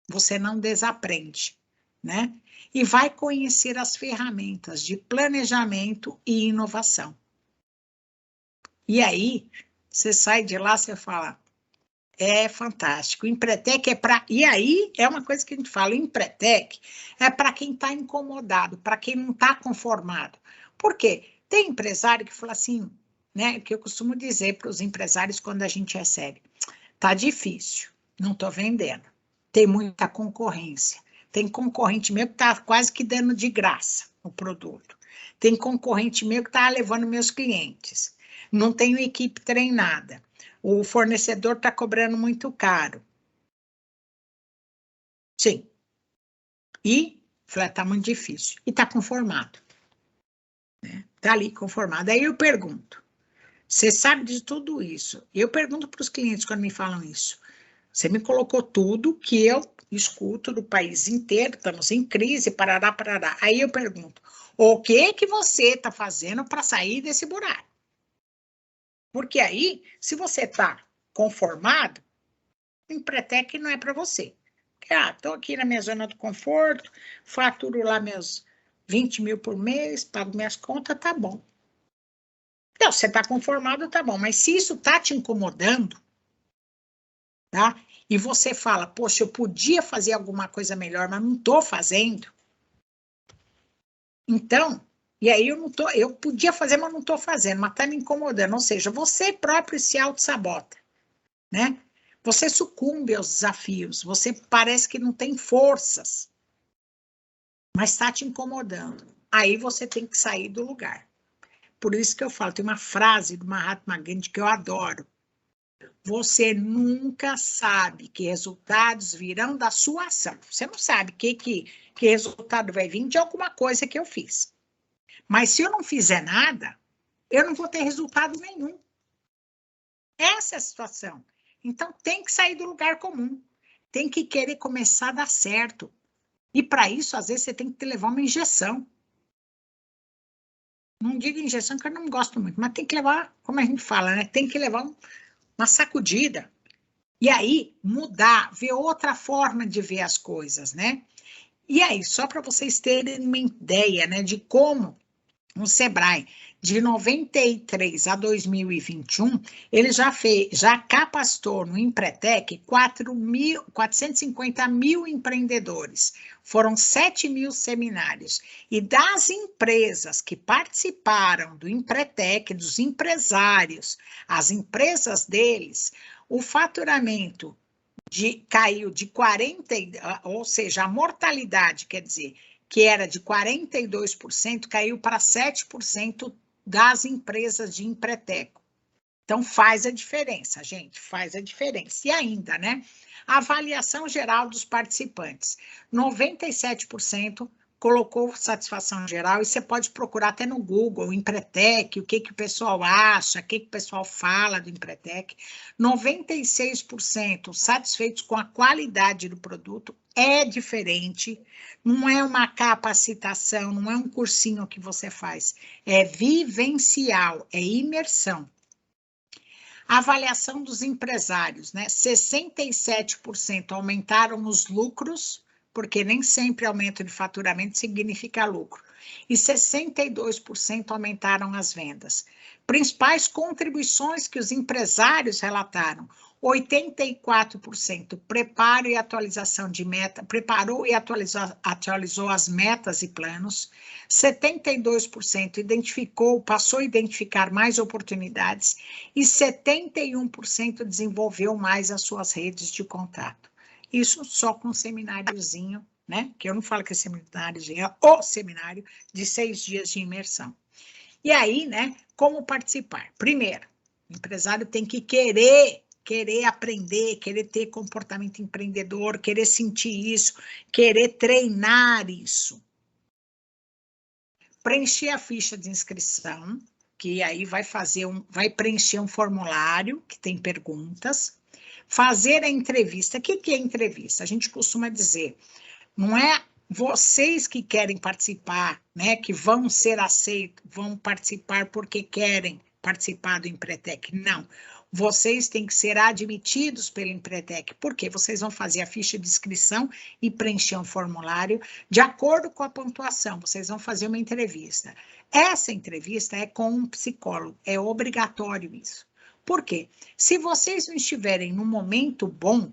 B: você não desaprende, né? E vai conhecer as ferramentas de planejamento e inovação. E aí, você sai de lá, você fala, é fantástico, o Empretec é para... E aí, é uma coisa que a gente fala, o Empretec é para quem está incomodado, para quem não está conformado. Por quê? Tem empresário que fala assim, né, que eu costumo dizer para os empresários quando a gente recebe, tá difícil, não estou vendendo, tem muita concorrência, tem concorrente meu que está quase que dando de graça o produto, tem concorrente meu que está levando meus clientes, não tenho equipe treinada, o fornecedor está cobrando muito caro. Sim. E, falei, está muito difícil. E está conformado. Está ali conformado. Aí eu pergunto, você sabe de tudo isso? Eu pergunto para os clientes quando me falam isso. Você me colocou tudo que eu escuto do país inteiro, estamos em crise, parará. Aí eu pergunto, o que que você está fazendo para sair desse buraco? Porque aí, se você está conformado, o Empretec não é para você. Estou aqui na minha zona de conforto, faturo lá meus 20 mil por mês, pago minhas contas, tá bom. Não, você está conformado, tá bom, mas se isso está te incomodando, tá? E você fala, poxa, eu podia fazer alguma coisa melhor, mas não estou fazendo. Então, e aí eu podia fazer, mas não estou fazendo, mas está me incomodando. Ou seja, você próprio se auto-sabota, né? Você sucumbe aos desafios, você parece que não tem forças, mas está te incomodando. Aí você tem que sair do lugar. Por isso que eu falo, tem uma frase do Mahatma Gandhi que eu adoro. Você nunca sabe que resultados virão da sua ação. Você não sabe que resultado vai vir de alguma coisa que eu fiz. Mas se eu não fizer nada, eu não vou ter resultado nenhum. Essa é a situação. Então, tem que sair do lugar comum. Tem que querer começar a dar certo. E, para isso, às vezes, você tem que levar uma injeção. Não digo injeção, que eu não gosto muito, mas tem que levar, como a gente fala, né? Tem que levar uma sacudida. E aí, mudar, ver outra forma de ver as coisas, né? E aí, só para vocês terem uma ideia, né, de como o Sebrae, de 93 a 2021, ele já capacitou no Empretec 450 mil empreendedores. Foram 7 mil seminários. E das empresas que participaram do Empretec, dos empresários, as empresas deles, o faturamento caiu de 40%, ou seja, a mortalidade, quer dizer, que era de 42%, caiu para 7% das empresas de Empreteco. Então, faz a diferença, gente, faz a diferença. E ainda, né? A avaliação geral dos participantes. 97% colocou satisfação geral, e você pode procurar até no Google, Empretec, o que o pessoal acha, o que o pessoal fala do Empretec. 96% satisfeitos com a qualidade do produto. É diferente, não é uma capacitação, não é um cursinho que você faz, é vivencial, é imersão. Avaliação dos empresários, né? 67% aumentaram os lucros, porque nem sempre aumento de faturamento significa lucro, e 62% aumentaram as vendas. Principais contribuições que os empresários relataram: 84% preparo e atualização de meta, preparou e atualizou as metas e planos, 72% passou a identificar mais oportunidades e 71% desenvolveu mais as suas redes de contato. Isso só com um semináriozinho, né? Que eu não falo que é semináriozinho, é o seminário de 6 dias de imersão. E aí, né? Como participar? Primeiro, o empresário tem que querer aprender, querer ter comportamento empreendedor, querer sentir isso, querer treinar isso. Preencher a ficha de inscrição, que aí vai preencher um formulário que tem perguntas. Fazer a entrevista. O que é entrevista? A gente costuma dizer, não é vocês que querem participar, né, que vão ser aceitos, vão participar porque querem participar do Empretec. Não. Vocês têm que ser admitidos pelo Empretec, porque vocês vão fazer a ficha de inscrição e preencher um formulário de acordo com a pontuação. Vocês vão fazer uma entrevista. Essa entrevista é com um psicólogo, é obrigatório isso. Por quê? Se vocês não estiverem num momento bom,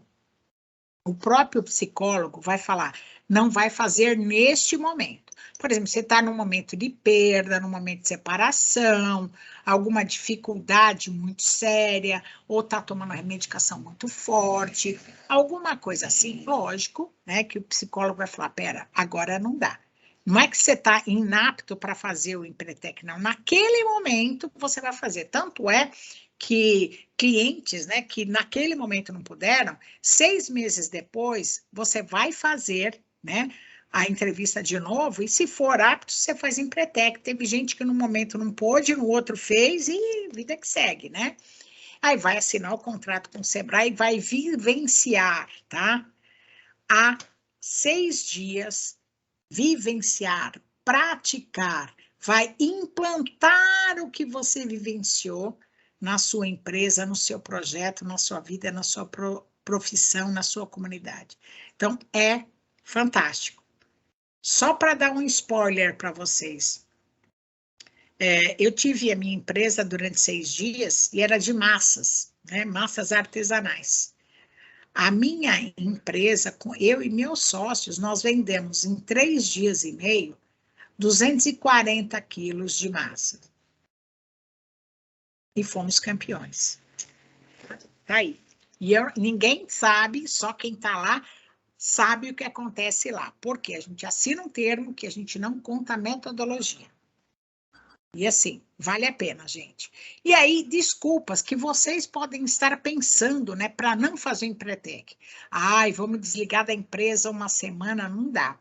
B: o próprio psicólogo vai falar, não vai fazer neste momento. Por exemplo, você está num momento de perda, num momento de separação, alguma dificuldade muito séria, ou está tomando uma medicação muito forte, alguma coisa assim, lógico, né, que o psicólogo vai falar, pera, agora não dá. Não é que você está inapto para fazer o Empretec, não. Naquele momento você vai fazer. Tanto é que clientes, né, que naquele momento não puderam, 6 meses depois, você vai fazer, né, a entrevista de novo, e se for apto, você faz Empretec. Teve gente que no momento não pôde, no outro fez, e vida que segue, né? Aí vai assinar o contrato com o Sebrae e vai vivenciar, tá? há 6 dias, vivenciar, praticar, vai implantar o que você vivenciou na sua empresa, no seu projeto, na sua vida, na sua profissão, na sua comunidade. Então, é fantástico. Só para dar um spoiler para vocês. Eu tive a minha empresa durante 6 dias e era de massas, né, massas artesanais. A minha empresa, eu e meus sócios, nós vendemos em 3 dias e meio 240 quilos de massa. E fomos campeões. Tá aí. E ninguém sabe, só quem está lá sabe o que acontece lá. Porque a gente assina um termo que a gente não conta a metodologia. E assim, vale a pena, gente. E aí, desculpas que vocês podem estar pensando, né, para não fazer Empretec. Ai, vamos desligar da empresa uma semana, não dá.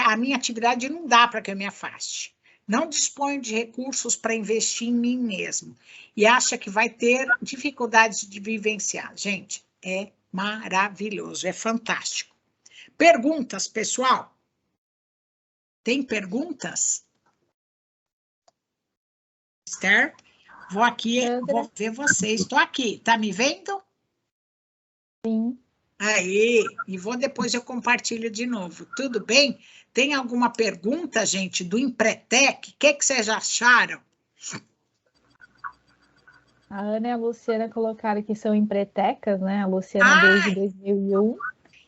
B: A minha atividade não dá para que eu me afaste. Não disponho de recursos para investir em mim mesmo. E acha que vai ter dificuldades de vivenciar. Gente, é maravilhoso, é fantástico. Perguntas, pessoal? Tem perguntas? Esther, vou aqui, vou ver vocês. Estou aqui, tá me vendo?
H: Sim.
B: Aí, e depois eu compartilho de novo. Tudo bem? Tem alguma pergunta, gente, do Empretec? O que vocês acharam?
H: A Ana e a Luciana colocaram que são empretecas, né? A Luciana desde 2001.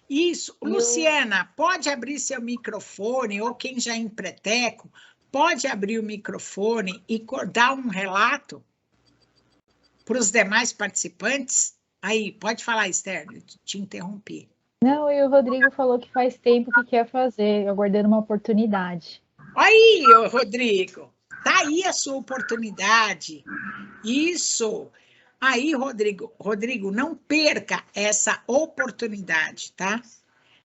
B: Isso. Luciana, pode abrir seu microfone, ou quem já é empreteco, pode abrir o microfone e dar um relato para os demais participantes? Aí, pode falar, Esther, eu te interrompi.
H: Não, e o Rodrigo falou que faz tempo que quer fazer, aguardando uma oportunidade.
B: Aí, Rodrigo, tá aí a sua oportunidade. Isso. Aí, Rodrigo, não perca essa oportunidade, tá?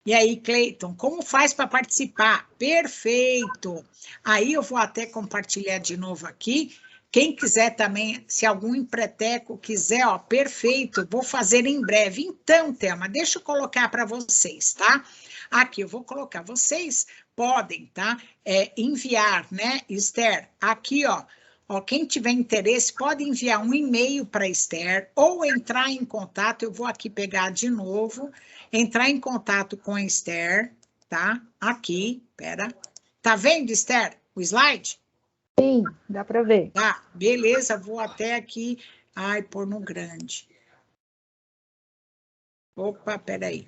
B: E aí, Cleiton, como faz para participar? Perfeito! Aí eu vou até compartilhar de novo aqui. Quem quiser também, se algum empreteco quiser, ó, perfeito, vou fazer em breve. Então, Thelma, deixa eu colocar para vocês, tá? Aqui, eu vou colocar. Vocês podem, tá? Enviar, né, Esther? Aqui, ó. Quem tiver interesse pode enviar um e-mail para a Esther ou entrar em contato. Eu vou aqui pegar de novo. Entrar em contato com a Esther, tá? Aqui, pera. Tá vendo, Esther, o slide?
H: Sim, dá para ver.
B: Tá, beleza, vou até aqui. Ai, pôr no grande. Opa, peraí.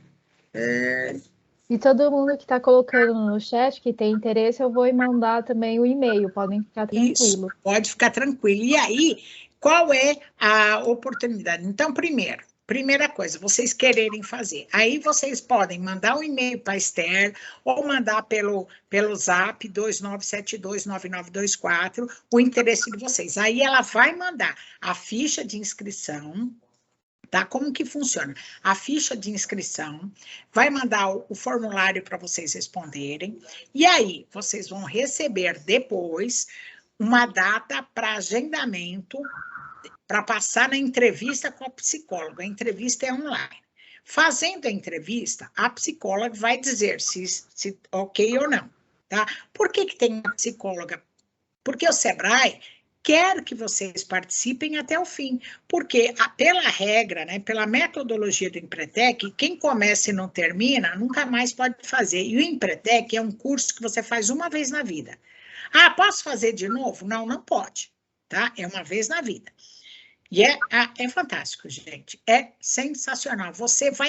H: E todo mundo que está colocando no chat que tem interesse, eu vou mandar também o e-mail, podem ficar tranquilos.
B: Isso, pode ficar tranquilo. E aí, qual é a oportunidade? Então, primeira coisa, vocês quererem fazer. Aí vocês podem mandar um e-mail para a Esther ou mandar pelo zap 29729924 o interesse de vocês. Aí ela vai mandar a ficha de inscrição, tá? Como que funciona? A ficha de inscrição vai mandar o formulário para vocês responderem e aí vocês vão receber depois uma data para agendamento para passar na entrevista com a psicóloga. A entrevista é online. Fazendo a entrevista, a psicóloga vai dizer se ok ou não, tá? Por que tem a psicóloga? Porque o Sebrae quer que vocês participem até o fim, porque pela regra, né, pela metodologia do Empretec, quem começa e não termina, nunca mais pode fazer. E o Empretec é um curso que você faz uma vez na vida. Ah, posso fazer de novo? Não, não pode, tá? É uma vez na vida. E é fantástico, gente. É sensacional. Você vai